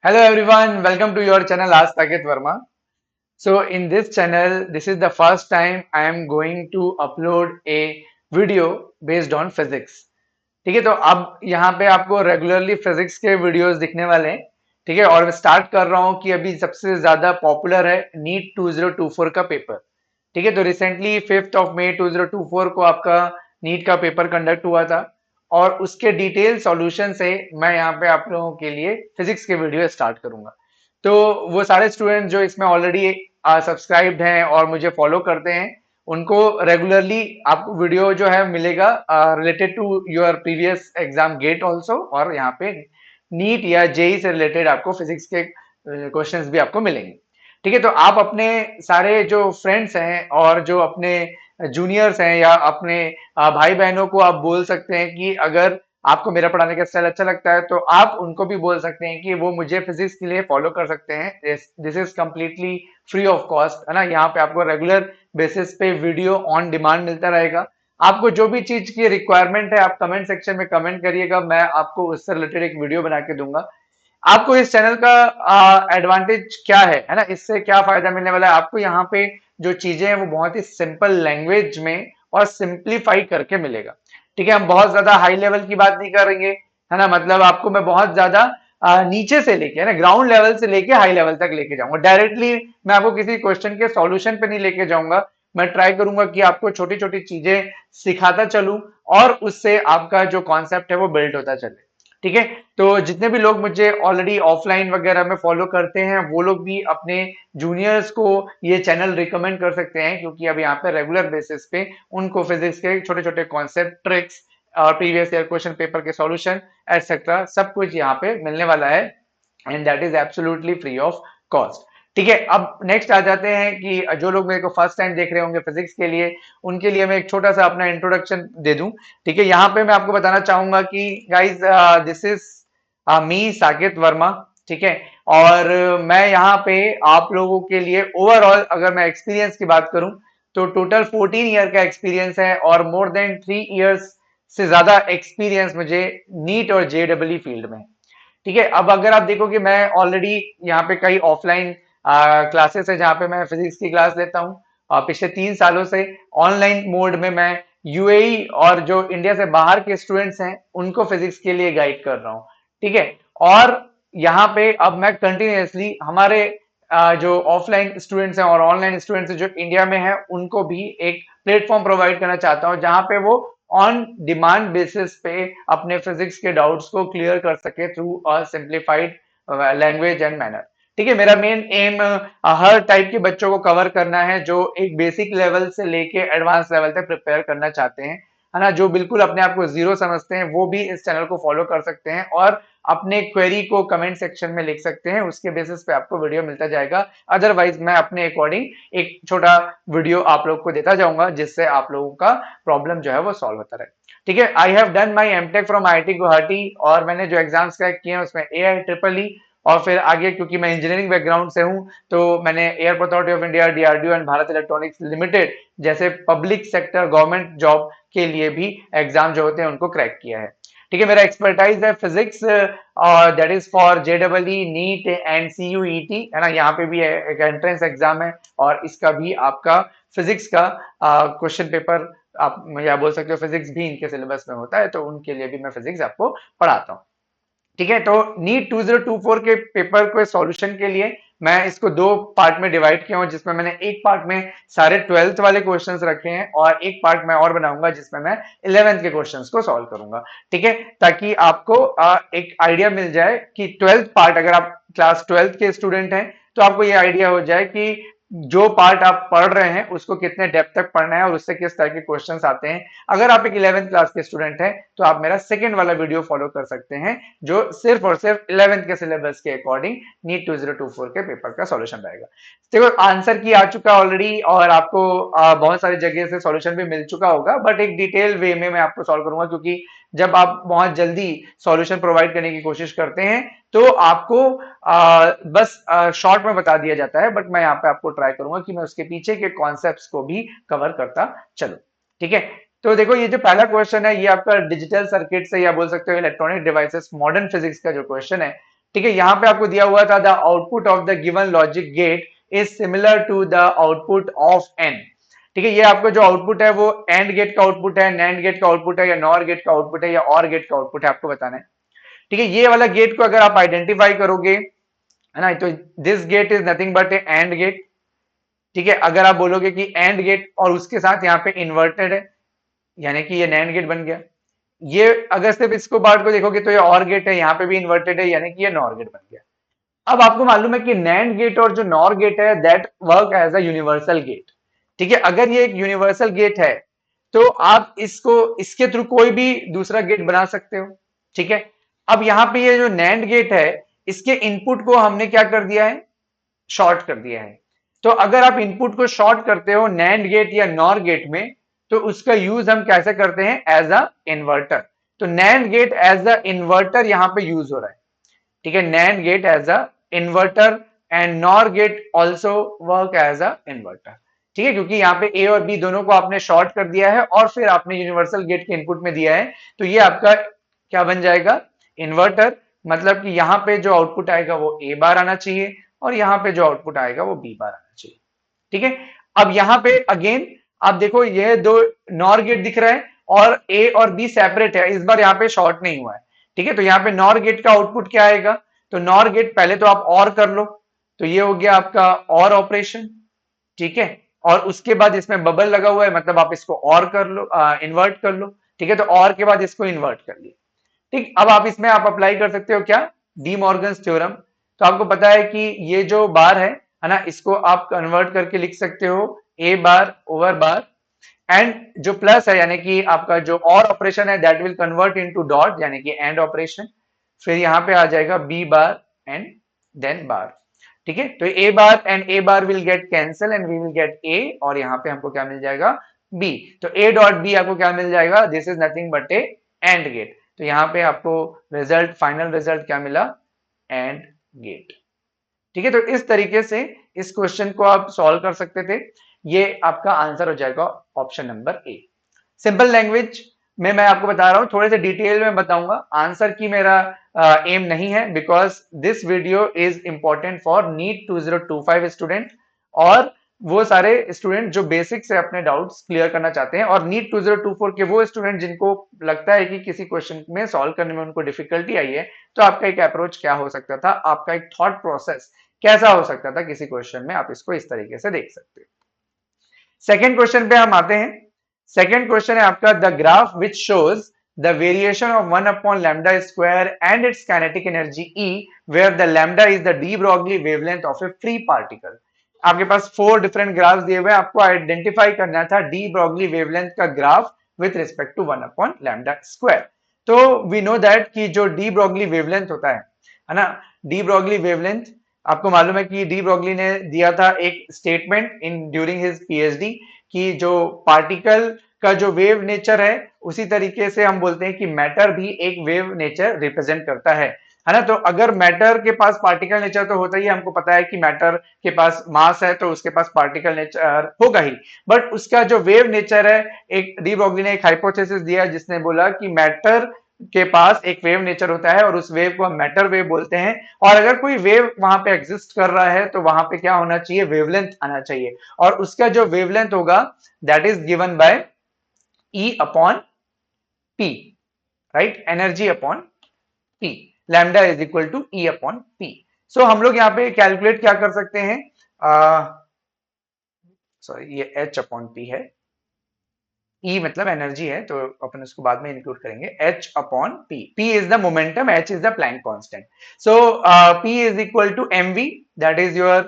Hello everyone, welcome to your channel Ask Saket Verma. So in this channel, this is the first time I am going to upload a video based on physics. ठीक है, तो अब यहाँ पे आपको regularly physics के videos दिखने वाले हैं. ठीक है, और मैं स्टार्ट कर रहा हूँ कि अभी सबसे ज्यादा पॉपुलर है नीट 2024 का पेपर. ठीक है, तो रिसेंटली 5 मई 2024 को आपका नीट का पेपर कंडक्ट हुआ था और उसके डिटेल सॉल्यूशन से मैं यहाँ पे आप लोगों के लिए फिजिक्स के वीडियो स्टार्ट करूंगा. तो वो सारे स्टूडेंट जो इसमें ऑलरेडी सब्सक्राइब्ड हैं और मुझे फॉलो करते हैं, उनको रेगुलरली आपको वीडियो जो है मिलेगा related to your previous exam GATE also, और यहाँ पे नीट या जेई से रिलेटेड आपको फिजिक्स के क्वेश्चंस भी आपको मिलेंगे. ठीक है, तो आप अपने सारे जो फ्रेंड्स हैं और जो अपने जूनियर्स हैं या अपने भाई बहनों को आप बोल सकते हैं कि अगर आपको मेरा पढ़ाने का स्टाइल अच्छा लगता है तो आप उनको भी बोल सकते हैं कि वो मुझे फिजिक्स के लिए फॉलो कर सकते हैं. This is completely free of cost, है ना. यहाँ पे आपको रेगुलर बेसिस पे वीडियो ऑन डिमांड मिलता रहेगा. आपको जो भी चीज की रिक्वायरमेंट है आप कमेंट सेक्शन में कमेंट करिएगा, मैं आपको उससे रिलेटेड एक वीडियो बना के दूंगा. आपको इस चैनल का एडवांटेज क्या है ना, इससे क्या फायदा मिलने वाला है आपको. यहाँ पे जो चीजें हैं वो बहुत ही सिंपल लैंग्वेज में और सिंप्लीफाई करके मिलेगा. ठीक है, हम बहुत ज्यादा हाई लेवल की बात नहीं करेंगे, है ना. मतलब आपको मैं बहुत ज्यादा नीचे से लेके ना ग्राउंड लेवल से लेके हाई लेवल तक लेके जाऊंगा. डायरेक्टली मैं आपको किसी क्वेश्चन के सॉल्यूशन पे नहीं लेके जाऊंगा. मैं ट्राई करूंगा कि आपको छोटी छोटी चीजें सिखाता चलूं और उससे आपका जो कॉन्सेप्ट है वो बिल्ड होता चले. ठीक है, तो जितने भी लोग मुझे ऑलरेडी ऑफलाइन वगैरह में फॉलो करते हैं वो लोग भी अपने जूनियर्स को ये चैनल रिकमेंड कर सकते हैं, क्योंकि अब यहाँ पे रेगुलर बेसिस पे उनको फिजिक्स के छोटे छोटे कॉन्सेप्ट, ट्रिक्स और प्रीवियस ईयर क्वेश्चन पेपर के सॉल्यूशन एटसेट्रा सब कुछ यहाँ पे मिलने वाला है, and that is absolutely free of cost. ठीक है, अब नेक्स्ट आ जाते हैं कि जो लोग मेरे को फर्स्ट टाइम देख रहे होंगे फिजिक्स के लिए, उनके लिए मैं एक छोटा सा अपना इंट्रोडक्शन दे दूं. ठीक है, यहाँ पे मैं आपको बताना चाहूंगा कि guys this is me Saket Verma. ठीक है, और मैं यहाँ पे आप लोगों के लिए ओवरऑल अगर मैं एक्सपीरियंस की बात करूं तो टोटल 14 ईयर का एक्सपीरियंस है और मोर देन 3 इयर्स से ज्यादा एक्सपीरियंस मुझे नीट और जेडब्ल्यू फील्ड में. ठीक है, अब अगर आप देखो कि मैं ऑलरेडी यहाँ पे कई ऑफलाइन क्लासेस है जहाँ पे मैं फिजिक्स की क्लास लेता हूँ, और पिछले 3 सालों से ऑनलाइन मोड में मैं यूएई और जो इंडिया से बाहर के स्टूडेंट्स हैं उनको फिजिक्स के लिए गाइड कर रहा हूँ. ठीक है, और यहाँ पे अब मैं कंटिन्यूअसली हमारे जो ऑफलाइन स्टूडेंट्स हैं और ऑनलाइन स्टूडेंट्स हैं जो इंडिया में हैं उनको भी एक प्लेटफॉर्म प्रोवाइड करना चाहता हूँ जहाँ पे वो ऑन डिमांड बेसिस पे अपने फिजिक्स के डाउट्स को क्लियर कर सके through a simplified language and manner. ठीक है, मेरा मेन एम हर टाइप के बच्चों को कवर करना है जो एक बेसिक लेवल से लेके एडवांस लेवल तक प्रिपेयर करना चाहते हैं, है ना. जो बिल्कुल अपने आप को जीरो समझते हैं वो भी इस चैनल को फॉलो कर सकते हैं और अपने क्वेरी को कमेंट सेक्शन में लिख सकते हैं, उसके बेसिस पे आपको वीडियो मिलता जाएगा. अदरवाइज मैं अपने अकॉर्डिंग एक छोटा वीडियो आप लोग को देता जाऊंगा जिससे आप लोगों का प्रॉब्लम जो है वो सॉल्व होता रहे. ठीक है, I have done my MTech from IIT Guwahati और मैंने जो एग्जाम्स क्रैक किए हैं उसमें एआई ट्रिपल ई, और फिर आगे क्योंकि मैं इंजीनियरिंग बैकग्राउंड से हूं तो मैंने airport authority of India, DRDO and Bharat electronics limited जैसे पब्लिक सेक्टर गवर्नमेंट जॉब के लिए भी एग्जाम जो होते हैं उनको क्रैक किया है. ठीक है, मेरा एक्सपर्टाइज है फिजिक्स और that is for JW neat and CUET, है ना. यहाँ पे भी एक एंट्रेंस एग्जाम है और इसका भी आपका फिजिक्स का क्वेश्चन पेपर आप या बोल सकते हो फिजिक्स भी इनके सिलेबस में होता है, तो उनके लिए भी मैं फिजिक्स आपको पढ़ाता हूँ. ठीक है, तो नीट 2024 के पेपर के सॉल्यूशन के लिए मैं इसको दो पार्ट में डिवाइड किया हूं, जिसमें मैंने एक पार्ट में सारे 12th वाले क्वेश्चंस रखे हैं और एक पार्ट मैं और बनाऊंगा जिसमें मैं 11th के क्वेश्चंस को सॉल्व करूंगा. ठीक है, ताकि आपको एक आइडिया मिल जाए कि 12th पार्ट अगर आप क्लास 12th के स्टूडेंट हैं तो आपको ये आइडिया हो जाए कि जो पार्ट आप पढ़ रहे हैं उसको कितने डेप्थ तक पढ़ना है और उससे किस तरह के क्वेश्चंस आते हैं. अगर आप एक 11th क्लास के स्टूडेंट हैं तो आप मेरा सेकंड वाला वीडियो फॉलो कर सकते हैं जो सिर्फ और सिर्फ 11th के सिलेबस के अकॉर्डिंग नीट 2024 के पेपर का सॉल्यूशन रहेगा. देखो आंसर की आ चुका ऑलरेडी और आपको बहुत सारी जगह से सॉल्यूशन भी मिल चुका होगा, बट एक डिटेल वे में मैं आपको सॉल्व करूंगा, क्योंकि जब आप बहुत जल्दी सॉल्यूशन प्रोवाइड करने की कोशिश करते हैं तो आपको बस शॉर्ट में बता दिया जाता है, बट मैं यहाँ पे आपको ट्राई करूंगा कि मैं उसके पीछे के कॉन्सेप्ट्स को भी कवर करता चलूं. ठीक है, तो देखो ये जो पहला क्वेश्चन है ये आपका डिजिटल सर्किट से या बोल सकते हो इलेक्ट्रॉनिक डिवाइसेस मॉडर्न फिजिक्स का जो क्वेश्चन है. ठीक है, यहाँ पे आपको दिया हुआ था the output of the given logic gate is similar to the output of an. ठीक है, ये आपका जो आउटपुट है वो एंड गेट का आउटपुट है, नैंड गेट का आउटपुट है, या नॉर गेट का आउटपुट है, या और गेट का आउटपुट है, आपको बताना है। ठीक है, ये वाला गेट को अगर आप आइडेंटिफाई करोगे, है ना, तो this gate is nothing but a AND gate. ठीक है, अगर आप बोलोगे कि एंड गेट और उसके साथ यहाँ पे इन्वर्टेड है, यानी कि ये नैंड गेट बन गया। ये अगर सिर्फ इसको पार्ट को देखोगे तो ये और गेट है, यहाँ पे भी इन्वर्टेड है, यानी कि ये नॉर गेट बन गया। अब आपको मालूम है कि नैंड गेट और जो नॉर गेट है that work as a universal gate. ठीक है, अगर ये एक यूनिवर्सल गेट है तो आप इसको इसके थ्रू कोई भी दूसरा गेट बना सकते हो। ठीक है, अब यहाँ पे ये जो नैंड गेट है इसके इनपुट को हमने क्या कर दिया है, शॉर्ट कर दिया है। तो अगर आप इनपुट को शॉर्ट करते हो नैंड गेट या नॉर गेट में, तो उसका यूज हम कैसे करते हैं, एज अ इन्वर्टर। तो NAND gate as a inverter यहां पे यूज हो रहा है। ठीक है, NAND gate as a inverter and NOR gate also work as a inverter. ठीक है, क्योंकि यहाँ पे ए और बी दोनों को आपने शॉर्ट कर दिया है और फिर आपने यूनिवर्सल गेट के इनपुट में दिया है, तो ये आपका क्या बन जाएगा, इन्वर्टर। मतलब कि यहाँ पे जो आउटपुट आएगा वो ए बार आना चाहिए और यहाँ पे जो आउटपुट आएगा वो बी बार आना चाहिए। ठीक है, अब यहाँ पे अगेन आप देखो ये दो नॉर गेट दिख रहा है और ए और बी सेपरेट है, इस बार यहाँ पे शॉर्ट नहीं हुआ है। ठीक है, तो यहाँ पे नॉर गेट का आउटपुट क्या आएगा, तो नॉर गेट पहले तो आप और कर लो, तो ये हो गया आपका और ऑपरेशन। ठीक है, और उसके बाद इसमें बबल लगा हुआ है, मतलब आप इसको और कर लो, इन्वर्ट कर लो। ठीक है, तो और के बाद इसको इन्वर्ट कर लिया। ठीक, अब आप इसमें आप अप्लाई कर सकते हो क्या, डी मॉर्गन्स थ्योरम। तो आपको पता है कि ये जो बार है ना, इसको आप कन्वर्ट करके लिख सकते हो A bar over bar, and जो प्लस है यानी कि आपका जो और ऑपरेशन है that will convert into dot यानी कि एंड ऑपरेशन। फिर यहाँ पे आ जाएगा B bar and then bar. ठीक है, तो A bar and A bar will get cancel and we will get A, और यहाँ पे हमको क्या मिल जाएगा, बी। तो ए डॉट बी आपको क्या मिल जाएगा, this is nothing but a AND gate. तो यहाँ पे आपको रिजल्ट, फाइनल रिजल्ट क्या मिला, एंड गेट। ठीक है, तो इस तरीके से इस क्वेश्चन को आप सॉल्व कर सकते थे। ये आपका आंसर हो जाएगा option number A. Simple language में मैं आपको बता रहा हूं, थोड़े से डिटेल में बताऊंगा, आंसर की मेरा एम नहीं है, because this video is important for NEET 2025 student और वो सारे स्टूडेंट जो बेसिक से अपने डाउट्स क्लियर करना चाहते हैं, और नीट 2024 के वो स्टूडेंट जिनको लगता है कि किसी क्वेश्चन में सॉल्व करने में उनको डिफिकल्टी आई है। तो आपका एक अप्रोच क्या हो सकता था, आपका एक थॉट प्रोसेस कैसा हो सकता था किसी क्वेश्चन में, आप इसको इस तरीके से देख सकते हो। सेकेंड क्वेश्चन पे हम आते हैं। सेकेंड क्वेश्चन है आपका, the graph which shows the variation of 1 upon lambda square and its kinetic energy E where the lambda is the de Broglie wavelength of a free particle. आपके पास 4 different graphs दिए हुए हैं, आपको identify करना था डी ब्रॉगली वेवलेंथ का graph with respect to 1 upon lambda square. तो वी नो दैट कि जो डी ब्रॉगली वेवलेंथ होता है ना, डी ब्रॉगली वेवलेंथ आपको मालूम है कि डी ब्रॉगली ने दिया था एक statement in during his PhD कि जो पार्टिकल का जो वेव नेचर है उसी तरीके से हम बोलते हैं कि मैटर भी एक वेव नेचर रिप्रेजेंट करता है ना। तो अगर मैटर के पास पार्टिकल नेचर तो होता ही है, हमको पता है कि मैटर के पास मास है तो उसके पास पार्टिकल नेचर होगा ही, बट उसका जो वेव नेचर है, एक डी ब्रॉगली ने एक हाइपोथेसिस दिया जिसने बोला कि मैटर के पास एक वेव नेचर होता है और उस वेव को हम मैटर वेव बोलते हैं, और अगर कोई वेव वहां पे एग्जिस्ट कर रहा है तो वहां पे क्या होना चाहिए, वेवलेंथ आना चाहिए, और उसका जो वेवलेंथ होगा that is given by E upon P, right, energy upon P, lambda is equal to E upon P. So हम लोग यहाँ पे कैलकुलेट क्या कर सकते हैं, सॉरी ये एच अपॉन पी है, E मतलब एनर्जी है तो अपन उसको बाद में इंक्लूड करेंगे, H upon P, P is the momentum, H is the Planck constant. So P is equal to mv, that is your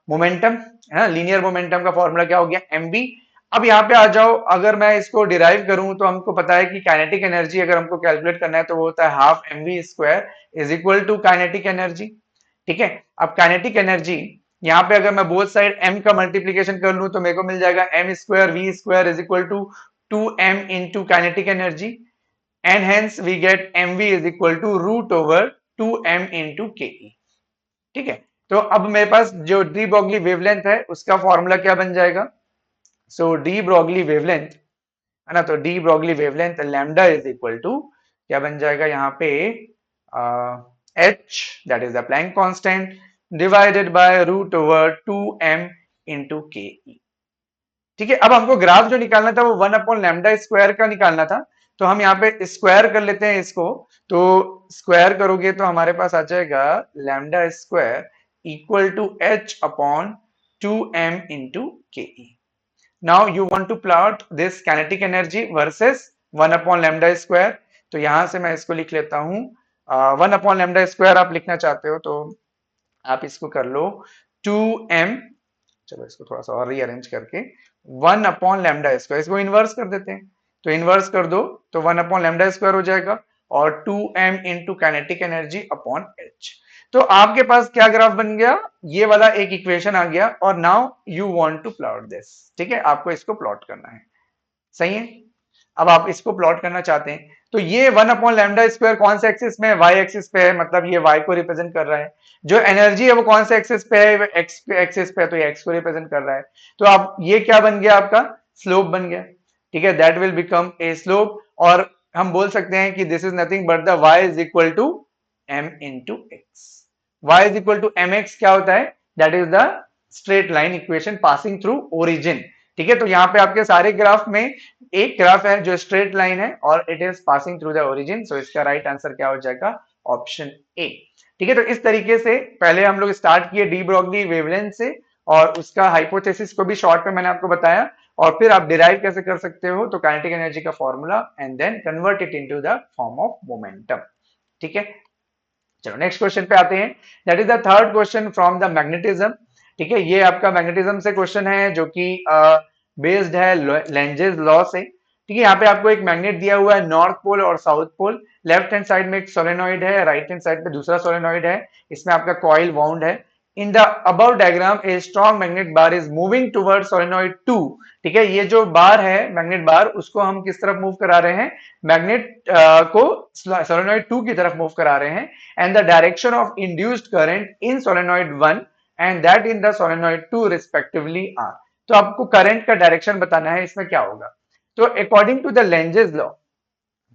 momentum, है ना, लीनियर मोमेंटम का फॉर्मूला क्या हो गया, mv। अब यहाँ पे आ जाओ, अगर मैं इसको डिराइव करूं तो हमको पता है कि काइनेटिक एनर्जी अगर हमको कैलकुलेट करना है तो वो होता है half mv square is equal to kinetic energy. ठीक है, अब काइनेटिक एनर्जी यहाँ पे अगर मैं बोथ साइड m का मल्टीप्लीकेशन कर लूं तो मेरे को मिल जाएगा m square v square is equal to 2m into kinetic energy, and hence we get mv is equal to root over 2m into K. ठीक है, तो अब मेरे पास जो डी ब्रॉगली वेवलेंथ है उसका फॉर्मूला क्या बन जाएगा, सो डी ब्रॉगली वेवलेंथ, है ना, तो de Broglie wavelength lambda is equal to क्या बन जाएगा यहाँ पे h, that is the Planck constant, divided by root over 2m into ke. ठीक है, अब हमको ग्राफ जो निकालना था वो 1/λ² का निकालना था, तो हम यहाँ पे स्क्वायर कर लेते हैं इसको। तो स्क्वायर करोगे तो हमारे पास आ जाएगा λ² equal to h/2m into ke. Now you want to plot this kinetic energy versus 1/λ²। तो यहां से मैं इसको लिख लेता हूं, 1/λ² आप लिखना चाहते हो तो आप इसको कर लो 2m, चलो इसको थोड़ा सा और रीअरेंज करके 1/λ², इसको इन्वर्स कर देते हैं। तो इन्वर्स कर दो तो 1/λ² हो जाएगा और 2m into kinetic energy upon h। तो आपके पास क्या ग्राफ बन गया, ये वाला एक इक्वेशन आ गया। और now you want to plot this, ठीक है, आपको इसको प्लॉट करना है, सही है। अब आप इसको प्लॉट करना चाहते हैं तो ये 1/λ² कौन से एक्सिस में है, y एक्सिस पे है, मतलब ये y को रिप्रेजेंट कर रहा है। जो एनर्जी है वो कौन से एक्सिस पे है, x एक्सिस पे है, तो ये x को रिप्रेजेंट कर रहा है। तो आप ये क्या बन गया, आपका स्लोप बन गया, ठीक है, that will become a slope. और हम बोल सकते हैं कि this is nothing but the y is equal to m into x. y is equal to mx क्या होता है, that is the straight line equation passing through origin. ठीक है, तो यहाँ पे आपके सारे ग्राफ में एक ग्राफ है जो स्ट्रेट लाइन है और it is passing through the origin. So इसका राइट आंसर क्या हो जाएगा, ऑप्शन ए। ठीक है, तो इस तरीके से पहले हम लोग स्टार्ट किए डी ब्रोगली वेवलेंथ से और उसका हाइपोथेसिस को भी शॉर्ट में मैंने आपको बताया, और फिर आप डिराइव कैसे कर सकते हो, तो काइनेटिक एनर्जी का formula and then convert it into the form of momentum. ठीक है, चलो नेक्स्ट क्वेश्चन पे आते हैं, that is the third question from the magnetism. ठीक है, ये आपका मैग्नेटिज्म से क्वेश्चन है जो कि बेस्ड है लेंजेस लॉ से। ठीक है, यहाँ पे आपको एक मैग्नेट दिया हुआ है नॉर्थ पोल और south pole, left hand side में एक सोलेनॉइड है, राइट हैंड साइड पे दूसरा सोलेनॉइड है, इसमें आपका कॉइल वाउंड है। In the above diagram a strong magnet bar is moving toward solenoid 2। ठीक है, ये जो बार है मैग्नेट बार, उसको हम किस तरफ मूव करा रहे हैं, मैग्नेट को सोलेनॉइड 2 की तरफ मूव करा रहे हैं। And the direction of induced current in solenoid 1 and that in the solenoid 2 respectively are. तो आपको करंट का डायरेक्शन बताना है, इसमें क्या होगा। तो according to the Lenz's law,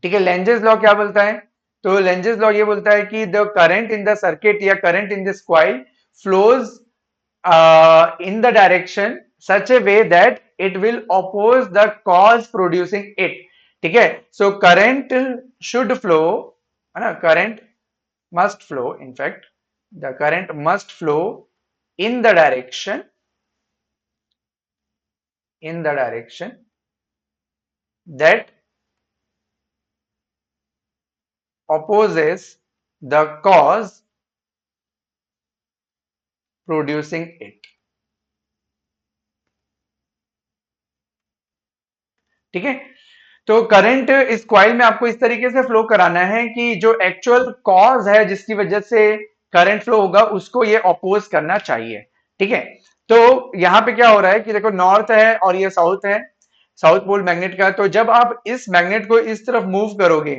ठीक है, लेंजेस लॉ क्या बोलता है, तो लेंजेस लॉ ये बोलता है कि the current in the circuit या current in this coil flows in the direction such a way that it will oppose the cause producing it। ठीक है, so current should flow, है ना, current must flow, in fact the current must flow in the direction that opposes the cause producing it। ठीक है, तो current इस coil में आपको इस तरीके से फ्लो कराना है कि जो एक्चुअल कॉज है जिसकी वजह से करंट फ्लो होगा उसको ये अपोज करना चाहिए। ठीक है, तो यहां पे क्या हो रहा है कि देखो नॉर्थ है और ये साउथ है, साउथ पोल मैग्नेट का। तो जब आप इस मैग्नेट को इस तरफ मूव करोगे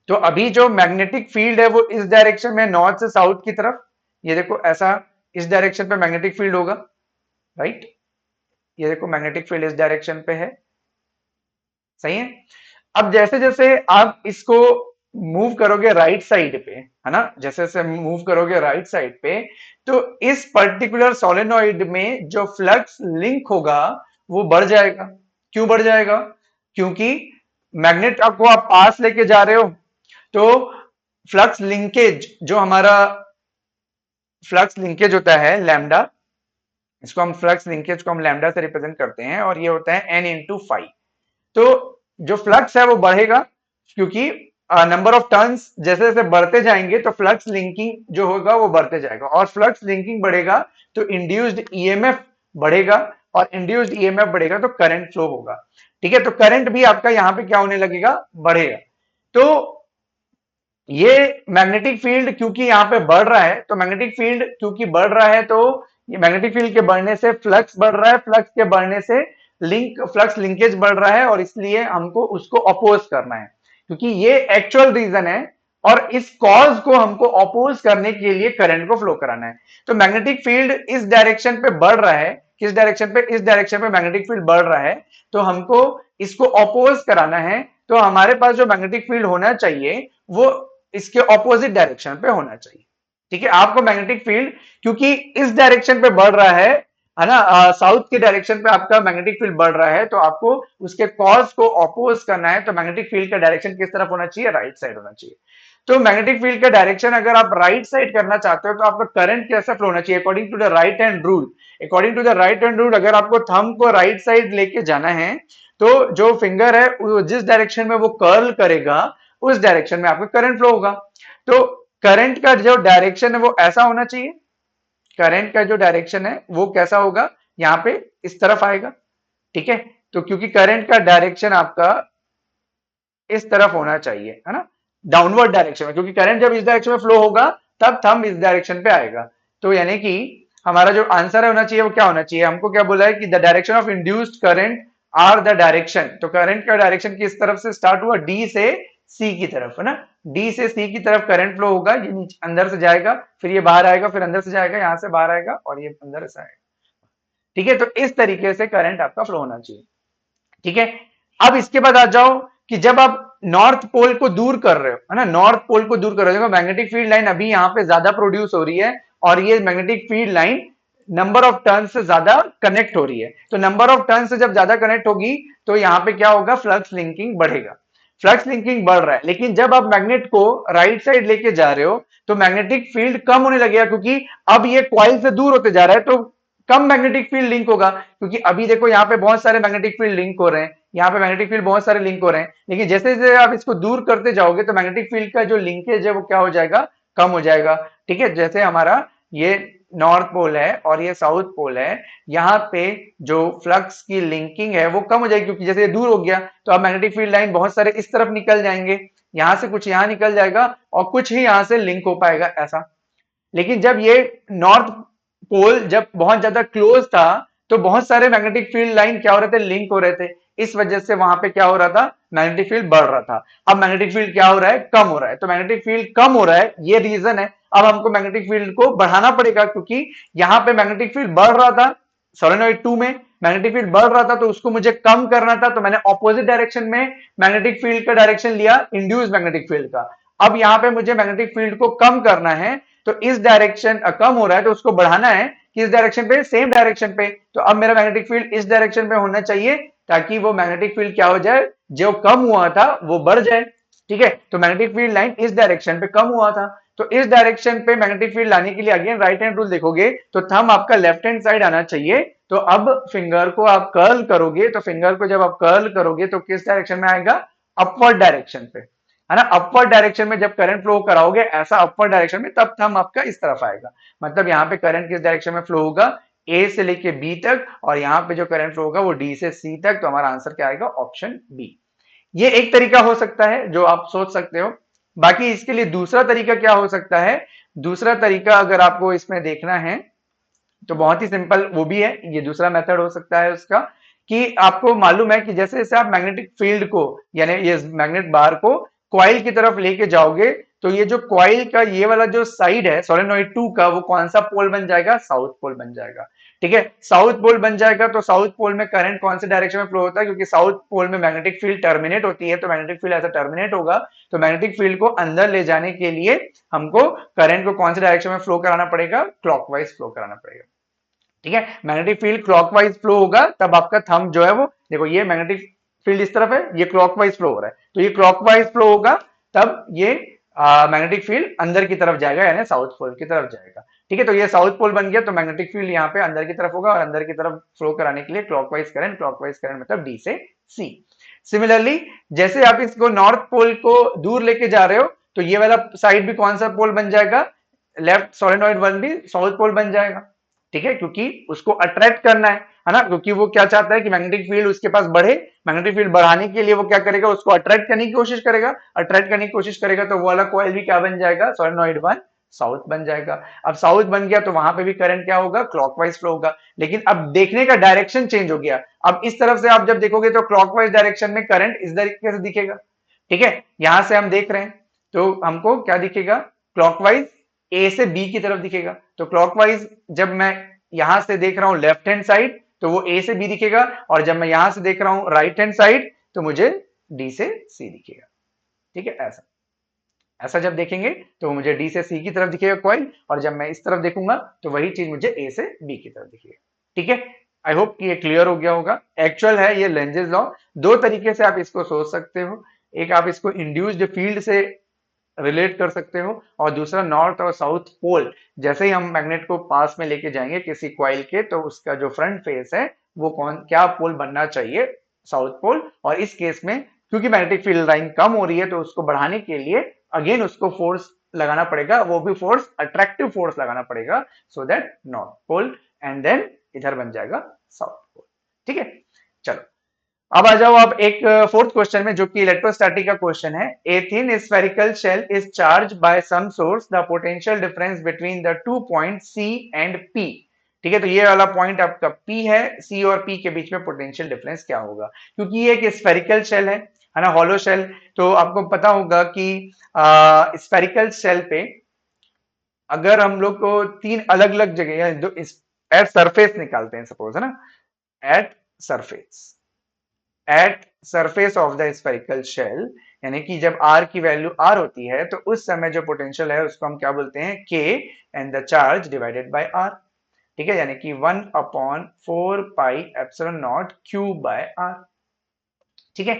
तो अभी जो मैग्नेटिक फील्ड है वो इस डायरेक्शन में, नॉर्थ से साउथ की तरफ, ये देखो ऐसा इस डायरेक्शन पे मैग्नेटिक फील्ड होगा, राइट, ये देखो मैग्नेटिक फील्ड इस डायरेक्शन पे है, सही है। अब जैसे जैसे आप इसको मूव करोगे राइट साइड पे, है ना, जैसे जैसे मूव करोगे राइट साइड पे, तो इस पर्टिकुलर सोलेनॉइड में जो फ्लक्स लिंक होगा वो बढ़ जाएगा। क्यों बढ़ जाएगा, क्योंकि मैग्नेट को आप पास लेके जा रहे हो, तो फ्लक्स लिंकेज, जो हमारा फ्लक्स लिंकेज होता है लैम्डा, इसको हम फ्लक्स लिंकेज को हम लैम्डा से रिप्रेजेंट करते हैं और ये होता है n इंटू फाइव। तो जो फ्लक्स है वो बढ़ेगा, क्योंकि नंबर ऑफ टर्न्स जैसे जैसे बढ़ते जाएंगे तो फ्लक्स लिंकिंग जो होगा वो बढ़ते जाएगा, और फ्लक्स लिंकिंग बढ़ेगा तो इंड्यूस्ड ईएमएफ बढ़ेगा, और इंड्यूस्ड ईएमएफ बढ़ेगा तो करंट फ्लो होगा। ठीक है, तो करंट भी आपका यहां पे क्या होने लगेगा, बढ़ेगा। तो ये मैग्नेटिक फील्ड क्योंकि यहाँ पे बढ़ रहा है, तो मैग्नेटिक फील्ड क्योंकि बढ़ रहा है तो ये मैग्नेटिक फील्ड के बढ़ने से फ्लक्स बढ़ रहा है, फ्लक्स के बढ़ने से फ्लक्स लिंकेज बढ़ रहा है, और इसलिए हमको उसको अपोज करना है, क्योंकि ये एक्चुअल रीजन है और इस कॉज को हमको अपोज करने के लिए करंट को फ्लो कराना है। तो मैग्नेटिक फील्ड इस डायरेक्शन पे बढ़ रहा है, किस डायरेक्शन पे, इस डायरेक्शन पे मैग्नेटिक फील्ड बढ़ रहा है, तो हमको इसको अपोज कराना है। तो हमारे पास जो मैग्नेटिक फील्ड होना चाहिए वो इसके ऑपोजिट डायरेक्शन पे होना चाहिए। ठीक है, आपको मैग्नेटिक फील्ड क्योंकि इस डायरेक्शन पे बढ़ रहा है ना, साउथ के डायरेक्शन पे आपका मैग्नेटिक फील्ड बढ़ रहा है, तो आपको उसके कॉज को अपोज करना है, तो मैग्नेटिक फील्ड का डायरेक्शन किस तरफ होना चाहिए, राइट साइड होना चाहिए। तो मैग्नेटिक फील्ड का डायरेक्शन अगर आप राइट साइड करना चाहते हो तो आपका करंट कैसा फ्लो होना चाहिए, according to the right hand rule. According to the right hand rule, अगर आपको थंब को राइट साइड लेके जाना है तो जो फिंगर है वो जिस डायरेक्शन में वो कर्ल करेगा उस डायरेक्शन में आपका करंट फ्लो होगा। तो करंट का जो डायरेक्शन है वो ऐसा होना चाहिए, करंट का जो डायरेक्शन है वो कैसा होगा, यहाँ पे इस तरफ आएगा। ठीक है, तो क्योंकि करंट का डायरेक्शन आपका इस तरफ होना चाहिए, है ना, डाउनवर्ड डायरेक्शन में, क्योंकि करंट जब इस डायरेक्शन में फ्लो होगा तब थंब इस डायरेक्शन पे आएगा। तो यानी कि हमारा जो आंसर होना चाहिए वो क्या होना चाहिए, हमको क्या बोला है कि the direction of induced current are the direction, तो करंट का डायरेक्शन किस तरफ से स्टार्ट हुआ, डी से सी की तरफ, है ना, डी से सी की तरफ करंट फ्लो होगा, ये नीचे अंदर से जाएगा, फिर ये बाहर आएगा, फिर अंदर से जाएगा, यहां से बाहर आएगा और ये अंदर से आएगा। ठीक है, तो इस तरीके से करंट आपका फ्लो होना चाहिए। ठीक है, अब इसके बाद आ जाओ कि जब आप नॉर्थ पोल को दूर कर रहे हो, है ना, नॉर्थ पोल को दूर कर रहे हो, देखो मैग्नेटिक फील्ड लाइन अभी यहाँ पे ज्यादा प्रोड्यूस हो रही है और ये magnetic field line number of turn से ज्यादा कनेक्ट हो रही है, तो नंबर ऑफ टर्न से जब ज्यादा कनेक्ट होगी तो यहाँ पे क्या होगा, फ्लक्स लिंकिंग बढ़ेगा, फ्लक्स लिंकिंग बढ़ रहा है। लेकिन जब आप मैग्नेट को राइट साइड लेके जा रहे हो तो मैग्नेटिक फील्ड कम होने लगेगा, क्योंकि अब ये कॉइल से दूर होते जा रहा है, तो कम मैग्नेटिक फील्ड लिंक होगा, क्योंकि अभी देखो यहाँ पे बहुत सारे मैग्नेटिक फील्ड लिंक हो रहे हैं, यहाँ पे मैग्नेटिक फील्ड बहुत सारे लिंक हो रहे हैं, लेकिन जैसे जैसे आप इसको दूर करते जाओगे तो मैग्नेटिक फील्ड का जो लिंकेज है वो क्या हो जाएगा, कम हो जाएगा। ठीक है, जैसे हमारा ये नॉर्थ पोल है और ये साउथ पोल है, यहाँ पे जो फ्लक्स की लिंकिंग है वो कम हो जाएगी, क्योंकि जैसे ये दूर हो गया तो अब मैग्नेटिक फील्ड लाइन बहुत सारे इस तरफ निकल जाएंगे, यहाँ से कुछ यहाँ निकल जाएगा और कुछ ही यहाँ से लिंक हो पाएगा ऐसा। लेकिन जब ये नॉर्थ पोल जब बहुत ज्यादा क्लोज था तो बहुत सारे मैग्नेटिक फील्ड लाइन क्या हो रहे थे, लिंक हो रहे थे, इस वजह से वहां पे क्या हो रहा था, मैग्नेटिक फील्ड बढ़ रहा था। अब मैग्नेटिक फील्ड क्या हो रहा है, कम हो रहा है, तो मैग्नेटिक फील्ड कम हो रहा है, ये रीजन है। अब हमको मैग्नेटिक फील्ड को बढ़ाना पड़ेगा, क्योंकि यहाँ पे मैग्नेटिक फील्ड बढ़ रहा था, सोलेनोइड 2 में मैग्नेटिक फील्ड बढ़ रहा था, तो उसको मुझे कम करना था, तो मैंने ऑपोजिट डायरेक्शन में मैग्नेटिक फील्ड का डायरेक्शन लिया, इंड्यूस मैग्नेटिक फील्ड का। अब यहाँ पे मुझे मैग्नेटिक फील्ड को कम करना है, तो इस डायरेक्शन कम हो रहा है तो उसको बढ़ाना है किस डायरेक्शन पे, सेम डायरेक्शन पे। तो अब मेरा मैग्नेटिक फील्ड इस डायरेक्शन पे होना चाहिए, ताकि वो मैग्नेटिक फील्ड क्या हो जाए, जो कम हुआ था वो बढ़ जाए। ठीक है, तो मैग्नेटिक फील्ड लाइन इस डायरेक्शन पे कम हुआ था, तो इस डायरेक्शन पे मैग्नेटिक फील्ड लाने के लिए अगेन राइट हैंड रूल देखोगे तो थंब आपका लेफ्ट हैंड साइड आना चाहिए। तो अब फिंगर को आप कर्ल करोगे, तो फिंगर को जब आप कर्ल करोगे तो किस डायरेक्शन में आएगा, अपवर्ड डायरेक्शन पे, है ना, अपवर्ड डायरेक्शन में जब करंट फ्लो कराओगे ऐसा अपवर्ड डायरेक्शन में, तब थंब आपका इस तरफ आएगा। मतलब यहाँ पे करंट किस डायरेक्शन में फ्लो होगा, ए से लेके बी तक, और यहाँ पे जो करंट फ्लो होगा वो डी से सी तक, तो हमारा आंसर क्या आएगा, ऑप्शन बी। ये एक तरीका हो सकता है जो आप सोच सकते हो। बाकी इसके लिए दूसरा तरीका क्या हो सकता है, दूसरा तरीका अगर आपको इसमें देखना है तो बहुत ही सिंपल वो भी है, ये दूसरा मेथड हो सकता है उसका, कि आपको मालूम है कि जैसे जैसे आप मैग्नेटिक फील्ड को यानी ये मैग्नेट बार को कॉइल की तरफ लेके जाओगे, तो ये जो कॉइल का ये वाला जो साइड है सोलेनोइड 2 का, वो कौन सा पोल बन जाएगा, साउथ पोल बन जाएगा। ठीक है, साउथ पोल बन जाएगा, तो साउथ पोल में करंट कौन से डायरेक्शन में फ्लो होता है, क्योंकि साउथ पोल में मैग्नेटिक फील्ड टर्मिनेट होती है, तो मैग्नेटिक फील्ड ऐसा टर्मिनेट होगा, तो मैग्नेटिक फील्ड को अंदर ले जाने के लिए हमको करंट को कौन से डायरेक्शन में फ्लो कराना पड़ेगा, क्लॉकवाइज फ्लो कराना पड़ेगा। ठीक है, मैग्नेटिक फील्ड क्लॉकवाइज फ्लो होगा, तब आपका थंब जो है वो देखो, ये मैग्नेटिक फील्ड इस तरफ है, ये क्लॉकवाइज फ्लो हो रहा है, तो ये क्लॉकवाइज फ्लो होगा, तब ये मैग्नेटिक फील्ड अंदर की तरफ जाएगा, यानी साउथ पोल की तरफ जाएगा। ठीक है, तो ये साउथ पोल बन गया, तो मैग्नेटिक फील्ड यहाँ पे अंदर की तरफ होगा, और अंदर की तरफ फ्लो कराने के लिए क्लॉकवाइज करंट मतलब डी से सी। सिमिलरली जैसे आप इसको नॉर्थ पोल को दूर लेके जा रहे हो, तो ये वाला साइड भी कौन सा पोल बन जाएगा, लेफ्ट सोलेनोइड 1 भी साउथ पोल बन जाएगा। ठीक है, क्योंकि उसको अट्रैक्ट करना है ना, क्योंकि वो क्या चाहता है कि मैग्नेटिक फील्ड उसके पास बढ़े, मैग्नेटिक फील्ड बढ़ाने के लिए वो क्या करेगा, उसको अट्रैक्ट करने की कोशिश करेगा, अट्रैक्ट करने की कोशिश करेगा, तो वो वाला कॉइल भी क्या बन जाएगा, सोलेनोइड 1 साउथ बन जाएगा। अब साउथ बन गया तो वहां पे भी करंट क्या होगा, क्लॉकवाइज फ्लो होगा, लेकिन अब देखने का डायरेक्शन चेंज हो गया। अब इस तरफ से आप जब देखोगे तो क्लॉकवाइज डायरेक्शन में करंट इस तरीके से दिखेगा। ठीक है, यहां से हम देख रहे हैं तो हमको क्या दिखेगा, क्लॉकवाइज ए से बी की तरफ दिखेगा, तो क्लॉकवाइज जब मैं यहां से देख रहा हूं लेफ्ट हैंड साइड तो वो ए से बी दिखेगा, और जब मैं यहां से देख रहा हूं राइट हैंड साइड तो मुझे डी से सी दिखेगा। ठीक है, ऐसा ऐसा जब देखेंगे तो मुझे डी से सी की तरफ दिखेगा कॉइल, और जब मैं इस तरफ देखूंगा तो वही चीज मुझे ए से बी की तरफ दिखेगा। ठीक है, आई होप कि ये क्लियर हो गया होगा। एक्चुअल है ये लेंजेस लॉ। दो तरीके से आप इसको सोच सकते हो, एक आप इसको इंड्यूस्ड फील्ड से रिलेट कर सकते हो, और दूसरा नॉर्थ और साउथ पोल। जैसे ही हम मैग्नेट को पास में लेके जाएंगे किसी क्वाइल के, तो उसका जो फ्रंट फेस है वो कौन क्या पोल बनना चाहिए, साउथ पोल। और इस केस में क्योंकि मैग्नेटिक फील्ड लाइन कम हो रही है तो उसको बढ़ाने के लिए अगेन उसको फोर्स लगाना पड़ेगा, वो भी फोर्स अट्रैक्टिव फोर्स लगाना पड़ेगा, so that north pole and then इधर बन जाएगा साउथ पोल। ठीक है, चलो अब आ जाओ आप एक फोर्थ क्वेश्चन में, जो कि इलेक्ट्रोस्टैटिक का क्वेश्चन है। A thin spherical shell is charge by some source, the potential difference between the two point C and P. ठीक है, तो ये वाला पॉइंट आपका पी है, सी और पी के बीच में पोटेंशियल डिफरेंस क्या होगा, क्योंकि ये एक स्फेरिकल शेल है ना, हॉलो शेल। तो आपको पता होगा कि स्फेरिकल शेल पे अगर हम लोग को तीन अलग अलग जगह एट सरफेस निकालते हैं सपोज, है ना, at surface, at surface of the spherical shell, यानी कि जब r की वैल्यू r होती है तो उस समय जो पोटेंशियल है उसको हम क्या बोलते हैं, k and the charge divided by r। ठीक है, यानी कि 1/4 pi epsilon naught q by r। ठीक है,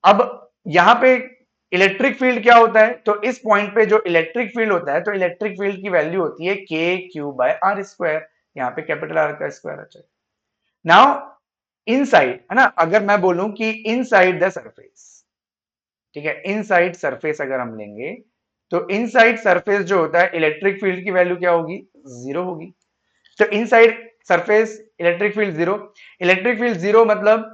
अब यहां पे इलेक्ट्रिक फील्ड क्या होता है, तो इस पॉइंट पे जो इलेक्ट्रिक फील्ड होता है, तो इलेक्ट्रिक फील्ड की वैल्यू होती है k q by r square, यहाँ पे कैपिटल R का स्क्वायर अच्छा। नाउ इनसाइड, है ना, अगर मैं बोलूं कि इनसाइड द सरफेस, ठीक है, इनसाइड सरफेस अगर हम लेंगे तो इनसाइड सरफेस जो होता है इलेक्ट्रिक फील्ड की वैल्यू क्या होगी, जीरो होगी। तो inside surface electric field zero, electric field zero मतलब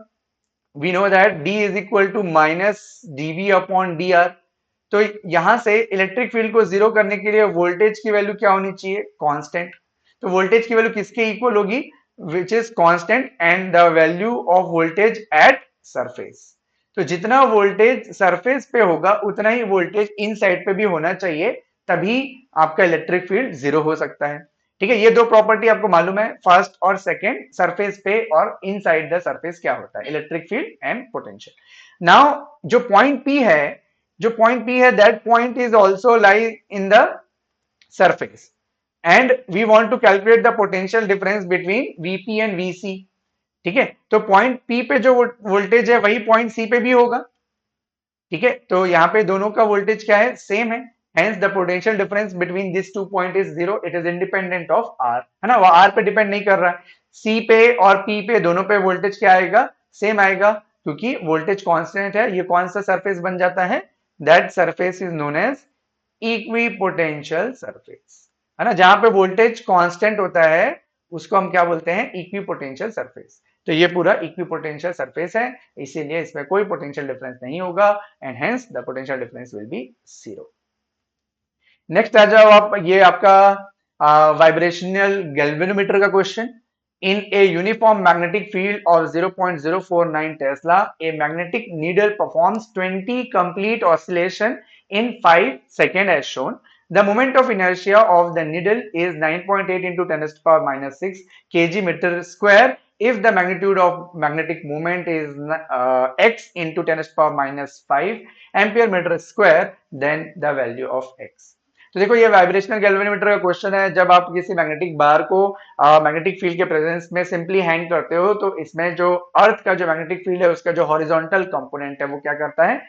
we know that D is equal to minus dV upon dr। तो यहां से इलेक्ट्रिक फील्ड को जीरो करने के लिए वोल्टेज की वैल्यू क्या होनी चाहिए, कांस्टेंट। तो वोल्टेज की वैल्यू किसके इक्वल होगी, which is constant and the value of voltage at surface. तो जितना वोल्टेज सरफेस पे होगा उतना ही वोल्टेज इन साइड पे भी होना चाहिए, तभी आपका इलेक्ट्रिक फील्ड जीरो हो सकता है। ठीक है, ये दो प्रॉपर्टी आपको मालूम है, फर्स्ट और सेकंड, सरफेस पे और इनसाइड द सरफेस क्या होता है, electric field and potential. Now जो पॉइंट P है, जो पॉइंट P है, that point is also lie in the surface and we want to calculate the potential difference between Vp and Vc। ठीक है, तो पॉइंट P पे जो voltage है वही पॉइंट C पे भी होगा। ठीक है, तो यहाँ पे दोनों का वोल्टेज क्या है, सेम है, hence the potential difference between this two point is zero, it is independent of R, है ना, वो R पे डिपेंड नहीं कर रहा है। C पे और P पे दोनों पे वोल्टेज क्या आएगा, सेम आएगा, क्योंकि वोल्टेज कांस्टेंट है। ये कौन सा सरफेस बन जाता है, that surface is known as equipotential surface, है ना, जहां पे वोल्टेज कांस्टेंट होता है उसको हम क्या बोलते हैं, इक्विपोटेंशियल सरफेस। तो ये पूरा इक्विपोटेंशियल सरफेस है, इसीलिए इसमें कोई पोटेंशियल डिफरेंस नहीं होगा and hence the potential difference will be zero. Next आ जाओ आप, ये आपका वाइब्रेशनल गैल्वेनोमीटर का question. In a uniform magnetic field of 0.049 tesla, a magnetic needle performs 20 complete oscillation in 5 seconds as shown. The moment of inertia of the needle is 9.8 into 10 to the power minus 6 kg meter square. If the magnitude of magnetic moment is x into 10 to the power minus 5 ampere meter square, then the value of x. तो देखो ये vibrational galvanometer का question है। जब आप किसी magnetic बार को magnetic field के प्रेजेंस में सिंपली हैंग करते हो, तो इसमें जो अर्थ का जो मैग्नेटिक फील्ड है उसका जो हॉरिजॉन्टल कंपोनेंट है वो क्या करता है,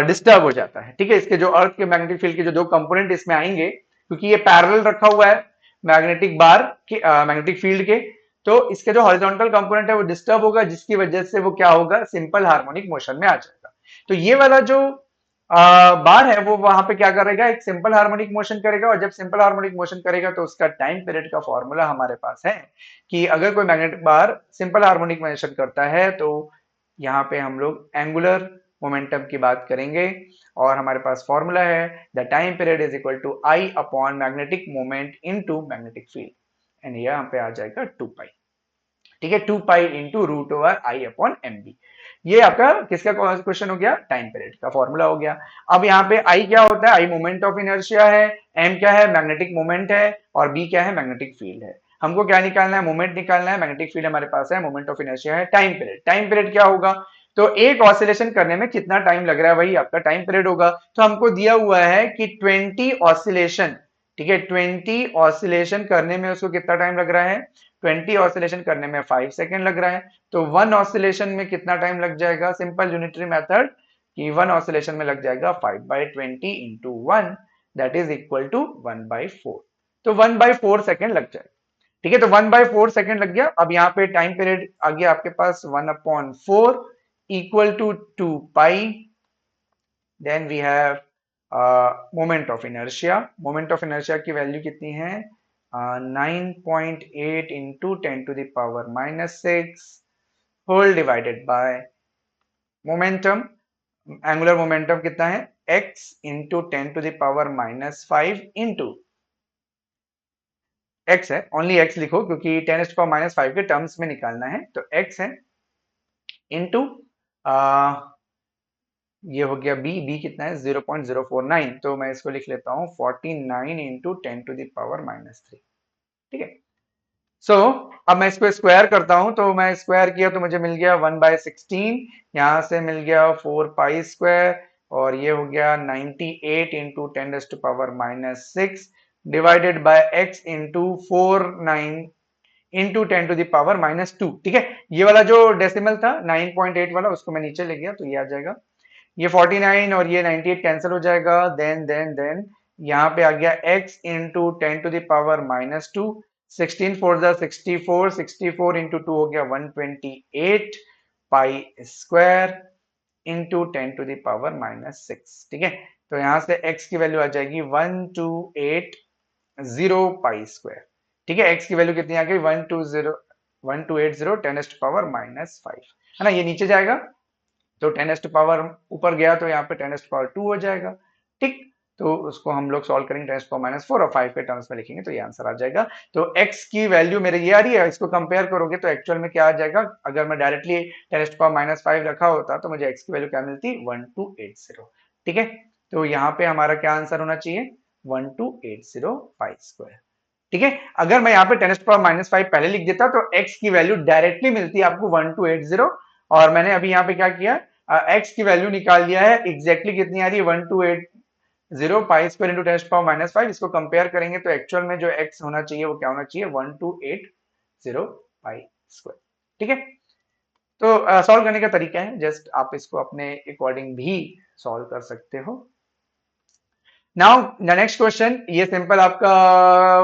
डिस्टर्ब हो जाता है। ठीक है, इसके जो अर्थ के मैग्नेटिक फील्ड के जो दो कंपोनेंट इसमें आएंगे, क्योंकि ये पैरेलल रखा हुआ है मैग्नेटिक बार के मैग्नेटिक फील्ड के, तो इसके जो हॉरिजॉन्टल कंपोनेंट है वो डिस्टर्ब होगा, जिसकी वजह से वो क्या होगा, सिंपल हार्मोनिक मोशन में आ जाएगा। तो ये वाला जो बार है वो वहां पे क्या करेगा, एक सिंपल हार्मोनिक मोशन करेगा, और जब सिंपल हार्मोनिक मोशन करेगा तो उसका टाइम पीरियड का फॉर्मूला हमारे पास है कि अगर कोई मैग्नेटिक बार सिंपल हार्मोनिक मोशन करता है तो यहाँ पे हम लोग एंगुलर मोमेंटम की बात करेंगे, और हमारे पास फॉर्मूला है the time period is equal to I upon magnetic moment into magnetic field, and यहाँ पे आ जाएगा 2 पाई। ठीक है, 2 pi into root over I upon M B. ये आपका किसका क्वेश्चन हो गया, टाइम पीरियड का फॉर्मूला हो गया। अब यहाँ पे आई क्या होता है, आई मोमेंट ऑफ इनर्शिया है, एम क्या है, मैग्नेटिक मोमेंट है, और बी क्या है, मैग्नेटिक फील्ड है। हमको क्या निकालना है, मोमेंट निकालना है, मैग्नेटिक फील्ड हमारे पास है, मोमेंट ऑफ इनर्शिया है, टाइम पीरियड क्या होगा, तो एक ऑसिलेशन करने में कितना टाइम लग रहा है, वही आपका टाइम पीरियड होगा। तो हमको दिया हुआ है कि 20 ऑसिलेशन, ठीक है, 20 ऑसिलेशन करने में उसको कितना टाइम लग रहा है, 20 ऑसिलेशन करने में 5 सेकेंड लग रहा है। तो वन ऑसिलेशन में कितना टाइम लग जाएगा, सिंपल यूनिटरी मेथड कि वन ऑसिलेशन में लग जाएगा 5/20 into 1, that is equal to 1/4। तो 1/4 सेकेंड लग जाएगा, ठीक है। तो 1/4 सेकेंड लग गया। अब यहाँ पे टाइम पीरियड आ गया आपके पास 1/4 equal to 2 pi. Then we have moment of inertia. Moment of inertia की वैल्यू कितनी है, 9.8 into 10⁻⁻6 whole divided by momentum. Angular momentum कितना है, x इंटू 10⁻⁻5 इंटू x है, ओनली x लिखो क्योंकि 10⁻⁻5 के टर्म्स में निकालना है, तो x है इंटू ये हो गया b कितना है 0.049, तो मैं इसको लिख लेता हूँ 49 इंटू 10⁻⁻3, ठीक है। सो अब मैं इसको स्क्वायर करता हूं, तो मैं स्क्वायर किया तो मुझे मिल गया 1/16, यहां से मिल गया 4 पाई स्क्वायर, और ये हो गया 98 into 10⁻⁻6 divided by x into 49 into 10⁻⁻2, ठीक है। ये वाला जो डेसिमल था 9.8 वाला, उसको मैं नीचे ले गया तो ये आ जाएगा, ये 49 और ये 98 कैंसिल हो जाएगा। देन यहाँ पे आ गया x इंटू 10⁻⁻2, 16 4 जा 64, 64 इंटू 2 हो गया 128 पाई स्क्वायर इंटू 10⁻⁻6, ठीक है। तो यहाँ से x की वैल्यू आ जाएगी 1280 पाई स्क्वायर, ठीक है। x की वैल्यू कितनी आ गई 1280 10⁻⁻5, है ना, ये नीचे जाएगा तो 10⁻, ऊपर गया तो यहाँ पे 10⁻2 हो जाएगा, ठीक। तो उसको हम लोग सॉल्व करेंगे 10⁻4 और 5 के टर्म्स में लिखेंगे तो ये आंसर आ जाएगा। तो x की वैल्यू मेरे ये आ रही है, इसको कंपेयर करोगे तो एक्चुअल में क्या आ जाएगा, अगर मैं डायरेक्टली 10⁻5 रखा होता तो मुझे x की वैल्यू क्या मिलती 1280, ठीक है। तो यहाँ पे हमारा क्या आंसर होना चाहिए 1280 पाई स्क्वायर, ठीक है। अगर मैं यहाँ पे 10⁻5 पहले लिख देता तो x की वैल्यू डायरेक्टली मिलती आपको 1280, और मैंने अभी यहाँ पे क्या किया, x की वैल्यू निकाल लिया है, एग्जैक्टली कितनी आ रही है 1280 पाई स्क्वायर इंटू 10⁻5। इसको कंपेयर करेंगे तो एक्चुअल में जो x होना चाहिए वो क्या होना चाहिए 1280 पाई स्क्वायर, ठीक है। तो सॉल्व करने का तरीका है, जस्ट आप इसको अपने अकॉर्डिंग भी सॉल्व कर सकते हो। नाउ द नेक्स्ट क्वेश्चन, ये सिंपल आपका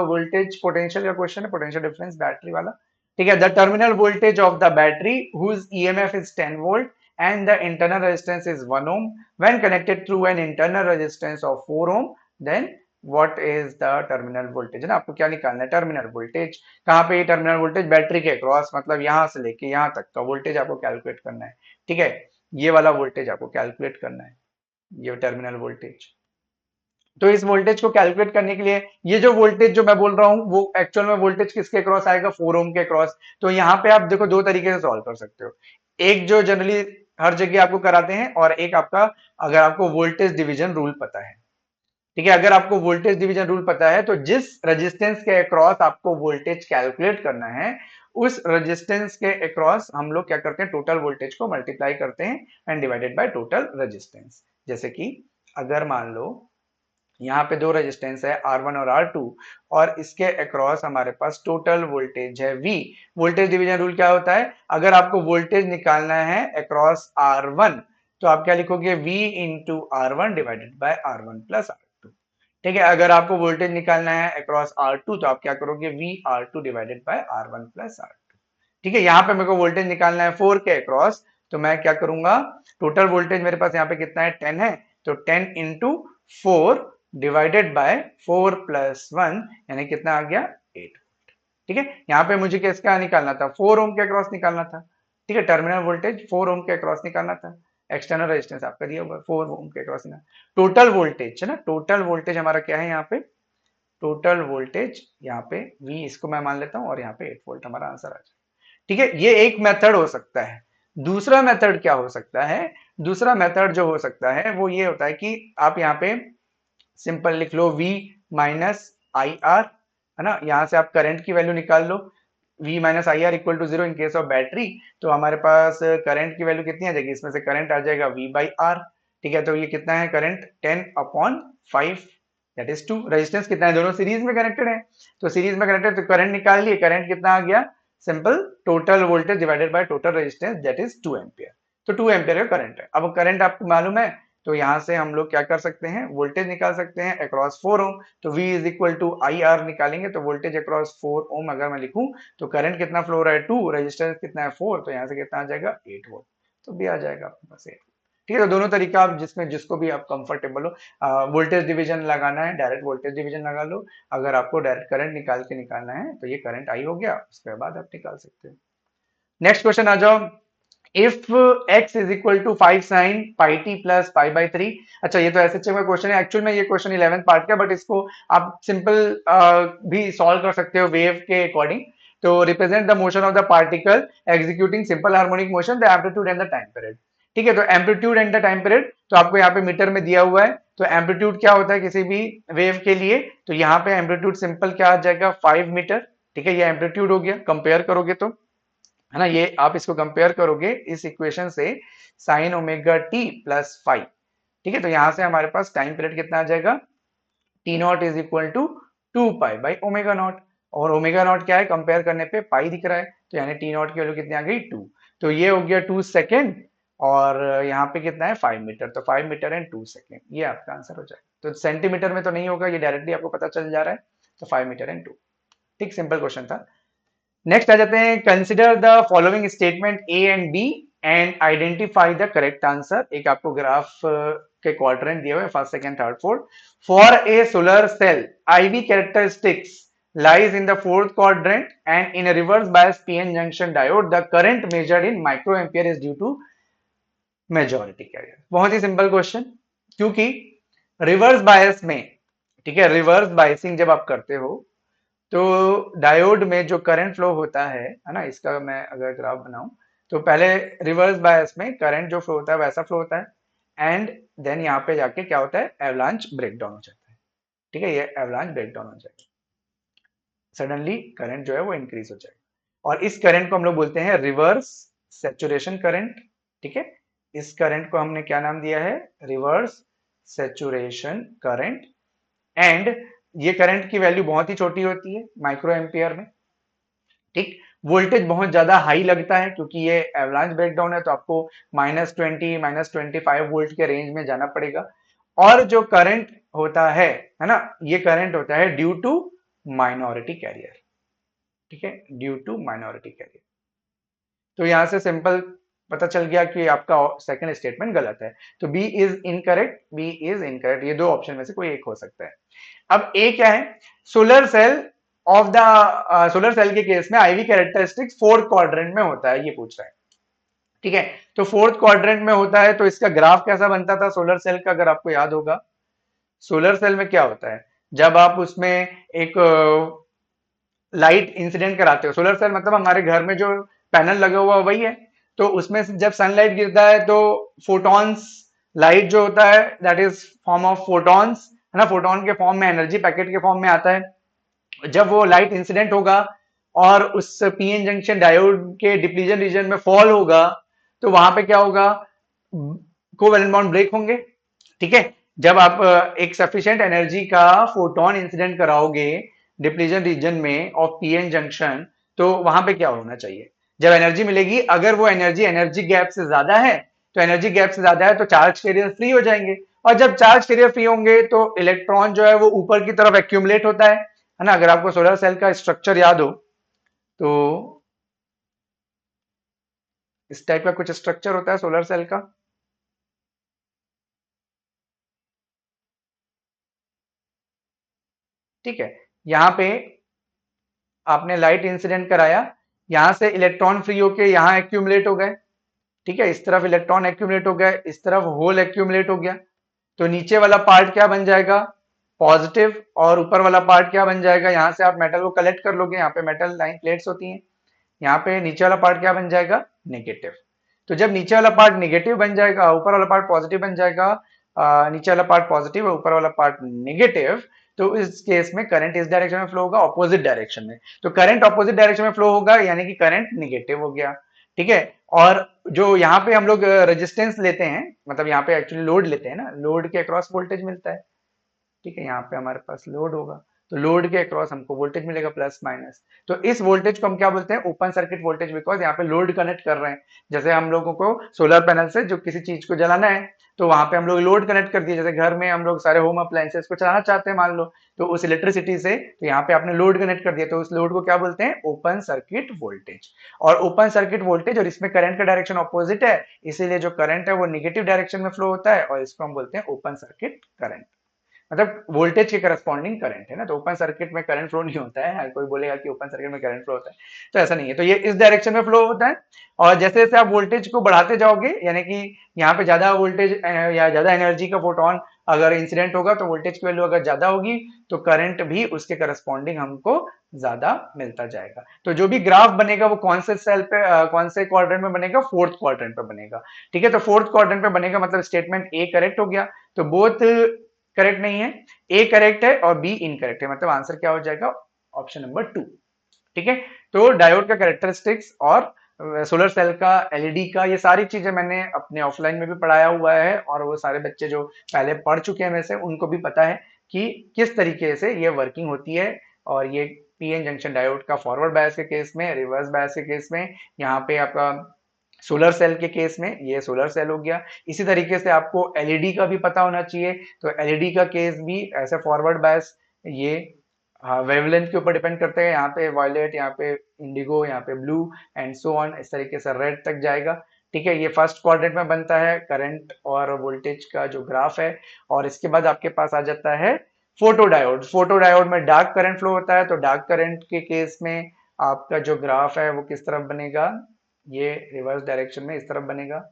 वोल्टेज पोटेंशियल का क्वेश्चन है, पोटेंशियल डिफरेंस बैटरी वाला, ठीक है। The terminal voltage of the battery whose EMF is 10 volt and the internal resistance is 1 ohm when connected through an internal resistance of 4 ohm, then what is the terminal voltage, है ना। आपको क्या निकालना है terminal voltage, कहाँ पे terminal voltage battery के cross, मतलब यहां से लेके यहां तक का वोल्टेज आपको कैलकुलेट करना है, ठीक है। ये वाला वोल्टेज आपको कैलकुलेट करना है, ये टर्मिनल वोल्टेज। तो इस वोल्टेज को कैलकुलेट करने के लिए ये जो वोल्टेज जो मैं बोल रहा हूं वो एक्चुअल में वोल्टेज किसके क्रॉस आएगा 4 ओम के क्रॉस। तो यहाँ पे आप देखो दो तरीके से सॉल्व कर सकते हो, एक जो जनरली हर जगह आपको कराते हैं, और एक आपका अगर आपको वोल्टेज डिवीजन रूल पता है, ठीक है। अगर आपको वोल्टेज डिवीजन रूल पता है तो जिस रेजिस्टेंस के अक्रॉस आपको वोल्टेज कैलकुलेट करना है उस रेजिस्टेंस के अक्रॉस हम लोग क्या करते हैं टोटल वोल्टेज को मल्टीप्लाई करते हैं and divided by total resistance. जैसे कि अगर मान लो यहाँ पे दो रेजिस्टेंस है R1 और R2, और इसके अक्रॉस हमारे पास टोटल वोल्टेज है V। वोल्टेज डिवीजन रूल क्या होता है, अगर आपको वोल्टेज निकालना है अक्रॉस R1 तो आप क्या लिखोगे V into R1 divided by R1 plus R2, ठीक है। अगर आपको वोल्टेज निकालना है अक्रॉस R2 तो आप क्या करोगे V R2 divided by R1 plus R2, ठीक है। यहाँ पे मेरे को वोल्टेज निकालना है 4 के अक्रॉस, तो मैं क्या करूंगा टोटल वोल्टेज मेरे पास यहाँ पे कितना है 10 है, तो 10 इंटू 4 डिवाइडेड बाय 4 प्लस 1 यानी कितना आ गया 8, ठीक है। यहाँ पे मुझे किसका निकालना था 4 ओम के अक्रॉस निकालना था, ठीक है। टर्मिनल वोल्टेज 4 ओम के अक्रॉस निकालना था, एक्सटर्नल रेजिस्टेंस आपका दिया हुआ 4 ओम के अक्रॉस निकालना। टोटल वोल्टेज है ना, टोटल वोल्टेज हमारा क्या है यहाँ पे, टोटल वोल्टेज यहाँ पे V इसको मैं मान लेता हूँ और यहाँ पे 8 वोल्ट हमारा आंसर आ जाए, ठीक है। ये एक मेथड हो सकता है। दूसरा मेथड क्या हो सकता है, दूसरा मेथड जो हो सकता है वो ये होता है कि आप यहाँ पे सिंपल लिख लो V माइनस आई आर, है ना। यहां से आप करंट की वैल्यू निकाल लो, V minus I R equal to zero in case of battery, तो हमारे पास करंट की वैल्यू कितनी आ जाएगी, इसमें से करंट आ जाएगा V बाई आर। ठीक है, तो ये कितना है करंट 10/5 दैट इज 2। रेजिस्टेंस कितना है, दोनों सीरीज में कनेक्टेड है, तो सीरीज में कनेक्टेड तो करंट निकाल लिए, करंट कितना आ गया, simple total voltage divided by total resistance that is 2 ampere. तो 2 एम्पियर का करंट है। अब करंट आपको मालूम है, तो यहां से हम लोग क्या कर सकते हैं, वोल्टेज निकाल सकते हैं अक्रॉस 4 ओम। तो V is equal to I R निकालेंगे, तो वोल्टेज अक्रॉस 4 ओम अगर मैं लिखूं तो करंट कितना फ्लो रहा है 2, रेजिस्टेंस कितना है 4, तो यहाँ से कितना आ जाएगा 8 वोल्ट, तो भी आ जाएगा आपके पास 8। ठीक है, तो दोनों तरीका आप जिसमें जिसको भी आप कंफर्टेबल हो, वोल्टेज डिवीजन लगाना है डायरेक्ट वोल्टेज डिवीजन लगा लो, अगर आपको डायरेक्ट करंट निकाल के निकालना है तो ये करंट आई हो गया, उसके बाद आप निकाल सकते हो। नेक्स्ट क्वेश्चन आ जाओ, if x is equal to 5 sine pi t plus pi by 3। अच्छा, ये तो ऐसे का क्वेश्चन है, एक्चुअल में ये क्वेश्चन 11th पार्ट का, बट इसको आप सिंपल भी सॉल्व कर सकते हो वेव के अकॉर्डिंग। तो represent the motion of the particle executing simple harmonic motion, the amplitude and the time period. ठीक है, तो amplitude and the time period तो आपको यहाँ पे मीटर में दिया हुआ है। तो एम्पलीट्यूड क्या होता है किसी भी वेव के लिए, तो यहाँ पे एम्पलीट्यूड सिंपल क्या आ जाएगा 5 मीटर। ठीक है, ये एम्पलीट्यूड हो गया, कंपेयर करोगे तो, है ना, ये आप इसको कंपेयर करोगे इस इक्वेशन से साइन ओमेगा टी प्लस 5। ठीक है, तो यहां से हमारे पास टाइम पीरियड कितना आ जाएगा, t naught is equal to 2 pi by omega naught, और ओमेगा नॉट क्या है, कंपेयर करने पे पाई दिख रहा है, तो यानी टी नॉट की वैल्यू कितनी आ गई 2। तो ये हो गया 2 सेकेंड, और यहाँ पे कितना है 5 मीटर, तो 5 मीटर एंड 2 सेकेंड, ये आपका आंसर हो जाएगा। तो सेंटीमीटर में तो नहीं होगा, ये डायरेक्टली आपको पता चल जा रहा है, तो 5 मीटर एंड 2। ठीक, सिंपल क्वेश्चन था। नेक्स्ट आ जाते हैं, consider the following statement A and B and identify the correct answer. एक आपको ग्राफ के क्वाड्रेंट दिए हुए, first second third fourth. For a solar cell IV characteristics lies in the fourth quadrant and in a reverse bias PN junction diode the current measured in microampere is due to majority carrier। बहुत ही simple question, क्योंकि reverse bias में, ठीक है, reverse biasing जब आप करते हो तो डायोड में जो करंट फ्लो होता है ना, इसका मैं अगर ग्राफ बनाऊं तो पहले रिवर्स बायस में करंट जो फ्लो होता है वैसा फ्लो होता है, एंड देन यहाँ पे जाके क्या होता है, एवलांच ब्रेकडाउन हो जाता है। ठीक है, ये एवलांच ब्रेकडाउन हो जाएगा, सडनली करंट जो है वो इंक्रीज हो जाएगा, और इस करंट को हम लोग बोलते हैं रिवर्स सेचुरेशन करंट। ठीक है, इस करंट को हमने क्या नाम दिया है, रिवर्स सेचुरेशन करंट। एंड ये करंट की वैल्यू बहुत ही छोटी होती है माइक्रो एम्पियर में। ठीक, वोल्टेज बहुत ज्यादा हाई लगता है क्योंकि ये एवलांच ब्रेकडाउन है, तो आपको -20 -25 वोल्ट के रेंज में जाना पड़ेगा। और जो करंट होता है ना, ये करंट होता है ड्यू टू माइनॉरिटी कैरियर। ठीक है, ड्यू टू माइनॉरिटी कैरियर। तो यहां से सिंपल पता चल गया कि आपका सेकंड स्टेटमेंट गलत है, तो B is incorrect, B is incorrect, ये दो ऑप्शन में से कोई एक हो सकता है। अब ए क्या है, solar cell of the solar cell के केस में IV कैरेक्टरिस्टिक्स फोर्थ क्वाड्रेंट में होता है, ये पूछ रहा है। ठीक है, तो फोर्थ क्वाड्रेंट में होता है, तो इसका ग्राफ कैसा बनता था सोलर सेल का, अगर आपको याद होगा, सोलर सेल में क्या होता है, जब आप उसमें एक लाइट इंसिडेंट कराते हो, सोलर सेल मतलब हमारे घर में जो पैनल लगा हुआ वही है, तो उसमें जब सनलाइट गिरता है तो फोटॉन्स, लाइट जो होता है that is form of photons, है ना, फोटोन के फॉर्म में, एनर्जी पैकेट के फॉर्म में आता है। जब वो लाइट इंसिडेंट होगा और उस पीएन जंक्शन डायोड के डिप्लीजन रीजन में फॉल होगा, तो वहां पे क्या होगा, कोवैलेंट बॉन्ड ब्रेक होंगे। ठीक है, जब आप एक सफिशिएंट एनर्जी का फोटोन इंसिडेंट कराओगे डिप्लीजन रीजन में ऑफ पीएन जंक्शन, तो वहां पे क्या होना चाहिए, जब एनर्जी मिलेगी, अगर वो एनर्जी एनर्जी गैप से ज्यादा है, तो एनर्जी गैप से ज्यादा है तो चार्ज कैरियर फ्री हो जाएंगे, और जब चार्ज कैरियर फ्री होंगे तो इलेक्ट्रॉन जो है वो ऊपर की तरफ एक्यूमुलेट होता है ना। अगर आपको सोलर सेल का स्ट्रक्चर याद हो तो इस टाइप का कुछ स्ट्रक्चर होता है सोलर सेल का। ठीक है, यहां पे आपने लाइट इंसिडेंट कराया, यहां से इलेक्ट्रॉन फ्री होके यहां एक्यूमुलेट हो गए। ठीक है, इस तरफ इलेक्ट्रॉन एक्यूमुलेट हो गए, इस तरफ होल एक्यूमुलेट हो गया, तो नीचे वाला पार्ट क्या बन जाएगा, पॉजिटिव, और ऊपर वाला पार्ट क्या बन जाएगा, यहां से आप मेटल को कलेक्ट कर लोगे, यहाँ पे मेटल लाइन प्लेट्स होती हैं, यहाँ पे नीचे वाला पार्ट क्या बन जाएगा, नेगेटिव। तो जब नीचे वाला पार्ट नेगेटिव बन जाएगा, ऊपर वाला पार्ट पॉजिटिव बन जाएगा, नीचे वाला पार्ट पॉजिटिव और ऊपर वाला पार्ट नेगेटिव, तो इस केस में करंट इस डायरेक्शन में फ्लो होगा, ऑपोजिट डायरेक्शन में। तो करंट ऑपोजिट डायरेक्शन में फ्लो होगा यानी कि करंट निगेटिव हो गया, ठीक है। और जो यहाँ पे हम लोग रेजिस्टेंस लेते हैं, मतलब यहाँ पे एक्चुअली लोड लेते हैं ना, लोड के अक्रॉस वोल्टेज मिलता है, ठीक है। यहाँ पे हमारे पास लोड होगा, तो लोड के अक्रॉस हमको वोल्टेज मिलेगा प्लस माइनस। तो इस वोल्टेज को हम क्या बोलते हैं, ओपन सर्किट वोल्टेज, बिकॉज यहाँ पे लोड कनेक्ट कर रहे हैं। जैसे हम लोगों को सोलर पैनल से जो किसी चीज को जलाना है, तो वहां पे हम लोग लोड कनेक्ट कर दिए। जैसे घर में हम लोग सारे होम अप्लायंसेस को चलाना चाहते हैं मान लो, तो उस इलेक्ट्रिसिटी से, तो यहाँ पे आपने लोड कनेक्ट कर दिया, तो उस लोड को क्या बोलते हैं, ओपन सर्किट वोल्टेज। और ओपन सर्किट वोल्टेज, और इसमें करंट का डायरेक्शन ऑपोजिट है, इसीलिए जो करंट है वो निगेटिव डायरेक्शन में फ्लो होता है, और इसको हम बोलते हैं ओपन सर्किट करंट। मतलब वोल्टेज के करस्पॉन्डिंग करंट है ना। तो ओपन सर्किट में करंट फ्लो नहीं होता है, हर कोई बोलेगा कि ओपन सर्किट में करंट फ्लो होता है, तो ऐसा नहीं है। तो ये इस डायरेक्शन में फ्लो होता है, और जैसे जैसे आप वोल्टेज को बढ़ाते जाओगे, यानी कि यहाँ पे ज्यादा वोल्टेज या ज्यादा एनर्जी का फोटोन अगर इंसिडेंट होगा, तो वोल्टेज की वैल्यू अगर ज्यादा होगी, तो करंट भी उसके करस्पॉन्डिंग हमको ज्यादा मिलता जाएगा। तो जो भी ग्राफ बनेगा वो कौन से सेल पे कौन से क्वाड्रेंट में बनेगा, फोर्थ क्वाड्रेंट पे बनेगा, ठीक है। तो फोर्थ क्वाड्रेंट पे बनेगा, मतलब स्टेटमेंट ए करेक्ट हो गया। तो बोथ करेक्ट नहीं है, ए करेक्ट है और बी इनकरेक्ट है, मतलब आंसर क्या हो जाएगा, ऑप्शन नंबर 2, ठीक है। तो डायोड का कैरेक्टरिस्टिक्स और सोलर सेल का, एलईडी का, ये सारी चीजें मैंने अपने ऑफलाइन में भी पढ़ाया हुआ है, और वो सारे बच्चे जो पहले पढ़ चुके हैं वैसे, उनको भी पता है कि किस तरीके से ये वर्किंग होती है। और ये पीएन जंक्शन डायोड का फॉरवर्ड बायस के केस में, रिवर्स बायस के केस में, यहाँ पे आपका सोलर सेल के केस में ये सोलर सेल हो गया। इसी तरीके से आपको एलईडी का भी पता होना चाहिए। तो एलईडी का केस भी ऐसे फॉरवर्ड बायस, ये वेवलेंथ के ऊपर डिपेंड करते हैं। यहाँ पे वायलेट, यहाँ पे इंडिगो, यहाँ पे ब्लू एंड सो ऑन, इस तरीके से रेड तक जाएगा, ठीक है। ये फर्स्ट क्वाड्रेंट में बनता है करंट और वोल्टेज का जो ग्राफ है। और इसके बाद आपके पास आ जाता है फोटोडायोड। फोटोडायोड में डार्क करंट फ्लो होता है, तो डार्क करंट के केस में आपका जो ग्राफ है वो किस तरफ बनेगा, ये रिवर्स डायरेक्शन में इस तरफ बनेगा।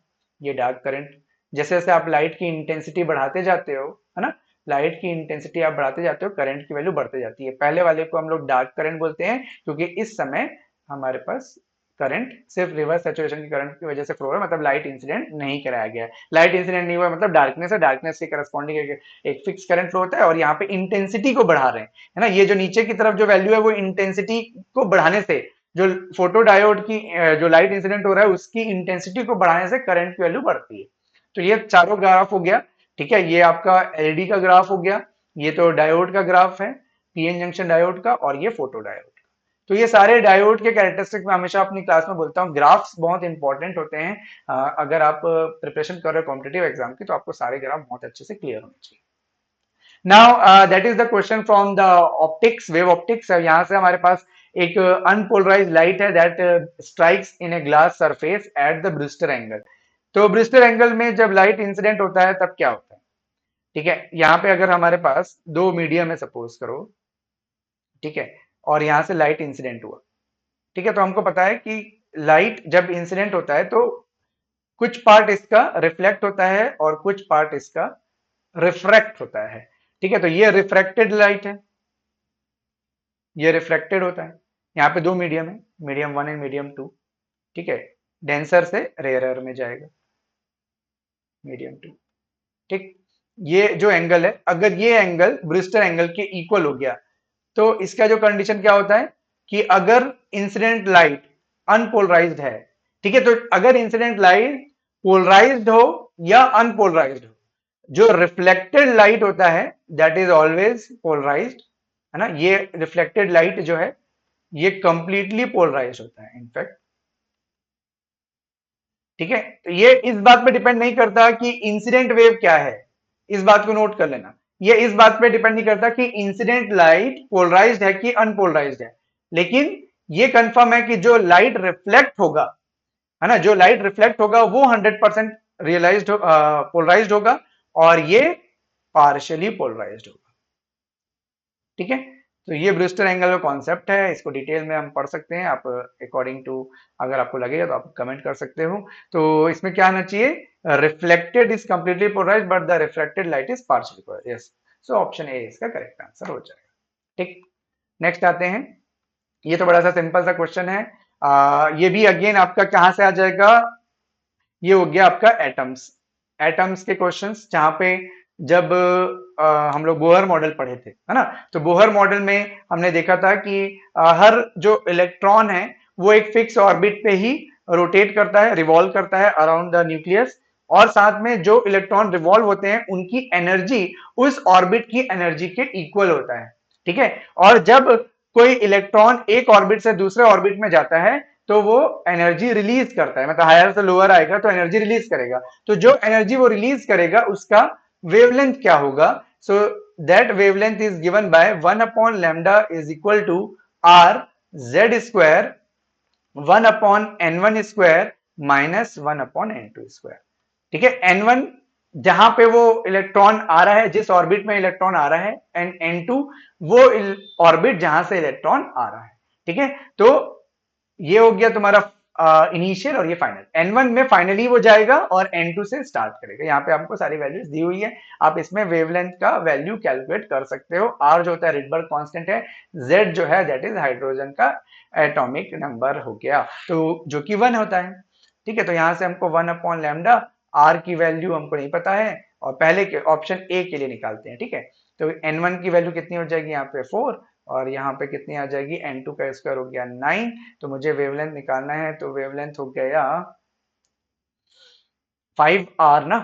ये डार्क करंट, जैसे जैसे आप लाइट की इंटेंसिटी बढ़ाते जाते हो, है ना, लाइट की इंटेंसिटी आप बढ़ाते जाते हो, करंट की वैल्यू बढ़ते जाती है। पहले वाले को हम लोग डार्क करंट बोलते हैं, क्योंकि इस समय हमारे पास करंट सिर्फ रिवर्स सैचुरेशन की करंट की वजह से फ्लो हो रहा है, मतलब लाइट इंसिडेंट नहीं कराया गया है। लाइट इंसिडेंट नहीं हुआ मतलब डार्कनेस है, डार्कनेस के करस्पॉन्डिंग एक फिक्स करंट फ्लो होता है, और यहाँ पे इंटेंसिटी को बढ़ा रहे हैं, है ना। ये जो नीचे की तरफ जो वैल्यू है वो इंटेंसिटी को बढ़ाने से, जो फोटो डायोड की जो लाइट इंसिडेंट हो रहा है उसकी इंटेंसिटी को बढ़ाने से करंट की वैल्यू बढ़ती है। तो ये चारों ग्राफ हो गया, ठीक है। ये आपका एलईडी का ग्राफ हो गया, ये तो डायोड का ग्राफ है, पीएन जंक्शन डायोड का, और ये फोटो डायोड। तो ये सारे डायोड के कैरेक्टरिस्टिक मैं हमेशा अपनी क्लास में बोलता हूँ, ग्राफ्स बहुत इंपॉर्टेंट होते हैं। अगर आप प्रिपरेशन कर रहे हो कॉम्पिटेटिव एग्जाम की, तो आपको सारे ग्राफ बहुत अच्छे से क्लियर होने चाहिए। Now that is the question from the optics, wave optics. यहाँ से हमारे पास एक अनपोलराइज्ड लाइट है that strikes in a glass surface at the Brewster angle. तो ब्रिस्टर एंगल में जब लाइट इंसिडेंट होता है तब क्या होता है, ठीक है। यहाँ पे अगर हमारे पास दो मीडियम है सपोज करो, ठीक है, और यहाँ से लाइट इंसिडेंट हुआ, ठीक है। तो हमको पता है कि लाइट जब इंसिडेंट होता है तो कुछ पार्ट इसका रिफ्लेक्ट होता है और कुछ पार्ट इसका रिफ्रैक्ट होता है, ठीक है। तो ये रिफ्रैक्टेड लाइट है, ये रिफ्लेक्टेड होता है। यहाँ पे दो मीडियम है, मीडियम 1 एंड मीडियम 2, ठीक है। डेंसर से रेयरर में जाएगा, मीडियम 2, ठीक। ये जो एंगल है, अगर ये एंगल ब्रिस्टर एंगल के इक्वल हो गया, तो इसका जो कंडीशन क्या होता है कि अगर इंसिडेंट लाइट अनपोलराइज्ड है, ठीक है, तो अगर इंसिडेंट लाइट पोलराइज्ड हो या अनपोलराइज्ड हो, जो रिफ्लेक्टेड लाइट होता है दैट इज ऑलवेज पोलराइज्ड, है ना। ये रिफ्लेक्टेड लाइट जो है ये कंप्लीटली पोलराइज्ड होता है इनफैक्ट, ठीक है। तो ये इस बात पे डिपेंड नहीं करता कि इंसिडेंट वेव क्या है, इस बात को नोट कर लेना। ये इस बात पे डिपेंड नहीं करता कि इंसिडेंट लाइट पोलराइज्ड है कि अनपोलराइज्ड है, लेकिन ये कंफर्म है कि जो लाइट रिफ्लेक्ट होगा, है ना, जो लाइट रिफ्लेक्ट होगा वो 100% रियलाइज्ड पोलराइज्ड होगा, और ये पार्शियली पोलराइज्ड होगा, ठीक है। तो ये ब्रिस्टर एंगल का कॉन्सेप्ट है, इसको डिटेल में हम पढ़ सकते हैं, आप अकॉर्डिंग टू, अगर आपको लगेगा तो आप कमेंट कर सकते हो। तो इसमें क्या आना चाहिए, reflected is completely polarised but the reflected light is partially polarised, yes. So option A इसका करेक्ट आंसर हो जाएगा, ठीक। नेक्स्ट आते हैं, ये तो बड़ा सा सिंपल सा क्वेश्चन है। ये भी अगेन आपका कहां से आ जाएगा, ये हो गया आपका एटम्स, एटम्स के क्वेश्चंस, जहां पे जब हम लोग बोहर मॉडल पढ़े थे, है ना। तो बोहर मॉडल में हमने देखा था कि हर जो इलेक्ट्रॉन है वो एक फिक्स ऑर्बिट पे ही रोटेट करता है, रिवॉल्व करता है अराउंड द न्यूक्लियस, और साथ में जो इलेक्ट्रॉन रिवॉल्व होते हैं उनकी एनर्जी उस ऑर्बिट की एनर्जी के इक्वल होता है, ठीक है। और जब कोई इलेक्ट्रॉन एक ऑर्बिट से दूसरे ऑर्बिट में जाता है तो वो एनर्जी रिलीज करता है, मतलब हायर से लोअर आएगा तो एनर्जी रिलीज करेगा। तो जो एनर्जी वो रिलीज करेगा उसका वेवलेंथ क्या होगा? So that wavelength is given by 1 upon lambda is equal to R Z square 1 upon n1 square minus 1 upon n2 square, ठीक है। n1 जहां पे वो इलेक्ट्रॉन आ रहा है, जिस ऑर्बिट में इलेक्ट्रॉन आ रहा है, एंड n2 वो ऑर्बिट जहां से इलेक्ट्रॉन आ रहा है, ठीक है। तो ये हो गया तुम्हारा इनिशियल और ये फाइनल। n1 में फाइनली वो जाएगा और n2 से स्टार्ट करेगा। यहाँ पे आपको सारी वैल्यूज दी हुई है, आप इसमें वेवलेंथ का वैल्यू कैलकुलेट कर सकते हो। r जो होता है रिडबर्ग कांस्टेंट है, z जो है दैट इज हाइड्रोजन का एटॉमिक नंबर हो गया, तो जो कि 1 होता है, ठीक है। तो यहाँ से हमको 1 अपॉन लैम्डा, r की वैल्यू हमको नहीं पता है, और पहले के ऑप्शन ए के लिए निकालते हैं, ठीक है। तो n1 की वैल्यू कितनी हो जाएगी यहाँ पे 4, और यहाँ पे कितनी आ जाएगी, n2 का स्क्वायर हो गया 9। तो मुझे वेवलेंथ निकालना है, तो वेवलेंथ हो गया 5r ना,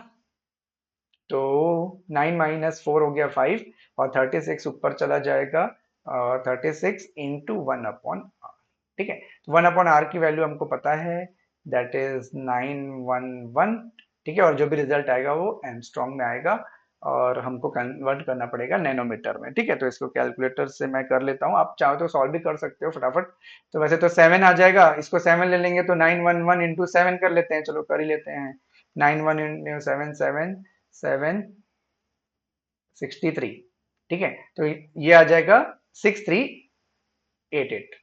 तो 9 माइनस 4 हो गया 5, और 36 ऊपर चला जाएगा, और 36 इंटू 1 अपॉन r, ठीक है। तो 1 अपॉन r की वैल्यू हमको पता है, दैट इज 911, ठीक है। और जो भी रिजल्ट आएगा वो एंगस्ट्रॉम में आएगा, और हमको कन्वर्ट करना पड़ेगा नैनोमीटर में, ठीक है। तो इसको कैलकुलेटर से मैं कर लेता हूँ, आप चाहो तो सॉल्व भी कर सकते हो फटाफट। तो वैसे तो 7 आ जाएगा, इसको 7 ले लेंगे तो 911 इंटू 7 कर लेते हैं, चलो कर ही लेते हैं। 91 इंटू 7 7 7 63, ठीक है। तो ये आ जाएगा 6388,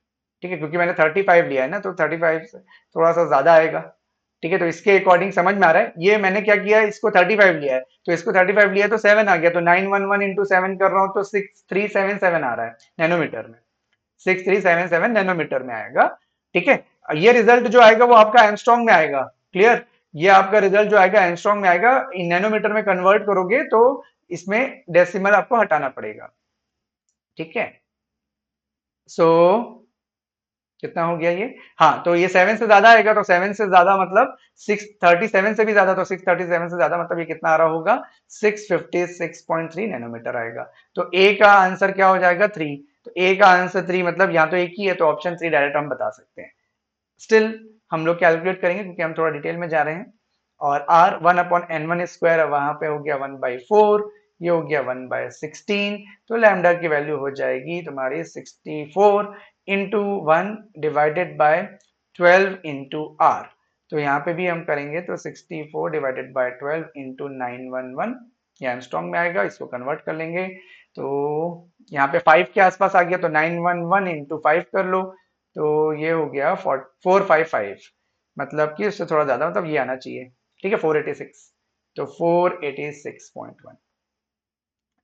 ठीक है, क्योंकि मैंने 35 लिया है ना, तो 35 से थोड़ा सा ज्यादा आएगा, ठीक है। तो इसके अकॉर्डिंग समझ में आ रहा है, ये मैंने क्या किया है, इसको 35 लिया है, तो इसको 35 लिया है तो 7 आ गया, तो 911 इंटू 7 कर रहा हूँ तो 6377 आ रहा है नैनोमीटर में, 6377 नैनोमीटर में आएगा, ठीक है। ये रिजल्ट जो आएगा वो आपका एंगस्ट्रॉम में आएगा, क्लियर। ये आपका रिजल्ट जो आएगा एंगस्ट्रॉम में आएगा, इन नैनोमीटर में कन्वर्ट करोगे तो इसमें डेसिमल आपको हटाना पड़ेगा, ठीक है। सो कितना हो गया ये, हाँ, तो ये 7 से ज्यादा आएगा, तो 7 से ज्यादा मतलब 637 से भी ज्यादा, तो 637 से ज्यादा मतलब ये कितना आ रहा होगा, 656.3 नैनोमीटर आएगा। तो ए का आंसर क्या हो जाएगा, 3। तो ए का आंसर 3, मतलब यहाँ तो एक ही है, तो ऑप्शन 3 डायरेक्ट हम बता सकते हैं। स्टिल हम लोग कैलकुलेट करेंगे क्योंकि हम थोड़ा डिटेल में जा रहे हैं। और r 1/n1 स्क्वायर वहां पे हो गया 1/4, ये हो गया 1/16, तो लैम्डा की वैल्यू हो जाएगी तुम्हारी 64 into 1 divided by 12 into r। तो यहाँ पे भी हम करेंगे तो 64 डिवाइडेड बाय 12 इंटू 911, ये एंगस्ट्रॉम में आएगा, इसको कन्वर्ट कर लेंगे। तो यहाँ पे 5 के आसपास आ गया, तो 911 इंटू 5 कर लो, तो ये हो गया 455, मतलब कि उससे थोड़ा ज्यादा, मतलब ये आना चाहिए, ठीक है, 486, तो 486.1,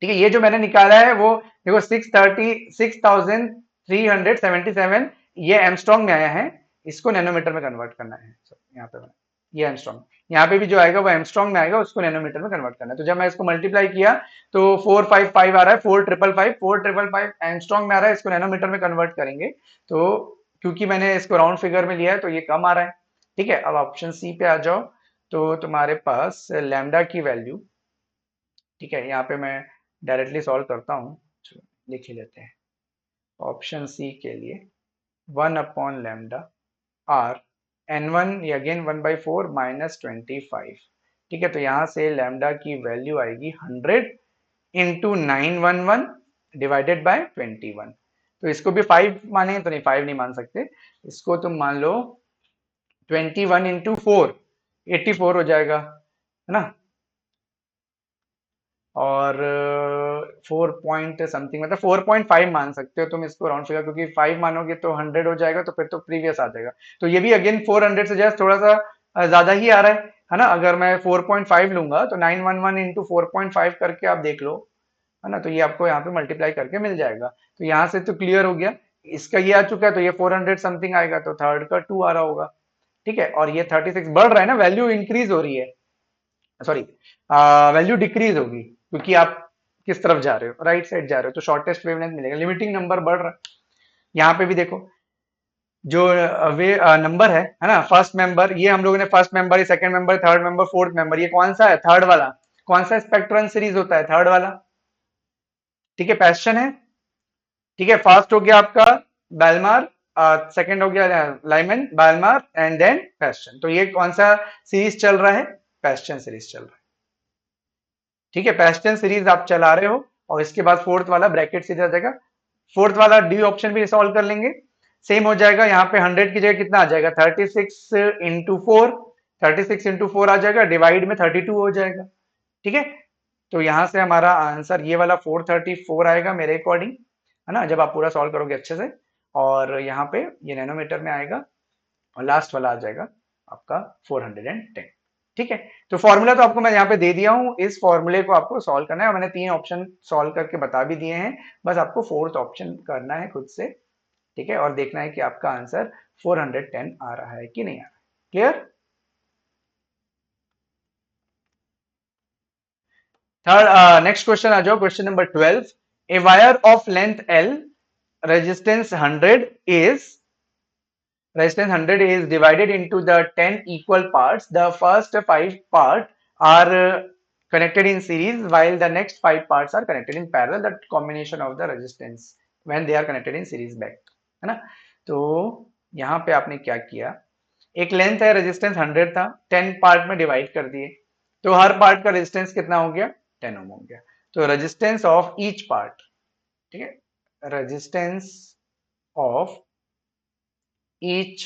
ठीक है। ये जो मैंने निकाला है वो देखो 6377 ये एमस्ट्रॉन्ग में आया है, इसको नैनोमीटर में कन्वर्ट करना है। यहाँ पे ये एमस्ट्रॉन्ग, यहाँ पे भी जो आएगा वो एमस्ट्रॉन्ग में आएगा, उसको नैनोमीटर में कन्वर्ट करना है। तो जब मैं इसको मल्टीप्लाई किया तो 455 आ रहा है, 4555 एमस्ट्रॉन्ग में आ रहा है, इसको नैनोमीटर में कन्वर्ट करेंगे तो क्योंकि मैंने इसको राउंड फिगर में लिया है तो ये कम आ रहा है, ठीक है। अब ऑप्शन सी पे आ जाओ, तो तुम्हारे पास लैम्डा की वैल्यू, ठीक है, यहाँ पे मैं डायरेक्टली सॉल्व करता हूँ, चलो लिख ही लेते हैं। ऑप्शन सी के लिए 1/लैम्डा आर n1 ये अगेन 1/4 माइनस 25, ठीक है। तो यहाँ से लैम्डा की वैल्यू आएगी 100 इंटू 911 डिवाइडेड बाय 21। तो इसको भी 5 मानेंगे तो नहीं, 5 नहीं मान सकते, इसको तुम मान लो 21 इंटू 4, 84 हो जाएगा, है ना। और 4 पॉइंट समथिंग, मतलब 4.5 मान सकते हो तुम इसको राउंड फिगर, क्योंकि 5 मानोगे तो 100 हो जाएगा, तो फिर तो प्रीवियस आ जाएगा। तो ये भी अगेन 400 से जस्ट थोड़ा सा ज्यादा ही आ रहा है ना। अगर मैं 4.5 लूंगा तो 911 इंटू 4.5 करके आप देख लो, है ना। तो ये आपको यहाँ पे मल्टीप्लाई करके मिल जाएगा, तो यहाँ से तो क्लियर हो गया, इसका ये आ चुका है, तो ये 400 समथिंग आएगा, तो थर्ड का 2 आ रहा होगा, ठीक है। और ये 36 बढ़ रहा है ना, वैल्यू इंक्रीज हो रही है, सॉरी वैल्यू डिक्रीज होगी, क्योंकि आप किस तरफ जा रहे हो, राइट साइड जा रहे हो, तो शॉर्टेस्ट वेवलेंथ मिलेगा। लिमिटिंग नंबर बढ़ रहा है। यहाँ पे भी देखो जो वे नंबर है ना, फर्स्ट मेंबर, ये हम लोगों ने first member, second member, third member, fourth member, ये कौन सा है, थर्ड वाला। कौन सा स्पेक्ट्रम सीरीज होता है, थर्ड वाला। ठीक है, पैशन है। ठीक है, फर्स्ट हो गया आपका बैलमार, सेकंड हो गया लाइमन, बैलमार एंड देन पैशन। तो ये कौन सा सीरीज चल रहा है, पैशन सीरीज चल रहा है। ठीक है, पैशन सीरीज आप चला रहे हो और इसके बाद फोर्थ वाला ब्रैकेट सीधा आ जाएगा। फोर्थ वाला डी ऑप्शन भी सॉल्व कर लेंगे, सेम हो जाएगा। यहाँ पे 100 की जगह कितना आ जाएगा, 36 इंटू 4, 36 इंटू 4 आ जाएगा, डिवाइड में 32 हो जाएगा। ठीक है, तो यहां से हमारा आंसर ये वाला 434 आएगा मेरे अकॉर्डिंग, है ना, जब आप पूरा सॉल्व करोगे अच्छे से। और यहाँ पे ये नैनोमीटर में आएगा और लास्ट वाला आ जाएगा आपका 410। ठीक है, तो फॉर्मूला तो आपको मैं यहाँ पे दे दिया हूँ, इस फॉर्मूले को आपको सॉल्व करना है। मैंने 3 ऑप्शन सॉल्व करके बता भी दिए हैं, बस आपको फोर्थ ऑप्शन करना है खुद से। ठीक है, और देखना है कि आपका आंसर 410 आ रहा है कि नहीं आ रहा है। क्लियर। थर्ड नेक्स्ट क्वेश्चन आ जाओ, question number 12। A wire of length L, resistance 100 is resistance 100 is divided into the 10 equal parts. The first 5 parts are connected in series while the next 5 parts are connected in parallel. The combination of the resistance when they are connected in series back, है ना। तो यहाँ पे आपने क्या किया, एक length है, रेजिस्टेंस 100 था, 10 पार्ट में डिवाइड कर दिए, तो हर पार्ट का रेजिस्टेंस कितना हो गया, 10 ओम हो गया। तो रेजिस्टेंस ऑफ ईच पार्ट, ठीक है, resistance of each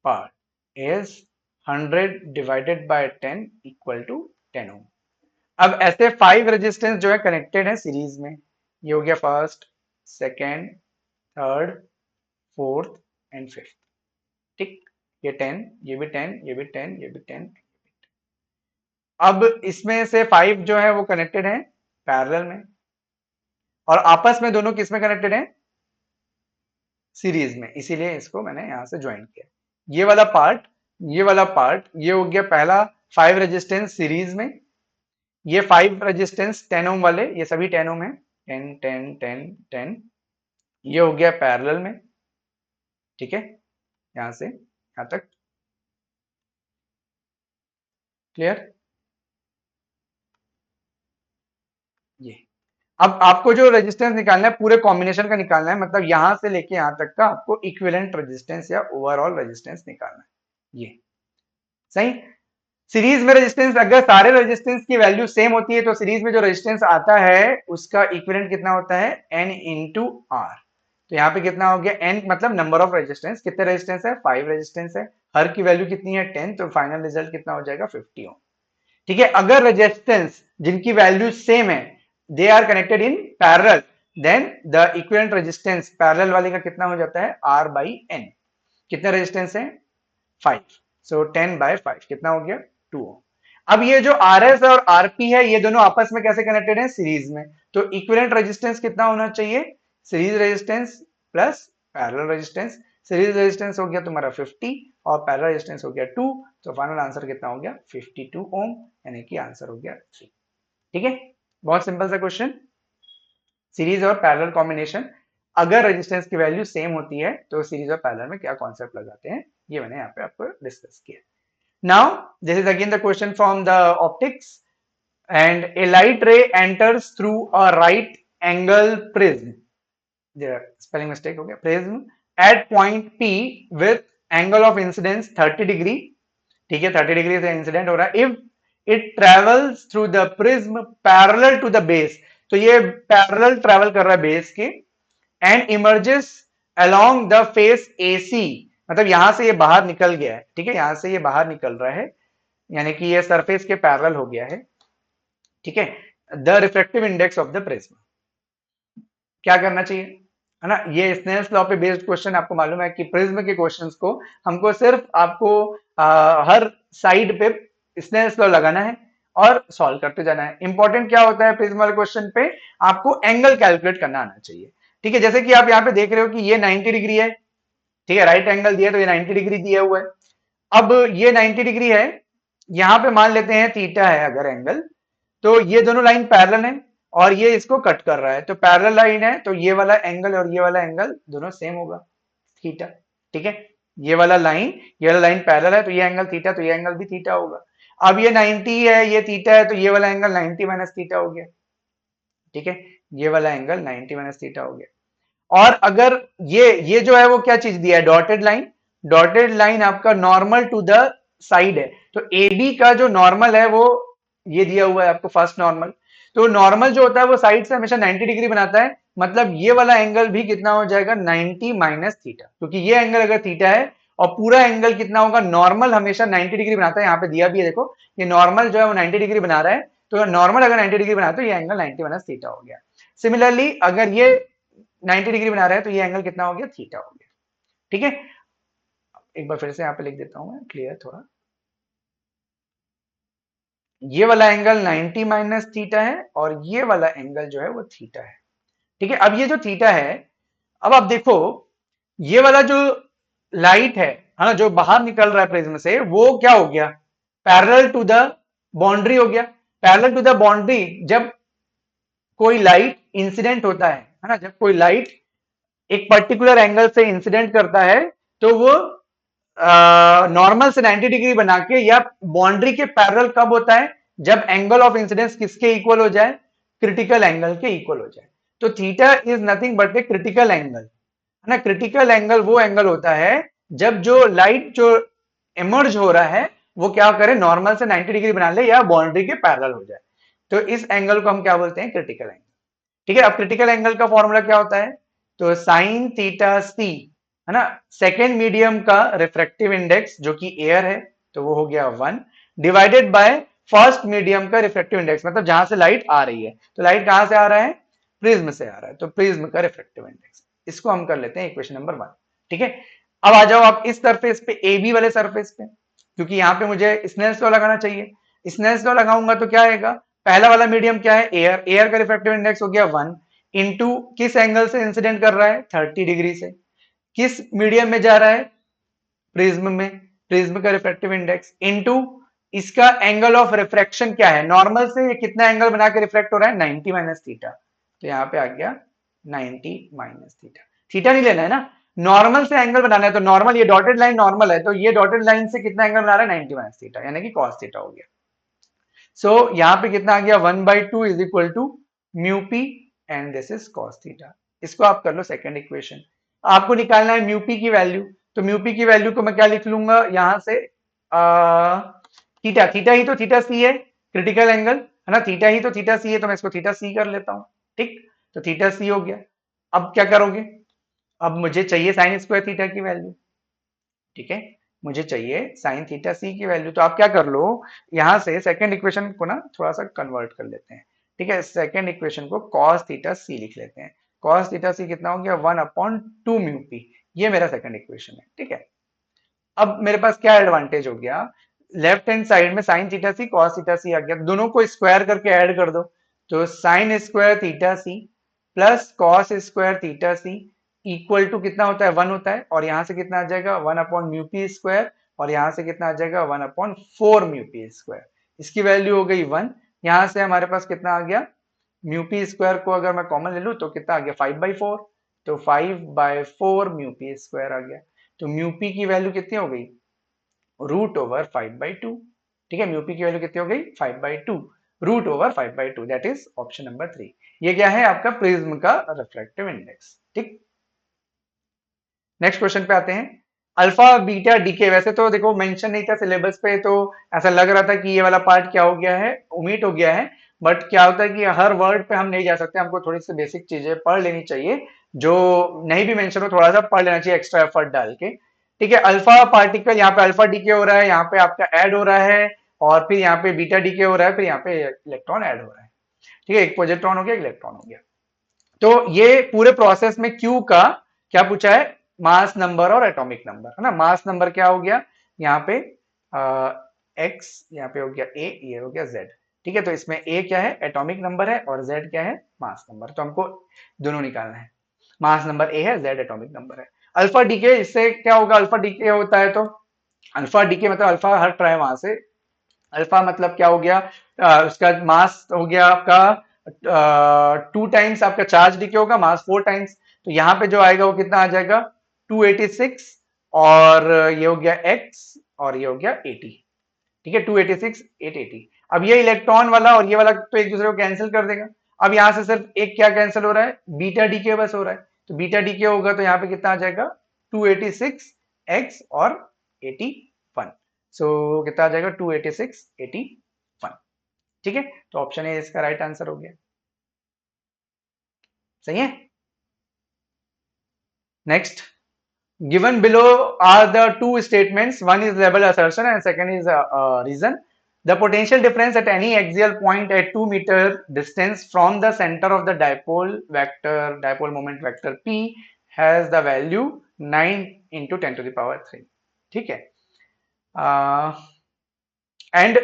part is 100 divided by 10 equal to 10 ohm. अब ऐसे 5 रेजिस्टेंस जो है कनेक्टेड है सीरीज में, ये हो गया first, second, third, fourth and fifth. ठीक, ये 10, ये भी 10, ये भी 10, ये भी 10। अब इसमें से 5 जो है वो कनेक्टेड है पैरेलल में, और आपस में दोनों किस में कनेक्टेड है, सीरीज में, इसीलिए इसको मैंने यहां से ज्वाइन किया। ये वाला पार्ट, ये वाला पार्ट, ये हो गया पहला 5 रेजिस्टेंस सीरीज में, ये 5 रेजिस्टेंस 10 ओम वाले, ये सभी 10 ओम है, 10 10 10 10। ये हो गया पैरेलल में। ठीक है, यहां से यहां तक क्लियर। ये अब आपको जो रेजिस्टेंस निकालना है पूरे कॉम्बिनेशन का निकालना है, मतलब यहां से लेके यहां तक का आपको इक्विवेलेंट रेजिस्टेंस या ओवरऑल रेजिस्टेंस निकालना है। ये सही। सीरीज में रेजिस्टेंस, अगर सारे रेजिस्टेंस की वैल्यू सेम होती है तो सीरीज में जो रेजिस्टेंस आता है उसका इक्विवेलेंट कितना होता है, n इंटू आर। तो यहाँ पे कितना हो गया, n मतलब नंबर ऑफ रेजिस्टेंस, कितने रेजिस्टेंस है, 5 रेजिस्टेंस है, हर की वैल्यू कितनी है 10, तो फाइनल रिजल्ट कितना हो जाएगा 50 ओम। ठीक है, अगर रेजिस्टेंस जिनकी वैल्यू सेम है, they are connected in parallel, then the equivalent resistance parallel वाले का कितना हो जाता है, r बाई n। कितने रेजिस्टेंस है, 5, सो 10 बाय 5 कितना हो गया, 2 ओम। अब ये जो RS और RP है, ये दोनों आपस में कैसे कनेक्टेड है, सीरीज में। तो इक्विवेलेंट रेजिस्टेंस कितना होना चाहिए, series resistance plus parallel resistance. Series resistance हो गया तुम्हारा 50 और पैरेलल रेजिस्टेंस हो गया 2, तो फाइनल आंसर कितना हो गया, 52 ओम, यानी कि आंसर हो गया 3। ठीक है, बहुत सिंपल सा क्वेश्चन। सीरीज और पैरेलल कॉम्बिनेशन, अगर रेजिस्टेंस की वैल्यू सेम होती है तो सीरीज और पैरेलल में क्या कॉन्सेप्ट लगाते हैं, ये मैंने यहाँ पे आपको डिस्कस किया। Now, this is again the question from the optics, and a light ray enters through a right angle prism. The spelling mistake हो गया, prism at point P with angle of incidence 30 degree. ठीक है, 30 degree से incident हो रहा है। If it travels through the prism parallel to the base, तो ये पैरेलल ट्रेवल कर रहा है बेस के, and emerges along the face AC, मतलब यहां से ये बाहर निकल गया है। ठीक है, यहां से ये बाहर निकल रहा है, यानी कि ये सरफेस के पैरेलल हो गया है। ठीक है, the refractive index of the prism, क्या करना चाहिए, है ना। ये स्नेल्स लॉ पे बेस्ड क्वेश्चन, आपको मालूम है कि प्रिज्म के क्वेश्चंस को हमको सिर्फ आपको हर साइड पे स्नेल्स लॉ लगाना है और सॉल्व करते जाना है। इंपॉर्टेंट क्या होता है प्रिज्म वाले क्वेश्चन पे, आपको एंगल कैलकुलेट करना आना चाहिए। ठीक है, जैसे कि आप यहाँ पे देख रहे हो कि ये 90 डिग्री है। ठीक है, राइट एंगल दिया तो ये 90 डिग्री दिया हुआ है। अब ये 90 डिग्री है, यहां पे मान लेते हैं थीटा है अगर एंगल, तो ये दोनों लाइन पैरेलल है और ये इसको कट कर रहा है, तो पैरेलल लाइन है तो ये वाला एंगल और ये वाला एंगल दोनों सेम होगा, थीटा। ठीक है, ये वाला लाइन पैरेलल है तो ये एंगल थीटा, तो ये एंगल भी थीटा होगा। अब ये 90 है, ये थीटा है, तो ये वाला एंगल 90 माइनस थीटा हो गया। ठीक है, ये वाला एंगल 90 माइनस थीटा हो गया। और अगर ये जो है वो क्या चीज दिया है, डॉटेड लाइन, डॉटेड लाइन आपका नॉर्मल टू द साइड है, तो ए बी का जो नॉर्मल है वो ये दिया हुआ है आपको, फर्स्ट नॉर्मल। तो नॉर्मल जो होता है वो साइड से हमेशा 90 डिग्री बनाता है, मतलब ये वाला एंगल भी कितना हो जाएगा, 90 माइनस थीटा, क्योंकि ये एंगल अगर थीटा है और पूरा एंगल कितना होगा, नॉर्मल हमेशा 90 डिग्री बनाता है, यहाँ पे दिया भी है देखो, ये नॉर्मल जो है वो 90 डिग्री बना रहा है, तो नॉर्मल अगर 90 डिग्री बनाता है तो ये एंगल 90 माइनस थीटा हो गया। सिमिलरली अगर ये 90 डिग्री बना रहा है तो ये एंगल कितना हो गया, थीटा हो गया। ठीक है, एक बार फिर से यहाँ पे लिख देता हूं मैं, क्लियर थोड़ा। ये वाला एंगल 90 माइनस थीटा है और ये वाला एंगल जो है वो थीटा है। ठीक है, अब ये जो थीटा है, अब आप देखो ये वाला जो लाइट है ना, जो बाहर निकल रहा है प्रिज्म से, वो क्या हो गया, पैरेलल टू द बाउंड्री हो गया। पैरेलल टू द बाउंड्री, जब कोई लाइट इंसिडेंट होता है ना, जब कोई लाइट एक पर्टिकुलर एंगल से इंसिडेंट करता है, तो वो नॉर्मल से 90 डिग्री बना के या बाउंड्री के पैरेलल कब होता है, जब एंगल ऑफ इंसिडेंस किसके इक्वल हो जाए, क्रिटिकल एंगल के इक्वल हो जाए। तो theta is nothing but a critical angle, है ना। क्रिटिकल एंगल वो एंगल होता है जब जो लाइट जो इमर्ज हो रहा है वो क्या करे, नॉर्मल से 90 डिग्री बना ले या बाउंड्री के पैरेलल हो जाए, तो इस एंगल को हम क्या बोलते हैं, क्रिटिकल एंगल। ठीक है, अब क्रिटिकल एंगल का फॉर्मूला क्या होता है, तो साइन थीटा सी, है ना, सेकेंड मीडियम का रिफ्रैक्टिव इंडेक्स जो कि एयर है, तो वो हो गया 1 डिवाइडेड बाय फर्स्ट मीडियम का रिफ्रैक्टिव इंडेक्स, मतलब जहां से लाइट आ रही है, तो लाइट कहां से आ रहा है, प्रिज्म से आ रहा है, तो प्रिज्म का रिफ्रैक्टिव इंडेक्स, इसको हम कर लेते हैं इक्वेशन नंबर 1। ठीक है, अब आ जाओ आप इस सरफेस पे, ए बी वाले सरफेस पे, क्योंकि यहाँ पे मुझे स्नेल्स लॉ लगाना चाहिए। स्नेल्स लॉ लगाऊंगा तो क्या आएगा, पहला वाला मीडियम क्या है, एयर, एयर का रिफ्रैक्टिव इंडेक्स हो गया 1 इंटू किस एंगल से इंसिडेंट कर रहा है, 30 डिग्री से, किस मीडियम में जा रहा है, प्रिज्म में, प्रिज्म का रिफ्रैक्टिव इंडेक्स इंटू इसका एंगल ऑफ रिफ्रैक्शन क्या है, नॉर्मल से ये कितना एंगल बना के रिफ्लेक्ट हो रहा है, 90 माइनस थीटा, तो यहाँ पे आ गया 90 माइनस थीटा। थीटा नहीं लेना है ना, नॉर्मल से एंगल बनाना है, तो नॉर्मल, ये डॉटेड लाइन नॉर्मल है, तो ये डॉटेड लाइन से कितना एंगल बना रहा है, 90 माइनस थीटा, यानी कि कॉस थीटा हो गया। सो यहाँ पे कितना आ गया, 1/2 is equal to mu P and this is cos theta. इसको आप कर लो सेकंड इक्वेशन। आपको निकालना है म्यू पी की वैल्यू, तो म्यू पी की वैल्यू को मैं क्या लिख लूंगा यहां से, थीटा, थीटा ही तो थीटा सी है, क्रिटिकल एंगल है ना, थीटा ही तो थीटा सी है, तो मैं इसको थीटा सी कर लेता हूं। ठीक, तो थीटा सी हो गया। अब क्या करोगे, अब मुझे चाहिए साइन स्क्वायर थीटा की वैल्यू। ठीक है, मुझे चाहिए साइन थीटा सी की वैल्यू, तो आप क्या कर लो, यहां से सेकंड इक्वेशन को ना थोड़ा सा कन्वर्ट कर लेते हैं। ठीक है, सेकंड इक्वेशन को कॉस थीटा सी लिख लेते हैं। कॉस थीटा सी कितना हो गया, 1/2 म्यू पी, ये मेरा सेकंड इक्वेशन है। ठीक है, अब मेरे पास क्या एडवांटेज हो गया, लेफ्ट हैंड साइड में sine theta C cos theta C आ गया, दोनों को स्क्वायर करके ऐड कर दो, तो sine square theta C plus cos square theta C equal to कितना होता है, 1 होता है, और यहां से कितना आ जाएगा, 1/μp², और यहां से कितना आ जाएगा, 1/4μp²। इसकी वैल्यू हो गई 1, यहां से हमारे पास कितना आ गया, μp² को अगर मैं कॉमन ले लूं तो कितना आ गया, 5/4, तो 5/4μp² आ गया। तो म्यूपी की वैल्यू कितनी हो गई, √5/2। ठीक है, म्यूपी की वैल्यू कितनी हो गई, 5/2, √5/2, दैट इज ऑप्शन नंबर 3। ये क्या है, आपका प्रिज्म का रिफ्रैक्टिव इंडेक्स। ठीक, नेक्स्ट क्वेश्चन पे आते हैं। अल्फा बीटा डीके, वैसे तो देखो मेंशन नहीं था सिलेबस पे, तो ऐसा लग रहा था कि ये वाला पार्ट क्या हो गया है, ओमिट हो गया है, बट क्या होता है कि हर वर्ड पे हम नहीं जा सकते, हमको थोड़ी सी बेसिक चीजें पढ़ लेनी चाहिए, जो नहीं भी मेंशन हो थोड़ा सा पढ़ लेना चाहिए एक्स्ट्रा एफर्ट डाल के। ठीक है, अल्फा पार्टिकल, यहाँ पे अल्फा डीके हो रहा है, यहाँ पे आपका ऐड हो रहा है, और फिर यहाँ पे बीटा डीके हो रहा है, फिर यहाँ पे इलेक्ट्रॉन ऐड हो रहा है। ठीक है, एक पॉजिट्रॉन हो गया, एक इलेक्ट्रॉन हो गया। तो ये पूरे प्रोसेस में क्यू का क्या पूछा है, मास नंबर और एटॉमिक नंबर, है ना। मास नंबर क्या हो गया, यहाँ पे एक्स, यहाँ पे हो गया ए, ये हो गया जेड। ठीक है, तो इसमें ए क्या है, एटॉमिक नंबर है, और जेड क्या है, मास नंबर, तो हमको दोनों निकालना है। मास नंबर ए है, जेड एटॉमिक नंबर है। अल्फा डीके, इससे क्या होगा, अल्फा डीके होता है तो अल्फा डीके मतलब अल्फा हट रहा है वहां से, अल्फा मतलब क्या हो गया, उसका मास हो गया आपका 2 टाइम्स आपका चार्ज डीके होगा, मास 4 टाइम्स। तो यहाँ पे जो आएगा वो कितना आ जाएगा 286, और ये हो गया x, और ये हो गया 80। ठीक है, 286 880। अब ये इलेक्ट्रॉन वाला और ये वाला तो एक दूसरे को कैंसिल कर देगा। अब यहाँ से सिर्फ एक क्या कैंसिल हो रहा है, बीटा डीके बस हो रहा है। तो बीटा डीके होगा तो यहाँ पे कितना आ जाएगा 286 x और 81। सो कितना आ जाएगा 286 81। ठीक है, तो ऑप्शन ए इसका राइट आंसर हो गया। सही है। Next, given below are the two statements. One is labeled assertion and second is reason. The potential difference at any axial point at 2 meter distance from the center of the dipole vector, dipole moment vector P has the value 9 into 10 to the power 3. ठीक है, and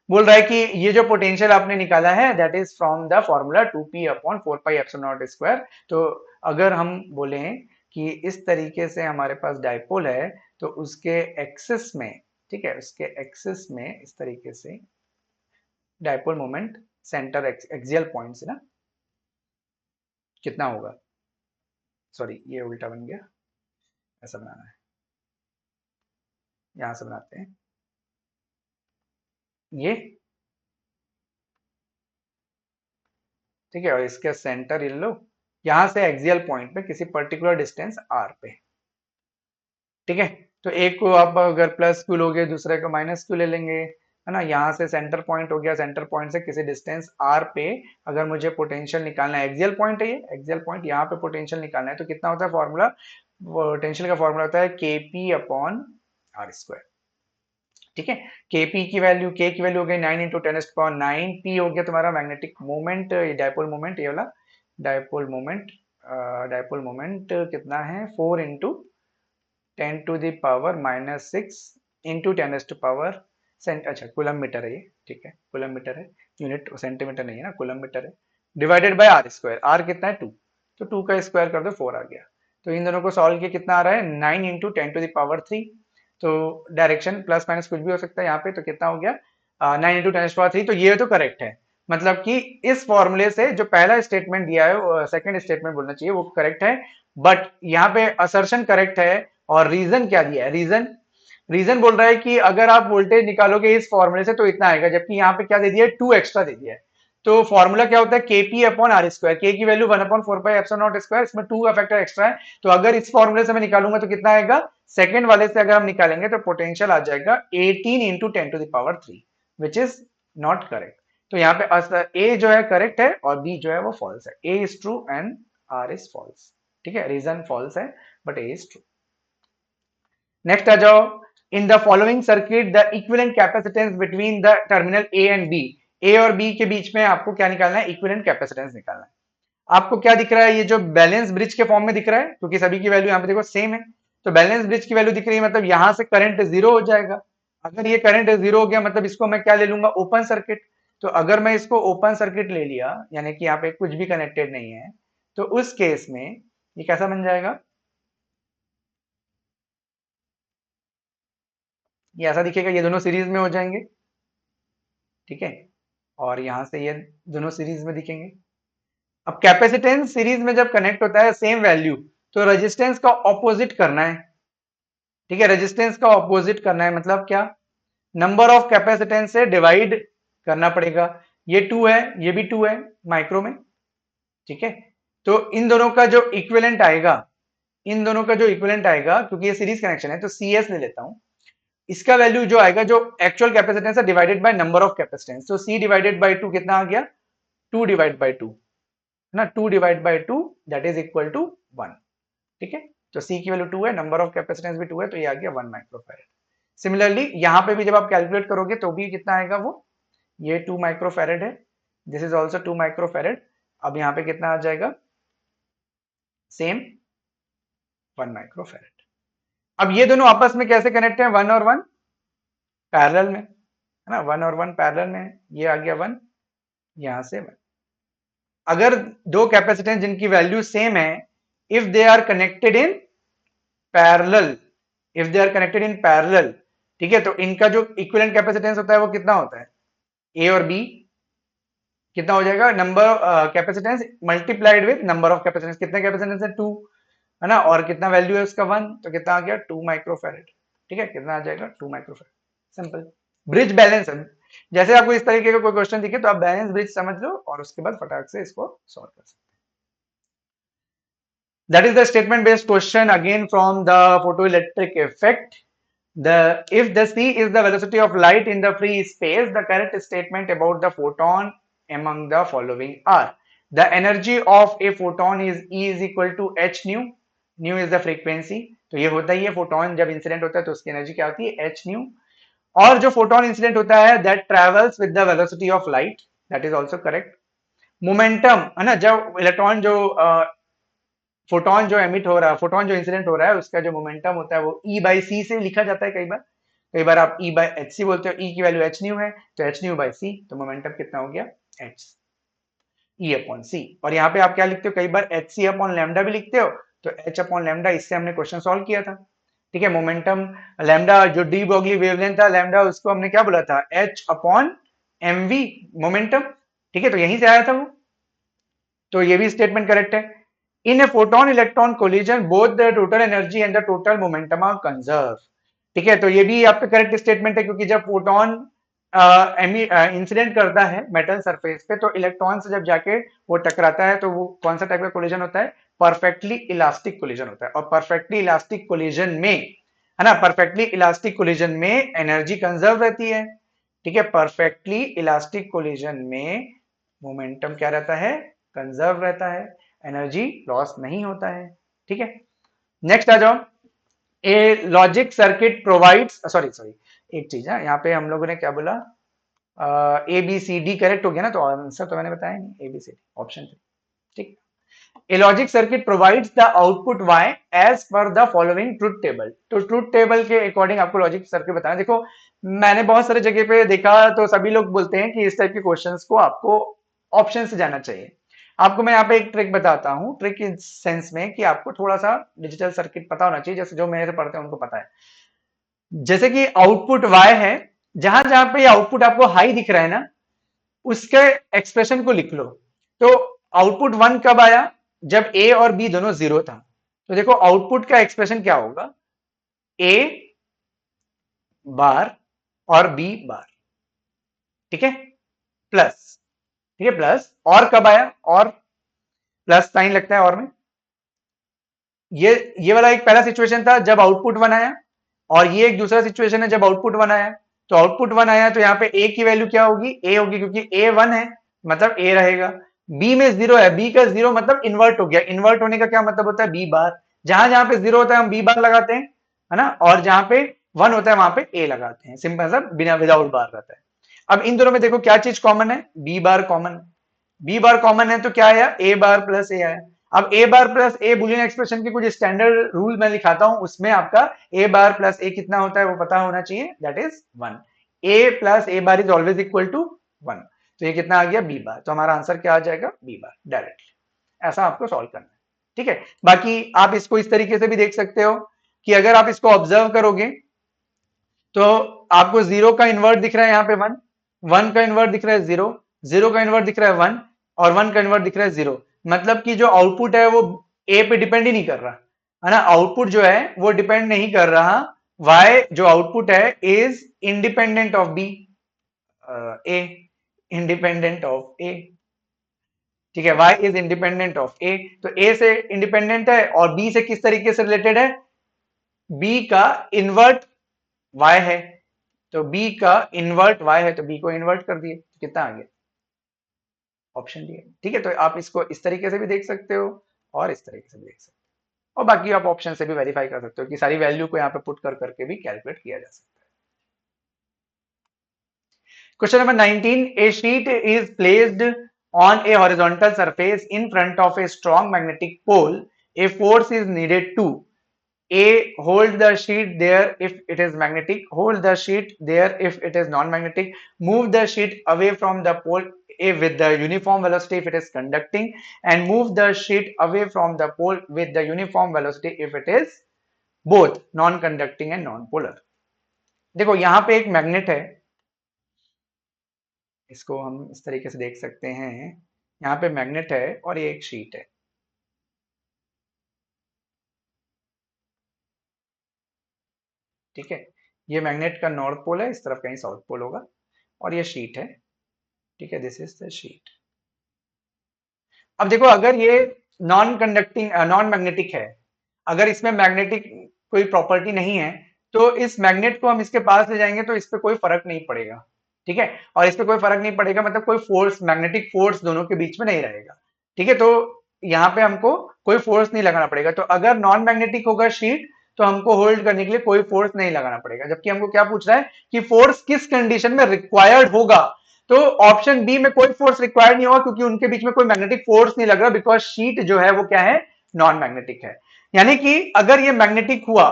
बोल रहा है कि ये जो potential आपने निकाला है that is from the formula 2p upon 4 pi epsilon not square. तो अगर हम बोले कि इस तरीके से हमारे पास डाइपोल है तो उसके एक्सिस में, ठीक है, उसके एक्सिस में इस तरीके से dipole moment centre axial point से ना कितना होगा, सॉरी ये उल्टा बन गया, ऐसा बनाना है, यहां से बनाते हैं ये, ठीक है, और इसके सेंटर ये लो, यहां से एक्सियल पॉइंट पे किसी पर्टिकुलर डिस्टेंस आर पे। ठीक है, तो एक को आप अगर प्लस क्यू लोगे दूसरे को माइनस क्यू ले लेंगे, है ना। यहाँ से सेंटर पॉइंट हो गया, सेंटर पॉइंट से किसी डिस्टेंस आर पे अगर मुझे पोटेंशियल निकालना है, एक्सियल पॉइंट है ये, एक्सियल पॉइंट यहाँ पे पोटेंशियल निकालना है तो कितना होता है फॉर्मूला, पोटेंशियल का फॉर्मूला होता है के पी अपॉन आर स्क्वायर। ठीक है, केपी की वैल्यू, के की वैल्यू हो गई 9 इंटू 10⁻9, पी हो गया तुम्हारा मैग्नेटिक मोमेंट, डायपोल मोमेंट, ये वाला डायपोल मोमेंट, डायपोल मोमेंट कितना है 4 into 10 to the power -6 into 10⁻, अच्छा कूलम मीटर है ये, ठीक है कूलम मीटर है, यूनिट सेंटीमीटर नहीं है ना, कूलम मीटर है, divided by R square, R कितना है 2, तो 2 का स्क्वायर कर दो 4 आ गया। तो इन दोनों को सॉल्व किया कितना आ रहा है 9 इंटू 10⁻3। तो डायरेक्शन प्लस माइनस कुछ भी हो सकता है यहाँ पे, तो कितना हो गया 9 इंटू 10⁻3, तो ये तो करेक्ट है। मतलब कि इस फॉर्मूले से जो पहला स्टेटमेंट दिया है, सेकंड स्टेटमेंट बोलना चाहिए, वो करेक्ट है। बट यहाँ पे असर्शन करेक्ट है, और रीजन क्या दिया है, रीजन, रीजन बोल रहा है कि अगर आप वोल्टेज निकालोगे इस फॉर्मूले से तो इतना आएगा, जबकि यहाँ पे क्या दे दिया है 2 एक्स्ट्रा दे दिया है। तो फॉर्मूला क्या होता है केपी अपॉन आर स्क्वायर, के की value 1/4 pi epsilon not square, इसमें 2 का फैक्टर एक्स्ट्रा है। तो अगर इस फॉर्मूले से मैं निकालूंगा तो कितना आएगा, सेकंड वाले से अगर हम निकालेंगे तो पोटेंशियल आ जाएगा 18 into 10⁻3, which is not correct. तो यहाँ पे ए जो है करेक्ट है और बी जो है वो फॉल्स है, A is true and R is false. ठीक है, रीजन फॉल्स है but A is true. Next आ जाओ, in the following circuit the equivalent capacitance between the terminal A and B, A और बी के बीच में आपको क्या निकालना है, इक्विवेलेंट कैपेसिटेंस निकालना है। आपको क्या दिख रहा है, ये जो बैलेंस ब्रिज के फॉर्म में दिख रहा है, क्योंकि सभी की वैल्यू यहाँ पे देखो सेम है, तो बैलेंस ब्रिज की वैल्यू दिख रही है, मतलब यहां से करंट जीरो हो जाएगा। अगर ये करंट जीरो हो गया मतलब इसको मैं क्या ले लूंगा, ओपन सर्किट। तो अगर मैं इसको ओपन सर्किट ले लिया, यानी कि यहाँ पे कुछ भी कनेक्टेड नहीं है, तो उस केस में ये कैसा बन जाएगा, ये ऐसा दिखेगा, ये दोनों सीरीज में हो जाएंगे। ठीक है, और यहां से ये दोनों सीरीज में दिखेंगे। अब कैपेसिटेंस सीरीज में जब कनेक्ट होता है सेम वैल्यू, तो रेजिस्टेंस का ऑपोजिट करना है। ठीक है, रेजिस्टेंस का ऑपोजिट करना है मतलब क्या, नंबर ऑफ कैपेसिटेंस से डिवाइड करना पड़ेगा। ये 2 है, ये भी 2 है माइक्रो में। ठीक है, तो इन दोनों का जो इक्विवेलेंट आएगा, इन दोनों का जो इक्विवेलेंट आएगा, क्योंकि ये सीरीज कनेक्शन है तो सी एस ले लेता हूं, इसका वैल्यू जो आएगा, जो एक्चुअल कैपेसिटेंस है divided by number of capacitance, तो सी डिवाइडेड बाय 2 कितना आ गया, 2 डिवाइड बाय 2 है ना, 2 divide by 2 that is equal to 1। ठीक है, तो सी की वैल्यू 2 है, नंबर ऑफ कैपेसिटेंस भी 2 है, तो ये आ गया 1 माइक्रोफैरड। सिमिलरली यहां पे भी जब आप कैलकुलेट करोगे तो भी कितना आएगा, वो ये 2 माइक्रोफैरड है, दिस इज ऑल्सो 2 माइक्रोफैरड। अब यहाँ पे कितना आ जाएगा, सेम 1 माइक्रोफैरड। अब ये दोनों आपस में कैसे कनेक्ट है, 1 और 1 पैरेलल में, है ना, 1 और 1 पैरेलल में, ये आ गया 1, यहां से 1। अगर दो कैपेसिटेंस जिनकी वैल्यू सेम है, if they are connected in parallel, if they are connected in parallel, ठीक है, तो इनका जो इक्विवेलेंट कैपेसिटेंस होता है वो कितना होता है, ए और बी कितना हो जाएगा, number capacitance multiplied with number of capacitance, कितने कैपेसिटेंस है 2, है ना, और कितना वैल्यू है उसका 1, तो कितना आ गया 2 माइक्रोफैरेड। ठीक है, कितना आ जाएगा 2 माइक्रोफैरेड, सिंपल। ब्रिज बैलेंस है, जैसे आपको इस तरीके का कोई क्वेश्चन दिखे तो आप बैलेंस ब्रिज समझ लो और उसके बाद फटाक से इसको सॉल्व कर सकते। That is the statement based question again from the photoelectric effect. If the c is the velocity of light in the free space, the correct statement about the photon among the following are: the energy of a photon is E is equal to h nu. Nu is the frequency. तो ये होता ही है, photon जब incident होता है तो उसकी energy क्या होती है, h nu. और जो फोटोन इंसिडेंट होता है that travels with the velocity of light, that is also correct. Momentum है ना, जब इलेक्ट्रॉन जो फोटोन जो एमिट हो रहा है, फोटोन जो इंसिडेंट हो रहा है उसका जो मोमेंटम होता है वो ई बाई सी से लिखा जाता है कई बार. कई बार आप ई बाई एच सी बोलते हो, ई की वैल्यू एच न्यू है तो एच न्यू बाई सी, तो मोमेंटम कितना हो गया एच ई अपॉन सी. और यहाँ पे आप क्या लिखते हो, कई बार एच सी अपॉन लैम्डा भी लिखते हो, तो एच अपॉन लैम्डा, इससे हमने क्वेश्चन सॉल्व किया था. ठीक है, मोमेंटम लैम्डा जो डी ब्रोगली वेवलेंथ था लैम्डा, उसको हमने क्या बोला था, H upon M V momentum. ठीक है, तो यहीं से आया था वो, तो ये भी स्टेटमेंट करेक्ट है. In a photon electron collision, both the total energy and the total momentum are conserved. ठीक है, तो ये भी आपका करेक्ट स्टेटमेंट है, क्योंकि जब फोटोन इंसिडेंट करता है मेटल सरफेस पे तो इलेक्ट्रॉन से जब जाके वो टकराता है तो वो कौन सा टाइप का कोलिजन होता है, परफेक्टली इलास्टिक कोलिजन होता है. और परफेक्टली इलास्टिक कोलिजन में, है ना, परफेक्टली इलास्टिक कोलिजन में एनर्जी कंजर्व रहती है. ठीक है, परफेक्टली इलास्टिक कोलिजन में मोमेंटम क्या रहता है, कंजर्व रहता है, एनर्जी लॉस नहीं होता है. ठीक है, नेक्स्ट आ जाओ. A logic circuit provides, sorry sorry एक चीज है यहाँ पे, हम लोगों ने क्या बोला, A B C D correct हो गया ना, तो आंसर तो मैंने बताया नहीं, A B C D option थे. ठीक, a logic circuit provides the output Y as per the following truth table. तो ट्रुथ टेबल के अकॉर्डिंग आपको लॉजिक सर्किट बताना. देखो मैंने बहुत सारे जगह पे देखा तो सभी लोग बोलते हैं कि इस टाइप के क्वेश्चंस को आपको ऑप्शन से जाना चाहिए. आपको मैं यहाँ पे एक ट्रिक बताता हूँ, ट्रिक इन सेंस में कि आपको थोड़ा सा डिजिटल सर्किट पता होना चाहिए, जैसे जो मेरे से पढ़ते हैं उनको पता है. जैसे कि आउटपुट y है, जहां जहां पे आउटपुट आपको हाई दिख रहा है ना, उसके एक्सप्रेशन को लिख लो. तो आउटपुट 1 कब आया, जब a और b दोनों जीरो था. तो देखो आउटपुट का एक्सप्रेशन क्या होगा, a बार और b बार. ठीक है, प्लस, ठीक है प्लस, और कब आया, और प्लस साइन लगता है और में. ये वाला एक पहला सिचुएशन था जब आउटपुट 1 आया, और ये एक दूसरा सिचुएशन है जब आउटपुट 1 आया. तो आउटपुट 1 आया तो यहाँ पे a की वैल्यू क्या होगी, a होगी, क्योंकि a 1 है मतलब a रहेगा. b में 0 है, b का 0 मतलब इन्वर्ट हो गया. इन्वर्ट होने का क्या मतलब होता है, b बार. जहां जहां पे 0 होता है हम b बार लगाते हैं, है ना, और जहां पे 1 होता है वहां पे a लगाते हैं. सिंपल, मतलब बिना विदाउट बार रहता है. अब इन दोनों में देखो क्या चीज कॉमन है, b बार कॉमन. b बार कॉमन है तो क्या आया, a बार प्लस a आया. अब a bar plus a Boolean expression की कुछ स्टैंडर्ड रूल मैं लिखाता हूं, उसमें आपका a बार प्लस a कितना होता है वो पता होना चाहिए, that is 1. a plus a bar is always equal to 1. तो ये कितना आ गया b बार, तो हमारा आंसर क्या आ जाएगा, b बार डायरेक्टली. ऐसा आपको सॉल्व करना है. ठीक है, बाकी आप इसको इस तरीके से भी देख सकते हो कि अगर आप इसको ऑब्जर्व करोगे तो आपको जीरो का इन्वर्ट दिख रहा है यहाँ पे 1, 1 का इन्वर्ट दिख रहा है 0, 0 का इन्वर्ट दिख रहा है 1, और 1 का इन्वर्ट दिख रहा है 0. मतलब कि जो आउटपुट है वो ए पे डिपेंड ही नहीं कर रहा, है ना. आउटपुट जो है वो डिपेंड नहीं कर रहा. वाई जो आउटपुट है is independent of B, A, independent of A. ठीक है, y is independent of a, तो a से इंडिपेंडेंट है और b से किस तरीके से रिलेटेड है, b का इन्वर्ट y है, तो b का इन्वर्ट y है, तो b को इन्वर्ट कर दिए, कितना आ गया, ऑप्शन डी. ठीक है, तो आप इसको इस तरीके से भी देख सकते हो और इस तरीके से भी देख सकते हो, और बाकी आप ऑप्शन से भी वेरीफाई कर सकते हो कि सारी वैल्यू को यहाँ पे पुट कर करके भी कैलकुलेट किया जा सकता है. Question number 19. A sheet is placed on a horizontal surface in front of a strong magnetic pole. A force is needed to: A, hold the sheet there if it is magnetic, hold the sheet there if it is non-magnetic, move the sheet away from the pole A with the uniform velocity if it is conducting, and move the sheet away from the pole with the uniform velocity if it is both non-conducting and non-polar. देखो यहाँ पे एक magnet है, इसको हम इस तरीके से देख सकते हैं, यहाँ पे मैग्नेट है और ये एक शीट है। ठीक है, ये मैग्नेट का नॉर्थ पोल है, इस तरफ कहीं साउथ पोल होगा, और ये शीट है। ठीक है, दिस इज द शीट। अब देखो, अगर ये नॉन मैग्नेटिक है, अगर इसमें मैग्नेटिक कोई प्रॉपर्टी नहीं है, तो इस मैग्नेट को हम इसके पास ले जाएंगे तो इस पे कोई फर्क नहीं पड़ेगा। ठीक है, और इस पे कोई फर्क नहीं पड़ेगा मतलब कोई फोर्स, मैग्नेटिक फोर्स दोनों के बीच में नहीं रहेगा। ठीक है, तो यहाँ पे हमको कोई फोर्स नहीं लगाना पड़ेगा। तो अगर नॉन मैग्नेटिक होगा शीट, तो हमको होल्ड करने के लिए कोई फोर्स नहीं लगाना पड़ेगा। जबकि हमको क्या पूछ रहा है कि फोर्स किस कंडीशन में रिक्वायर्ड होगा, तो ऑप्शन बी में कोई फोर्स रिक्वायर्ड नहीं होगा, क्योंकि उनके बीच में कोई मैग्नेटिक फोर्स नहीं लग रहा, बिकॉज शीट जो है वो क्या है, नॉन मैग्नेटिक है। यानी कि अगर ये मैग्नेटिक हुआ,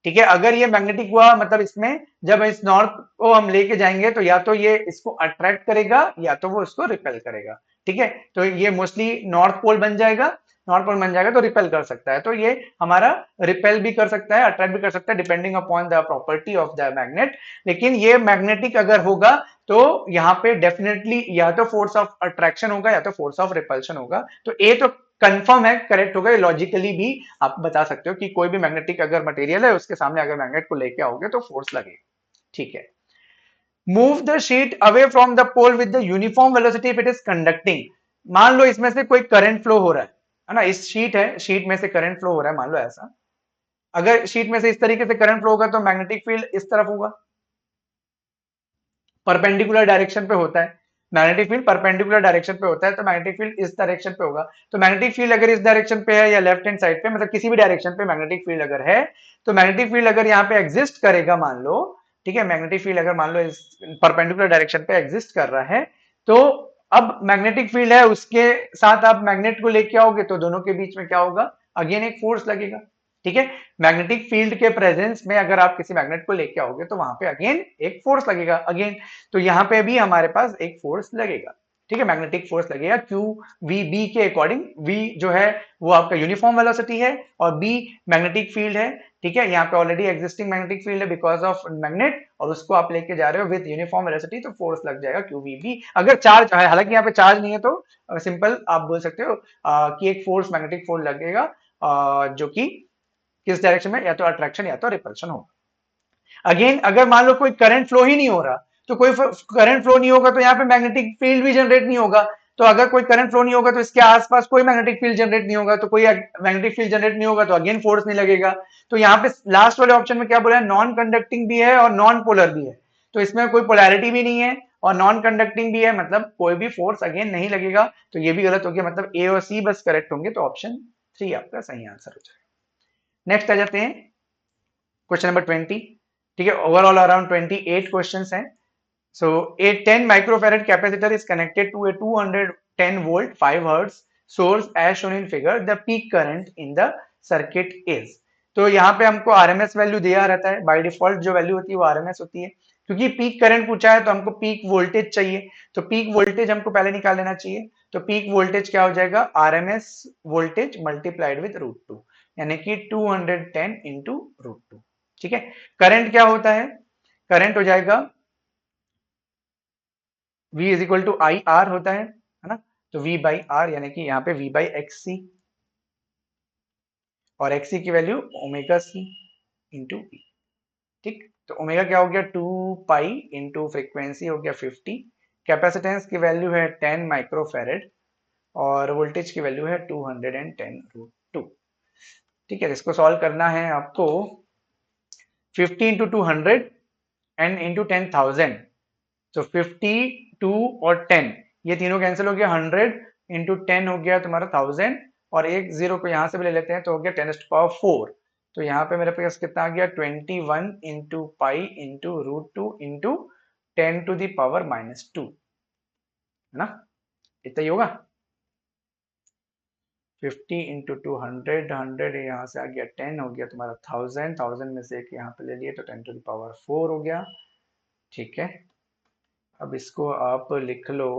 ठीक है, अगर ये मैग्नेटिक हुआ मतलब इसमें जब इस नॉर्थ को हम लेके जाएंगे तो या तो ये इसको अट्रैक्ट करेगा या तो वो इसको रिपेल करेगा। ठीक है, तो ये मोस्टली नॉर्थ पोल बन जाएगा, नॉर्थ पोल बन जाएगा तो रिपेल कर सकता है। तो ये हमारा रिपेल भी कर सकता है, अट्रैक्ट भी कर सकता है, depending upon the property of the magnet. लेकिन ये मैग्नेटिक अगर होगा तो यहाँ पे डेफिनेटली या तो फोर्स ऑफ अट्रैक्शन होगा या तो फोर्स ऑफ रिपल्शन होगा। तो ए तो कंफर्म है, करेक्ट होगा। लॉजिकली भी आप बता सकते हो कि कोई भी मैग्नेटिक अगर मटेरियल है उसके सामने अगर मैग्नेट को लेके आओगे तो फोर्स लगेगा। ठीक है, move the sheet away from the pole with the uniform velocity if it is conducting. मान लो इसमें से कोई करंट फ्लो हो रहा है ना, इस शीट है, शीट में से करंट फ्लो हो रहा है, मान लो ऐसा। अगर शीट में से इस तरीके से करंट फ्लो होगा तो मैग्नेटिक फील्ड इस तरफ होगा, परपेंडिकुलर डायरेक्शन पे होता है। मैग्नेटिक फील्ड परपेंडिकुलर डायरेक्शन पे होता है, तो मैग्नेटिक फील्ड इस डायरेक्शन पे होगा। तो मैग्नेटिक फील्ड अगर इस डायरेक्शन पे है या लेफ्ट हैंड साइड पे, मतलब किसी भी डायरेक्शन पे मैग्नेटिक फील्ड अगर है, तो मैग्नेटिक फील्ड अगर यहाँ पे एग्जिस्ट करेगा मान लो, ठीक है, मैग्नेटिक फील्ड अगर मान लो इस परपेंडिकुलर डायरेक्शन पे एग्जिस्ट कर रहा है, तो अब मैग्नेटिक फील्ड है उसके साथ आप मैग्नेट को लेके आओगे तो दोनों के बीच में क्या होगा, अगेन एक फोर्स लगेगा। ठीक है, मैग्नेटिक फील्ड के प्रेजेंस में अगर आप किसी मैग्नेट को लेके आओगे तो वहां पे अगेन एक फोर्स लगेगा अगेन। तो यहां पे भी हमारे पास एक फोर्स लगेगा। ठीक है, मैग्नेटिक फोर्स लगेगा क्यू वी बी के अकॉर्डिंग। वी जो है वो आपका यूनिफॉर्म वेलोसिटी है और बी मैग्नेटिक फील्ड है। ठीक है, यहाँ पे ऑलरेडी एग्जिस्टिंग मैग्नेटिक फील्ड है बिकॉज ऑफ मैग्नेट, और उसको आप लेके जा रहे हो विद यूनिफॉर्म वेलोसिटी, तो फोर्स लग जाएगा क्यू वी बी। अगर चार्ज है, हालांकि यहाँ पे चार्ज नहीं है, तो सिंपल आप बोल सकते हो कि एक फोर्स, मैग्नेटिक फोर्स लगेगा, जो कि किस डायरेक्शन में, या तो अट्रैक्शन या तो रिपल्शन होगा। अगेन अगर मान लो कोई करंट फ्लो ही नहीं हो रहा, तो कोई करंट फ्लो नहीं होगा तो यहाँ पे मैग्नेटिक फील्ड भी जनरेट नहीं होगा। तो अगर कोई करंट फ्लो नहीं होगा तो इसके आसपास कोई मैग्नेटिक फील्ड जनरेट नहीं होगा, तो कोई मैग्नेटिक फील्ड जनरेट नहीं होगा तो अगेन फोर्स नहीं लगेगा। तो यहाँ पे लास्ट वाले ऑप्शन में क्या बोला है, नॉन कंडक्टिंग भी है और नॉन पोलर भी है, तो इसमें कोई पोलैरिटी भी नहीं है और नॉन कंडक्टिंग भी है, मतलब कोई भी फोर्स अगेन नहीं लगेगा। तो ये भी गलत हो गया, मतलब ए और सी बस करेक्ट होंगे, तो ऑप्शन 3 आपका सही आंसर हो जाएगा। नेक्स्ट आ जाते हैं क्वेश्चन नंबर 20। ठीक है, ओवरऑल अराउंड 28 क्वेश्चंस हैं। So a 10 microfarad capacitor is connected to a 210 volt 5 hertz source as shown in figure, the peak current in the circuit is. तो यहाँ पे हमको आरएमएस वैल्यू दिया रहता है, बाय डिफॉल्ट जो वैल्यू होती है वो आरएमएस होती है। क्योंकि पीक करंट पूछा है तो हमको पीक वोल्टेज चाहिए, तो पीक वोल्टेज हमको पहले निकाल लेना चाहिए। तो पीक वोल्टेज क्या हो जाएगा, आरएमएस वोल्टेज मल्टीप्लाइड विद √2, यानी कि 210 इंटू √2। ठीक है, करंट क्या होता है, करंट हो जाएगा V is equal to I R होता है ना। तो V बाई आर, यानी कि यहाँ पे V बाई एक्स सी, और एक्स सी की value omega C into V. ठीक, तो ओमेगा क्या हो गया, 2 पाई इंटू फ्रीक्वेंसी हो गया 50, कैपेसिटेंस की वैल्यू है 10 माइक्रोफेरेड, और वोल्टेज की वैल्यू है 210 √2। ठीक है, इसको सॉल्व करना है आपको, 50 इंटू 200 एंड इंटू 10,000। तो 50, 2 और 10 ये तीनों कैंसिल हो गया, 100 इंटू 10 हो गया तुम्हारा 1000, और एक जीरो को यहां से भी ले लेते हैं तो हो गया 10⁻⁴। तो यहाँ पे मेरे पास कितना आ गया, 21 इंटू पाई इंटू √2 इंटू 10⁻⁻², है ना, इतना ही होगा। 50 इंटू 200, 100 यहाँ से आ गया, 10 हो गया तुम्हारा 1000, 1000 में से एक यहाँ पे ले लिए तो 10⁻⁴ हो गया। ठीक है, अब इसको आप लिख लो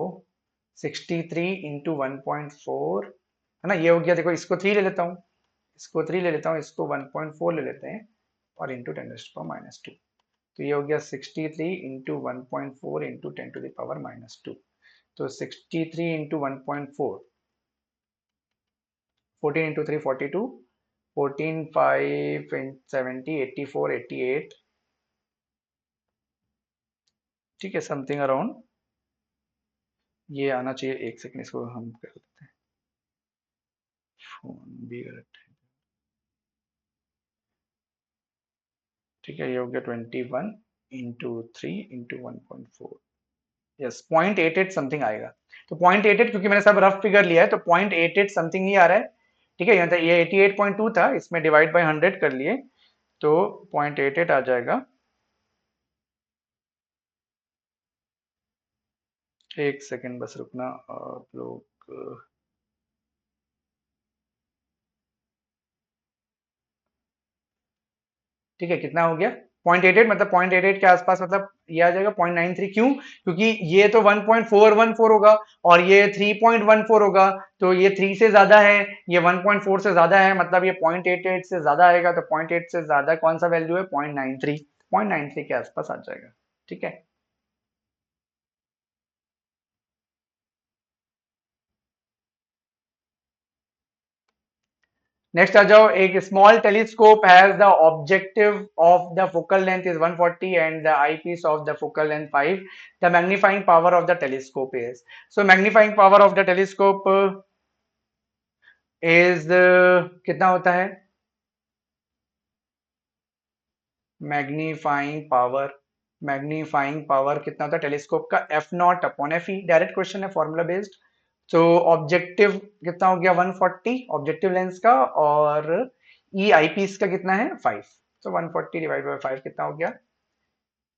63 इंटू 1.4, है ना, ये हो गया। देखो इसको 3 ले लेता हूँ, इसको 3 ले लेता हूँ, इसको 1.4 ले लेते हैं, और इंटू 10⁻²। तो ये हो गया 63 इंटू 1.4 इंटू 10⁻⁻²। तो 63 इंटू 1.4, 14 इंटू 3 42, 14 5 70 84 88, ठीक है, समथिंग अराउंड ये आना चाहिए। एक सेकंड, इसको हम कर लेते हैं, फोन भी गलत है, ठीक है। ये हो गया 21 इंटू 3 इंटू 1.4, यस 0.88 समथिंग आएगा। तो 0.88, क्योंकि मैंने सब रफ फिगर लिया है तो 0.88 समथिंग ही आ रहा है, ठीक है। यहाँ ये 88.2 था, इसमें डिवाइड बाय 100 कर लिए तो 0.88 आ जाएगा। एक सेकंड बस रुकना आप लोग। ठीक है, कितना हो गया 0.88, मतलब 0.88 के आसपास, मतलब ये आ जाएगा 0.93। क्यों? क्योंकि ये तो 1.414 होगा और ये 3.14 होगा, तो ये 3 से ज्यादा है, ये 1.4 से ज्यादा है, मतलब ये 0.88 से ज्यादा आएगा। तो 0.8 से ज्यादा कौन सा वैल्यू है? 0.93, 0.93 के आसपास आ जाएगा, ठीक है। नेक्स्ट आ जाओ, एक small telescope has the objective of the focal length is 140 and the eyepiece of the focal length 5। The magnifying power of the telescope is, so magnifying power of the telescope is कितना होता है? Magnifying power, magnifying power कितना होता है telescope का? F not upon F E. Direct question है, formula based. तो objective कितना हो गया? 140 ऑब्जेक्टिव लेंस का, और ई आई पीस का कितना है? 5। तो 140 डिवाइड बाय 5 कितना हो गया?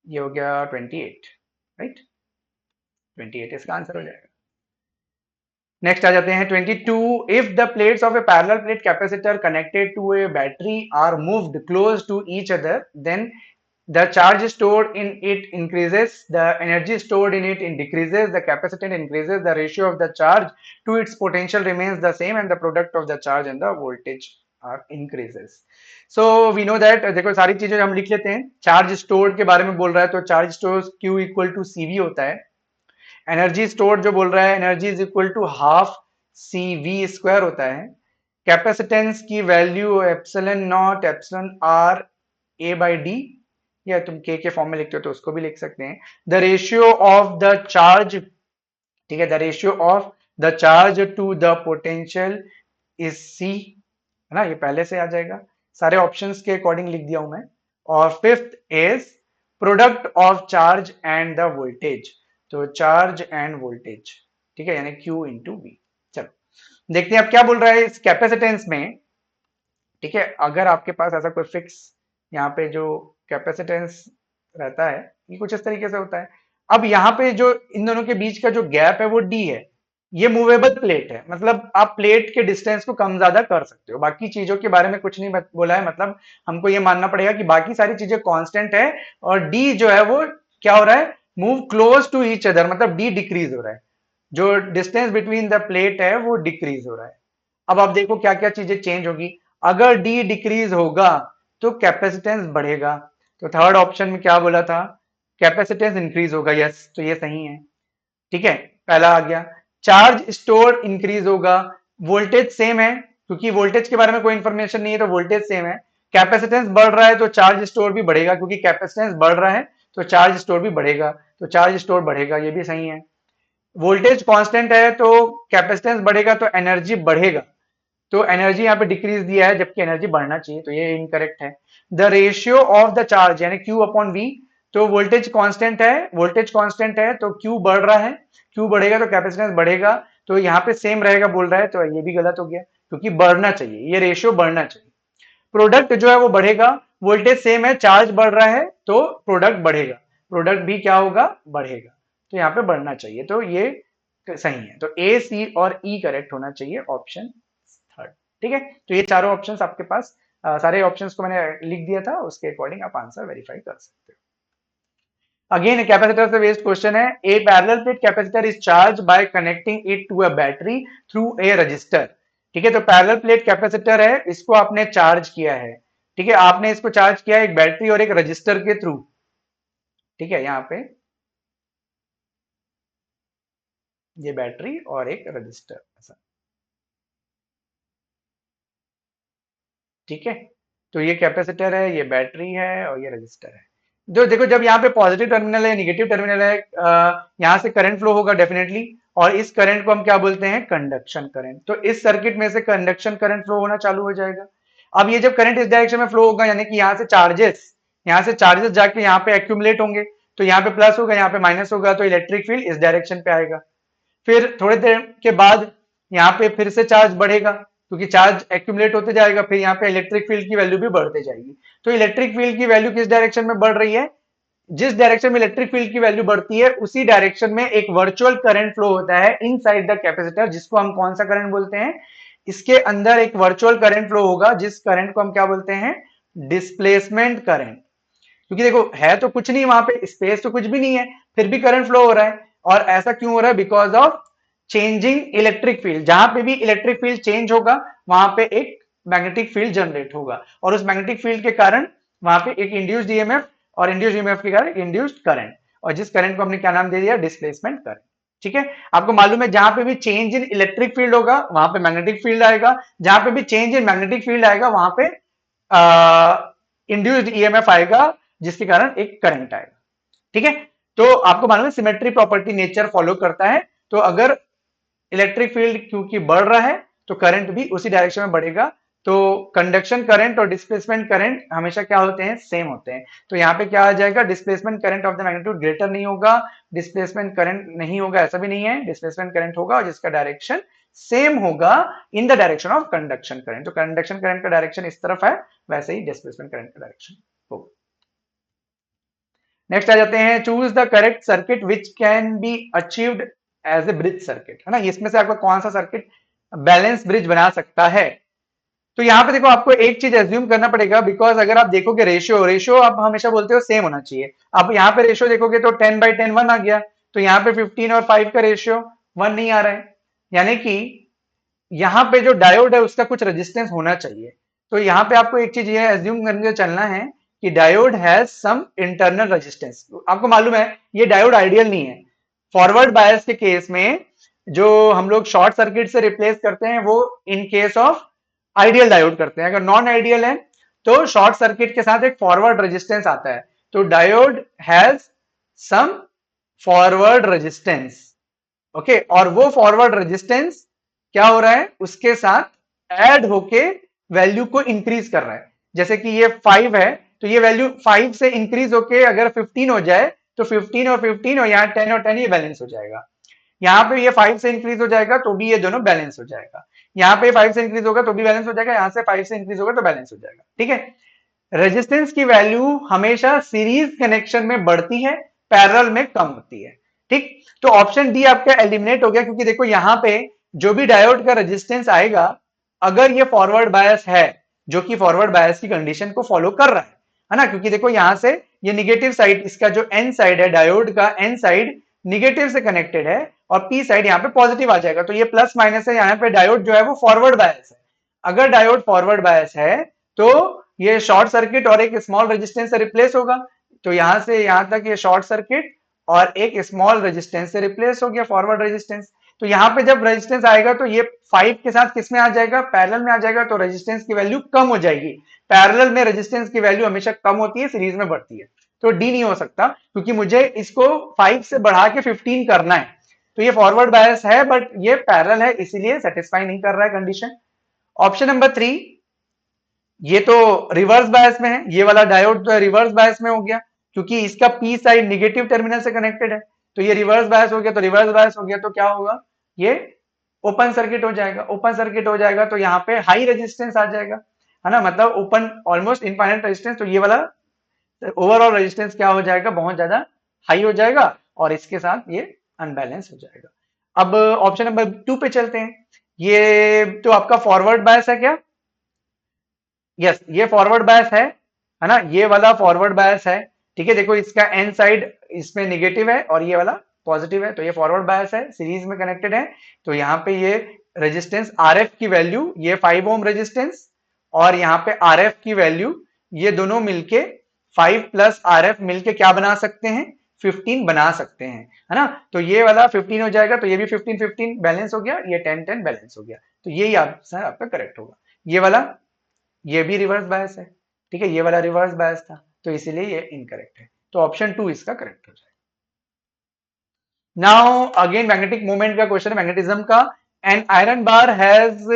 ये हो गया 28, राइट। 28 इसका आंसर हो जाएगा। नेक्स्ट आ जाते हैं 22। If the plates of a parallel plate capacitor connected to a battery are moved close to each other, then the charge stored in it increases, the energy stored in it decreases, the capacitance increases, the ratio of the charge to its potential remains the same, and the product of the charge and the voltage are increases. So we know that, देखो सारी चीजें हम लिख लेते हैं। Charge stored के बारे में बोल रहा है तो charge store Q equal to CV होता है। एनर्जी स्टोर्ड जो बोल रहा है, energy is equal to half CV square होता है। कैपेसिटेंस की value epsilon naught epsilon R A by D, या तुम के फॉर्म में लिखते हो तो उसको भी लिख सकते हैं। The ratio of the charge, ठीक है, the ratio of the charge to the potential is C, है ना, ये पहले से आ जाएगा। सारे ऑप्शंस के अकॉर्डिंग लिख दिया हूं मैं। और fifth is product of charge and the voltage, तो चार्ज एंड वोल्टेज, ठीक है, यानी Q इंटू वी। चलो देखते हैं अब क्या बोल रहा है इस कैपेसिटेंस में, ठीक है। अगर आपके पास ऐसा कोई फिक्स यहाँ पे जो कैपेसिटेंस रहता है, ये कुछ इस तरीके से होता है। अब यहाँ पे जो इन दोनों के बीच का जो गैप है वो डी है। ये मूवेबल प्लेट है, मतलब आप प्लेट के डिस्टेंस को कम ज्यादा कर सकते हो। बाकी चीजों के बारे में कुछ नहीं बोला है, मतलब हमको ये मानना पड़ेगा कि बाकी सारी चीजें कांस्टेंट है, और डी जो है वो क्या हो रहा है? Move close to each other, मतलब डी डिक्रीज हो रहा है। जो डिस्टेंस बिटवीन द प्लेट है वो डिक्रीज हो रहा है। अब आप देखो क्या क्या चीजें चेंज होगी। अगर डी डिक्रीज होगा तो कैपेसिटेंस बढ़ेगा। तो थर्ड ऑप्शन में क्या बोला था? कैपेसिटेंस इंक्रीज होगा, यस, तो ये सही है, ठीक है, पहला आ गया। चार्ज स्टोर इंक्रीज होगा, वोल्टेज सेम है, क्योंकि वोल्टेज के बारे में कोई इंफॉर्मेशन नहीं है तो वोल्टेज सेम है। कैपेसिटेंस बढ़ रहा है तो चार्ज स्टोर भी बढ़ेगा, क्योंकि कैपेसिटेंस बढ़ रहा है तो चार्ज स्टोर भी बढ़ेगा, तो चार्ज स्टोर बढ़ेगा, ये भी सही है। वोल्टेज कांस्टेंट है तो कैपेसिटेंस बढ़ेगा तो एनर्जी बढ़ेगा, तो एनर्जी यहाँ पे डिक्रीज दिया है जबकि एनर्जी बढ़ना चाहिए, तो ये इनकरेक्ट है। The ratio of the charge यानी Q अपॉन V, तो वोल्टेज कांस्टेंट है, वोल्टेज कांस्टेंट है तो Q बढ़ रहा है, Q बढ़ेगा तो कैपेसिटेंस बढ़ेगा, तो यहाँ पे सेम रहेगा बोल रहा है, तो ये भी गलत हो गया, क्योंकि बढ़ना चाहिए, ये रेशियो बढ़ना चाहिए। प्रोडक्ट जो है वो बढ़ेगा, वोल्टेज सेम है, चार्ज बढ़ रहा है तो प्रोडक्ट बढ़ेगा, प्रोडक्ट भी क्या होगा? बढ़ेगा, तो यहाँ पे बढ़ना चाहिए, तो ये सही है। तो ए, सी और ई करेक्ट होना चाहिए, ऑप्शन थर्ड, ठीक है। तो ये चारों ऑप्शंस आपके पास, सारे ऑप्शंस को मैंने लिख दिया था, उसके अकॉर्डिंग आप आंसर वेरीफाई कर सकते हो। अगेन कैपेसिटर से बेस्ड क्वेश्चन है। A parallel plate capacitor is charge by connecting it to a battery through a resistor, ठीक है। तो पैरेलल प्लेट कैपेसिटर है, इसको आपने चार्ज किया है, ठीक है, आपने इसको चार्ज किया एक बैटरी और एक रजिस्टर के थ्रू, ठीक है, यहाँ पे ये बैटरी और एक रजिस्टर ऐसा, ठीक है। तो ये कैपेसिटर है, ये बैटरी है और ये रजिस्टर है। जो देखो, जब यहाँ पे पॉजिटिव टर्मिनल है, निगेटिव टर्मिनल है, यहाँ से करंट फ्लो होगा डेफिनेटली, और इस करंट को हम क्या बोलते हैं, कंडक्शन करंट। तो इस सर्किट में से कंडक्शन करंट फ्लो होना चालू हो जाएगा। अब ये जब करंट इस डायरेक्शन में फ्लो होगा, यानी कि यहाँ से चार्जेस जाके यहाँ पे एक्यूमुलेट होंगे, तो यहाँ पे प्लस होगा, यहाँ पे माइनस होगा, तो इलेक्ट्रिक फील्ड इस डायरेक्शन पे आएगा। फिर थोड़ी देर के बाद यहाँ पे फिर से चार्ज बढ़ेगा, क्योंकि चार्ज एक्यूमुलेट होते जाएगा, फिर यहाँ पे इलेक्ट्रिक फील्ड की वैल्यू भी बढ़ते जाएगी। तो इलेक्ट्रिक फील्ड की वैल्यू किस डायरेक्शन में बढ़ रही है, जिस डायरेक्शन में इलेक्ट्रिक फील्ड की वैल्यू बढ़ती है उसी डायरेक्शन में एक वर्चुअल करंट फ्लो होता है इनसाइड द कैपेसिटर, जिसको हम कौन सा करंट बोलते हैं, इसके अंदर एक वर्चुअल करंट फ्लो होगा, जिस करंट को हम क्या बोलते हैं, डिस्प्लेसमेंट करंट। क्योंकि देखो है तो कुछ नहीं, वहां पे स्पेस तो कुछ भी नहीं है, फिर भी करंट फ्लो हो रहा है। और ऐसा क्यों हो रहा है, because of changing electric field. जहां पे भी इलेक्ट्रिक फील्ड चेंज होगा, वहां पे एक मैग्नेटिक फील्ड जनरेट होगा, और उस मैग्नेटिक फील्ड के कारण वहां पे एक इंड्यूस्ड ईएमएफ, और इंड्यूस्ड ईएमएफ के कारण इंड्यूस्ड करंट, और जिस करंट को हमने क्या नाम दे दिया, डिस्प्लेसमेंट करंट। ठीक है, आपको मालूम है जहां पे भी चेंज इन इलेक्ट्रिक फील्ड होगा वहां पे मैग्नेटिक फील्ड आएगा, जहां पे भी चेंज इन मैग्नेटिक फील्ड आएगा वहां पे इंड्यूस्ड ईएमएफ आएगा, जिसके कारण एक करंट आएगा। ठीक है, तो आपको मालूम है सिमेट्री प्रॉपर्टी नेचर फॉलो करता है। तो अगर इलेक्ट्रिक फील्ड क्योंकि बढ़ रहा है तो करंट भी उसी डायरेक्शन में बढ़ेगा। तो कंडक्शन करंट और डिस्प्लेसमेंट करंट हमेशा क्या होते हैं, सेम होते हैं। तो यहाँ पे क्या आ जाएगा, displacement current of the magnitude greater नहीं होगा, डिस्प्लेसमेंट करंट नहीं होगा, ऐसा भी नहीं है, डिस्प्लेसमेंट करंट होगा और जिसका डायरेक्शन सेम होगा in the direction of conduction current. तो कंडक्शन करंट का डायरेक्शन इस तरफ है, वैसे ही डिस्प्लेसमेंट करंट का डायरेक्शन होगा। नेक्स्ट आ जाते हैं, choose the correct circuit which can be achieved as a bridge circuit, है ना। इसमें से आपका कौन सा सर्किट बैलेंस ब्रिज बना सकता है। तो यहाँ पे देखो आपको एक चीज एज्यूम करना पड़ेगा, बिकॉज अगर आप देखोगे रेशियो रेशियो आप हमेशा बोलते हो सेम होना चाहिए। अब यहाँ पे रेशियो देखोगे तो 10/10 1 आ गया, तो यहाँ पे 15 और 5 का रेशियो 1 नहीं आ रहा है, यानी कि यहाँ पे जो डायोड है उसका कुछ रेजिस्टेंस होना चाहिए। तो यहाँ पे आपको एक चीज ये एज्यूम करके चलना है कि diode has some internal resistance. आपको मालूम है ये डायोड आइडियल नहीं है। फॉरवर्ड बायस के केस में जो हम लोग शॉर्ट सर्किट से रिप्लेस करते हैं वो इन केस ऑफ आइडियल डायोड करते हैं। अगर नॉन आइडियल है तो शॉर्ट सर्किट के साथ एक फॉरवर्ड रेजिस्टेंस आता है। तो diode has some forward resistance, okay, और वो फॉरवर्ड रेजिस्टेंस क्या हो रहा है, उसके साथ ऐड होके वैल्यू को इंक्रीज कर रहा है। जैसे कि ये 5 है, तो ये वैल्यू 5 से इंक्रीज होके अगर 15 हो जाए तो 15 और 15 और यहाँ 10 और 10 ये बैलेंस हो जाएगा। यहाँ पे ये 5 से इंक्रीज हो जाएगा तो भी ये दोनों बैलेंस हो जाएगा। यहाँ पे 5 से इंक्रीज होगा तो भी बैलेंस हो जाएगा, यहाँ से 5 से इंक्रीज होगा तो बैलेंस हो जाएगा। ठीक है, रेजिस्टेंस की वैल्यू हमेशा सीरीज कनेक्शन में बढ़ती है, पैरेलल में कम होती है। ठीक, तो ऑप्शन डी आपका एलिमिनेट हो गया, क्योंकि देखो यहाँ पे जो भी डायोड का रेजिस्टेंस आएगा, अगर ये फॉरवर्ड बायस है, जो कि फॉरवर्ड बायस की कंडीशन को फॉलो कर रहा है ना, क्योंकि देखो यहां से ये निगेटिव साइड, इसका जो एन साइड है डायोड का, एन साइड निगेटिव से कनेक्टेड है और पी साइड यहाँ पे पॉजिटिव आ जाएगा। तो ये प्लस माइनस है, यहाँ पे डायोड जो है वो फॉरवर्ड बायस है। अगर डायोड फॉरवर्ड बायस है तो ये शॉर्ट सर्किट और एक स्मॉल रेजिस्टेंस से रिप्लेस होगा। तो यहां से यहां तक ये शॉर्ट सर्किट और एक स्मॉल रेजिस्टेंस से रिप्लेस हो गया, फॉरवर्ड रेजिस्टेंस। तो यहाँ पे जब रेजिस्टेंस आएगा तो ये 5 के साथ किस में आ जाएगा, पैरेलल में आ जाएगा, तो रेजिस्टेंस की वैल्यू कम हो जाएगी। पैरेलल में रेजिस्टेंस की वैल्यू हमेशा कम होती है, सीरीज में बढ़ती है। तो डी नहीं हो सकता, क्योंकि मुझे इसको 5 से बढ़ा के 15 करना है। तो ये फॉरवर्ड बायस है बट ये पैरेलल है, इसीलिए सेटिस्फाई नहीं कर रहा है कंडीशन। ऑप्शन नंबर 3, ये तो रिवर्स बायस में है, ये वाला डायोड तो रिवर्स बायस में हो गया, क्योंकि इसका पी साइड निगेटिव टर्मिनल से कनेक्टेड है। तो ये रिवर्स बायस हो गया, तो रिवर्स बायस हो गया तो क्या होगा, ये ओपन सर्किट हो जाएगा। ओपन सर्किट हो जाएगा तो यहाँ पे हाई रेजिस्टेंस आ जाएगा, है ना, मतलब ओपन ऑलमोस्ट इनफाइनाइट रेजिस्टेंस। तो ये वाला ओवरऑल रेजिस्टेंस क्या हो जाएगा, बहुत ज्यादा हाई हो जाएगा और इसके साथ ये अनबैलेंस हो जाएगा। अब ऑप्शन नंबर 2 पे चलते हैं। ये तो आपका फॉरवर्ड बायस है क्या, यस, ये फॉरवर्ड बायस है ना, ये वाला फॉरवर्ड बायस है। ठीक है, देखो इसका एन साइड इसमें निगेटिव है और ये वाला पॉजिटिव है, तो ये फॉरवर्ड बायस है, सीरीज में कनेक्टेड है। तो यहाँ पे ये रेजिस्टेंस आरएफ की वैल्यू, ये 5 ओम रेजिस्टेंस और यहाँ पे आरएफ की वैल्यू, ये दोनों मिलके 5 प्लस RF मिलके क्या बना सकते हैं, 15 बना सकते हैं, है ना। तो ये वाला 15 हो जाएगा, तो ये भी 15 15 बैलेंस हो गया, ये 10 10 बैलेंस हो गया, तो यही आंसर आपका करेक्ट होगा। ये वाला, ये भी रिवर्स बायस है, ठीक है, ये वाला रिवर्स बायस था, तो इसीलिए ये इनकरेक्ट है, तो ऑप्शन 2 इसका करेक्ट हो जाएगा। नाउ अगेन मैग्नेटिक मोमेंट का क्वेश्चन है, मैग्नेटिज्म का। An iron bar has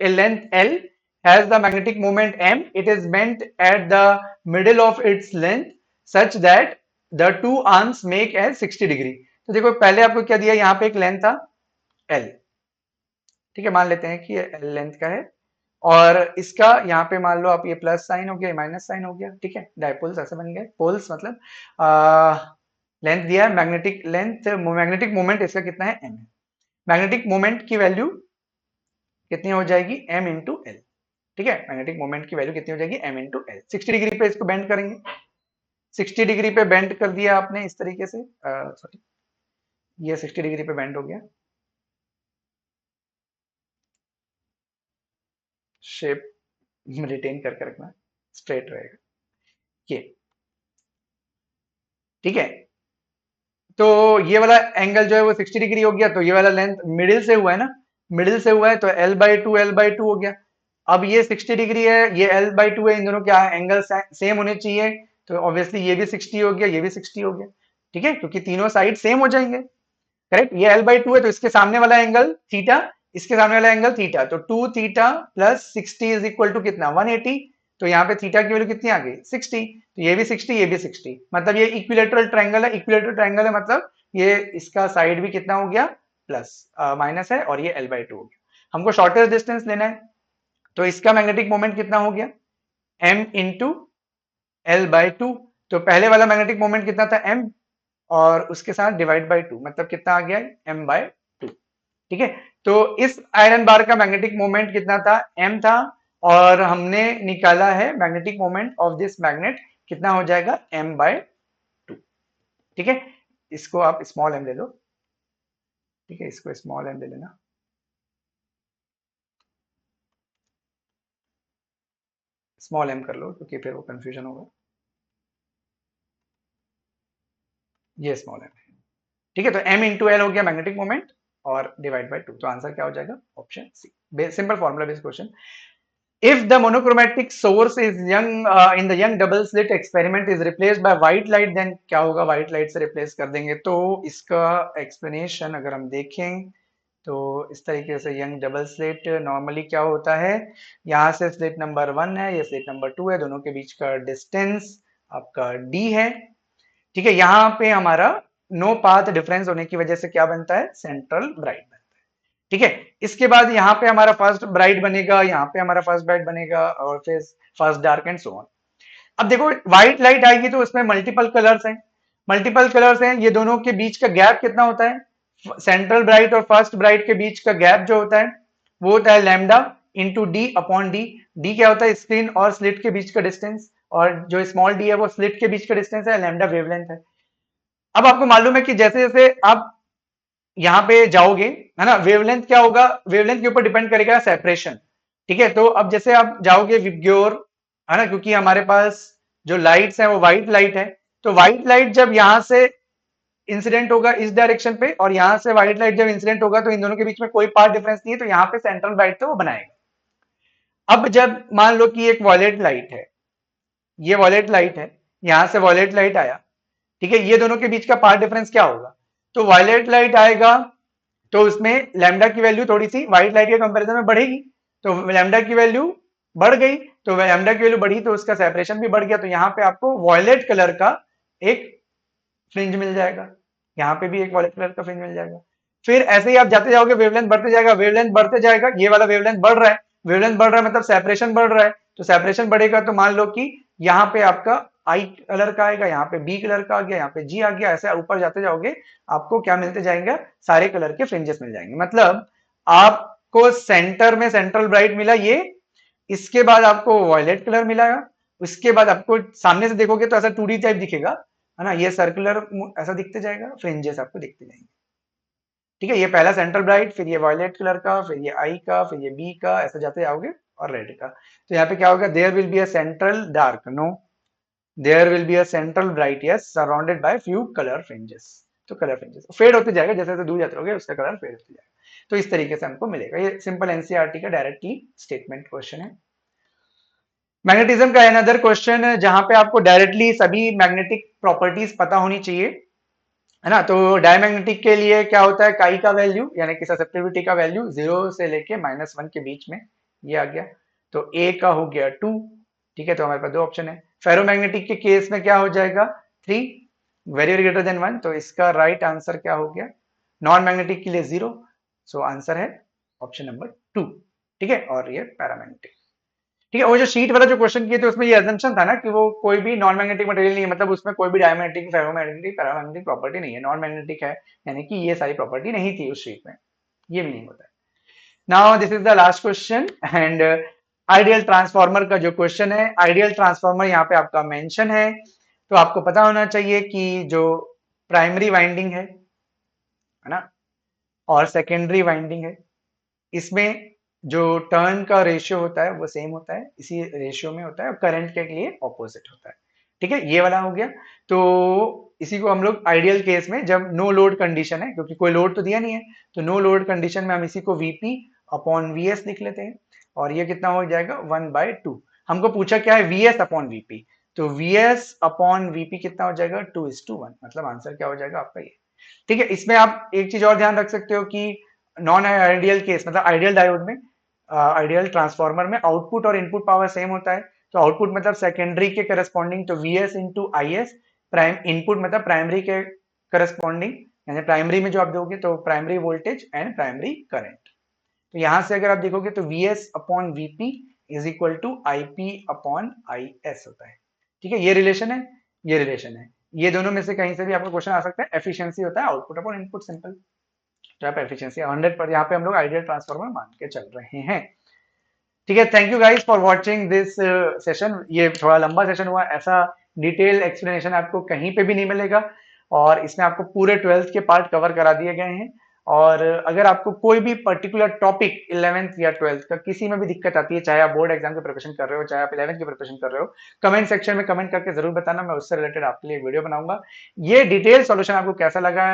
a length L, has the magnetic moment M, it is bent at the middle of its length such that the two arms make a 60 degree. तो देखो पहले आपको क्या दिया, यहाँ पे एक लेंथ था L, ठीक है, मान लेते हैं कि ये L लेंथ का है, और इसका यहाँ पे मान लो आप ये प्लस साइन हो गया, माइनस साइन हो गया, ठीक है, डायपोल्स ऐसे बन गए, पोल्स मतलब लेंथ दिया है, मैग्नेटिक लेंथ, मैग्नेटिक मोमेंट इसका कितना है, M है। मैग्नेटिक मोमेंट की वैल्यू कितनी हो जाएगी, M इंटू एल, ठीक है, मैग्नेटिक मोमेंट की वैल्यू कितनी हो जाएगी, M इंटू एल। 60 डिग्री पे इसको बेंड करेंगे, 60 डिग्री पे बेंड कर दिया आपने इस तरीके से, सॉरी ये 60 डिग्री पे बेंड हो गया, शेप रिटेन करके रखना, स्ट्रेट रहेगा ये, ठीक है। तो ये वाला एंगल जो है वो 60 डिग्री हो गया, तो ये वाला लेंथ मिडिल से हुआ है ना, मिडिल से हुआ है, तो L/2 हो गया। अब ये 60 डिग्री है, ये L/2 है, इन दोनों क्या है, एंगल सेम होने चाहिए, तो ऑब्वियसली ये भी 60 हो गया, ये भी 60 हो गया, ठीक है, क्योंकि तीनों साइड सेम हो जाएंगे, करेक्ट। ये L/2 है, तो इसके सामने वाला एंगल थीटा, इसके सामने वाला एंगल थीटा, तो 2 theta plus 60 is equal to कितना, 180, तो यहाँ पे थीटा की वैल्यू कितनी आ गई, 60, तो ये भी 60, ये भी 60, मतलब ये इक्विलेटरल ट्रायंगल है, इक्विलेटरल ट्रायंगल है मतलब ये इसका साइड भी कितना हो गया, प्लस माइनस है, और ये L/2 हो गया। हमको शॉर्टेस्ट डिस्टेंस लेना है, तो इसका मैग्नेटिक मोमेंट कितना हो गया, M इंटू L/2, तो पहले वाला मैग्नेटिक मोमेंट कितना था, M, और उसके साथ डिवाइड बाय 2, मतलब कितना आ गया, M/2, ठीक है। तो इस आयरन बार का मैग्नेटिक मोमेंट कितना था, M था, और हमने निकाला है magnetic moment of this magnet, कितना हो जाएगा, M/2, ठीक है। इसको आप स्मॉल m ले लो, ठीक है, इसको स्मॉल m ले लेना, स्मॉल m कर लो, क्योंकि फिर वो कंफ्यूजन होगा, ये स्मॉल m है, ठीक है। तो M इंटू एल हो गया मैग्नेटिक मोमेंट, और डिवाइड बाय 2, तो आंसर क्या हो जाएगा, option C. Simple formula based question. If the monochromatic source is young in the young double slit experiment is replaced by white light, then क्या होगा, white light से replace कर देंगे, तो इसका explanation अगर हम देखें तो इस तरीके से, यंग डबल स्लिट नॉर्मली क्या होता है, यहाँ से स्लिट नंबर 1 है, ये स्लिट नंबर 2 है, दोनों के बीच का डिस्टेंस आपका D है, ठीक है। यहाँ पे हमारा नो पाथ डिफरेंस होने की वजह से क्या बनता है, सेंट्रल ब्राइट बनता है, ठीक है। इसके बाद यहाँ पे हमारा फर्स्ट ब्राइट बनेगा, यहाँ पे हमारा फर्स्ट ब्राइट बनेगा, और फिर first dark and so on. अब देखो व्हाइट लाइट आएगी तो उसमें मल्टीपल कलर्स हैं, मल्टीपल कलर्स हैं, ये दोनों के बीच का गैप कितना होता है, सेंट्रल ब्राइट और फर्स्ट ब्राइट के बीच का गैप जो होता है वो होता है lambda into D upon D. D क्या होता है, स्क्रीन और स्लिट के बीच का डिस्टेंस, और जो स्मॉल डी है वो स्लिट के बीच का डिस्टेंस है, लैम्डा वेवलेंथ है। अब आपको मालूम है कि जैसे जैसे आप यहाँ पे जाओगे, है ना, वेवलेंथ क्या होगा, वेवलेंथ के ऊपर डिपेंड करेगा सेपरेशन, ठीक है। तो अब जैसे आप जाओगे विबग्योर, है ना, क्योंकि हमारे पास जो लाइट्स हैं वो व्हाइट लाइट है, तो व्हाइट लाइट जब यहाँ से इंसिडेंट होगा इस डायरेक्शन पे, और यहाँ से व्हाइट लाइट जब इंसिडेंट होगा, तो इन दोनों के बीच में कोई पाथ डिफरेंस नहीं है, तो यहाँ पे सेंट्रल ब्राइट तो वो बनाएगा। अब जब मान लो कि एक वॉलेट लाइट है, ये वॉलेट लाइट है, यहां से वॉलेट लाइट आया, ठीक है, ये दोनों के बीच का पाथ डिफरेंस क्या होगा, तो वॉलेट लाइट आएगा तो उसमें लैम्डा की वैल्यू थोड़ी सी व्हाइट लाइट के कंपैरिजन में बढ़ेगी, तो लैम्डा की वैल्यू बढ़ गई, तो लैम्डा की वैल्यू बढ़ी तो उसका सेपरेशन भी बढ़ गया, तो यहाँ पे आपको वॉयलेट कलर का एक फ्रिंज मिल जाएगा, यहाँ पे भी एक वॉयलेट कलर का फ्रिंज मिल जाएगा। फिर ऐसे ही आप जाते जाओगे, वेवलेंथ बढ़ते जाएगा, वेवलेंथ बढ़ते जाएगा, ये वाला वेवलेंथ बढ़ रहा है, वेवलेंथ बढ़ रहा है मतलब सेपरेशन बढ़ रहा है, तो सेपरेशन बढ़ेगा तो मान लो कि यहाँ पे आपका आई कलर का आएगा, यहाँ पे बी कलर का आ गया, यहाँ पे जी आ गया, ऐसे ऊपर जाते जाओगे आपको क्या मिलते जाएंगे, सारे कलर के फ्रिंजेस मिल जाएंगे। मतलब आपको सेंटर में सेंट्रल ब्राइट मिला ये, इसके बाद आपको वॉयलेट कलर मिला, उसके बाद आपको सामने से देखोगे तो ऐसा 2D टाइप दिखेगा, है ना, ये सर्कुलर ऐसा दिखते जाएगा, फ्रिंजेस आपको दिखते जाएंगे, ठीक है। ये पहला सेंट्रल ब्राइट, फिर ये वॉयलेट कलर का, फिर ये आई का, फिर ये बी का, ऐसे जाते जाओगे, और रेड का, तो यहाँ पे क्या होगा, there will be a central dark, no, there will be a central bright yes surrounded by few colour fringes. तो कलर फ्रिंजेस फेड होते जाएगा, जैसे जैसे दूर जाते रहोगे उसका कलर फेड होते जाएगा। तो इस तरीके से हमको मिलेगा। ये सिंपल एनसीईआरटी का डायरेक्टली स्टेटमेंट क्वेश्चन है। मैग्नेटिज्म का अनदर क्वेश्चन जहां पे आपको डायरेक्टली सभी मैग्नेटिक प्रॉपर्टीज पता होनी चाहिए, है ना। तो डायमैग्नेटिक के लिए क्या होता है, काई का वैल्यू यानी कि ससेप्टिविटी का वैल्यू 0 से लेके -1 के बीच में, ये आ गया। तो ए का हो गया 2, ठीक है। तो हमारे पास दो ऑप्शन है। फेरोमैग्नेटिक के केस में क्या हो जाएगा 3, वेरी वेरी ग्रेटर देन 1। तो इसका राइट आंसर क्या हो गया, नॉन मैग्नेटिक के लिए 0। सो आंसर है ऑप्शन नंबर 2, ठीक है। और ये पैरामैग्नेटिक, ठीक है। वो जो शीट वाला जो क्वेश्चन किए थे उसमें ये अजम्पशन था ना कि वो कोई भी नॉन मैग्नेटिक मटेरियल नहीं है, मतलब उसमें कोई भी डायमैग्नेटिक फेरोमैग्नेटिक पैरामैग्नेटिक प्रॉपर्टी नहीं है, नॉन मैग्नेटिक है, यानी कि ये सारी प्रॉपर्टी नहीं थी उस शीट में, ये भी नहीं होता है। Now this is the last question and ideal transformer का जो क्वेश्चन है, आइडियल ट्रांसफॉर्मर यहाँ पे आपका मेंशन है। तो आपको पता होना चाहिए कि जो प्राइमरी वाइंडिंग है ना, और सेकेंडरी वाइंडिंग है, इसमें जो टर्न का रेशियो होता है वो सेम होता है, इसी रेशियो में होता है, और करंट के लिए ऑपोजिट होता है, ठीक है। ये वाला हो गया। तो इसी को हम लोग आइडियल केस में, जब नो लोड कंडीशन है, क्योंकि कोई लोड तो दिया नहीं है, तो नो लोड कंडीशन में हम इसी को वीपी अपॉन वीएस लिख लेते हैं। और ये कितना हो जाएगा 1/2। हमको पूछा क्या है, वीएस अपॉन वीपी। तो वीएस अपॉन वीपी कितना हो जाएगा 2:1, मतलब आंसर क्या हो जाएगा आपका ये, ठीक है। इसमें आप एक चीज और ध्यान रख सकते हो कि नॉन आइडियल केस, मतलब आइडियल डायोड में, आइडियल ट्रांसफार्मर में आउटपुट और इनपुट पावर सेम होता है। तो आउटपुट मतलब सेकेंडरी के करस्पॉन्डिंग, तो VS into IS. Prime input मतलब प्राइमरी के करस्पॉन्डिंग, यानी प्राइमरी में जो आप दोगे तो primary voltage and primary current. तो यहां से अगर आप देखोगे तो VS upon VP is equal to IP upon I S होता है, ठीक है। ये रिलेशन है, ये रिलेशन है, ये दोनों में से कहीं से भी आपको क्वेश्चन आ सकता है। एफिशिएंसी होता है आउटपुट अपॉन इनपुट, सिंपल। तो आप एफिशिएंसी 100 पर यहाँ पे हम लोग आइडियल ट्रांसफार्मर मान के चल रहे हैं, ठीक है। Thank you guys for watching this session. ये थोड़ा लंबा सेशन हुआ, ऐसा डिटेल एक्सप्लेनेशन आपको कहीं पे भी नहीं मिलेगा, और इसमें आपको पूरे 12th के पार्ट कवर करा दिए गए हैं। और अगर आपको कोई भी पर्टिकुलर टॉपिक 11th या 12th का किसी में भी दिक्कत आती है, चाहे आप बोर्ड एग्जाम की प्रिपरेशन कर रहे हो, चाहे आप 11th की प्रिपरेशन कर रहे हो, कमेंट सेक्शन में कमेंट करके जरूर बताना, मैं उससे रिलेटेड आपके लिए वीडियो बनाऊंगा। ये डिटेल सॉल्यूशन आपको कैसा लगा,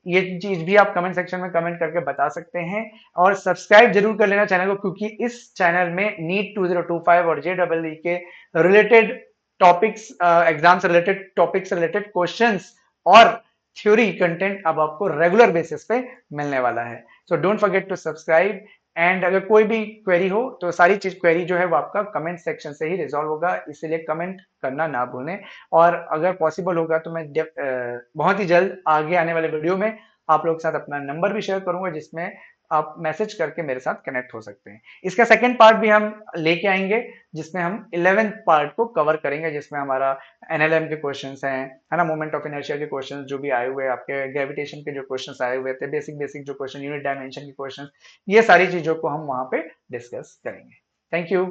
ये चीज भी आप कमेंट सेक्शन में कमेंट करके बता सकते हैं। और सब्सक्राइब जरूर कर लेना चैनल को, क्योंकि इस चैनल में नीट 2025 और जेईई के रिलेटेड टॉपिक्स, एग्जाम से रिलेटेड टॉपिक्स, रिलेटेड क्वेश्चंस और थ्योरी कंटेंट अब आपको रेगुलर बेसिस पे मिलने वाला है। So don't forget to subscribe. And अगर कोई भी क्वेरी हो तो सारी चीज क्वेरी जो है वो आपका कमेंट सेक्शन से ही रिजॉल्व होगा, इसीलिए कमेंट करना ना भूलें। और अगर पॉसिबल होगा तो मैं बहुत ही जल्द आगे आने वाले वीडियो में आप लोग के साथ अपना नंबर भी शेयर करूंगा, जिसमें आप मैसेज करके मेरे साथ कनेक्ट हो सकते हैं। इसका सेकंड पार्ट भी हम लेके आएंगे, जिसमें हम 11th पार्ट को कवर करेंगे, जिसमें हमारा एनएलएम के क्वेश्चंस हैं, है ना, मोमेंट ऑफ इनर्शिया के क्वेश्चंस जो भी आए हुए हैं, आपके ग्रेविटेशन के जो क्वेश्चंस आए हुए थे, बेसिक बेसिक जो क्वेश्चन, यूनिट डायमेंशन के क्वेश्चंस, ये सारी चीजों को हम वहां पे डिस्कस करेंगे। Thank you.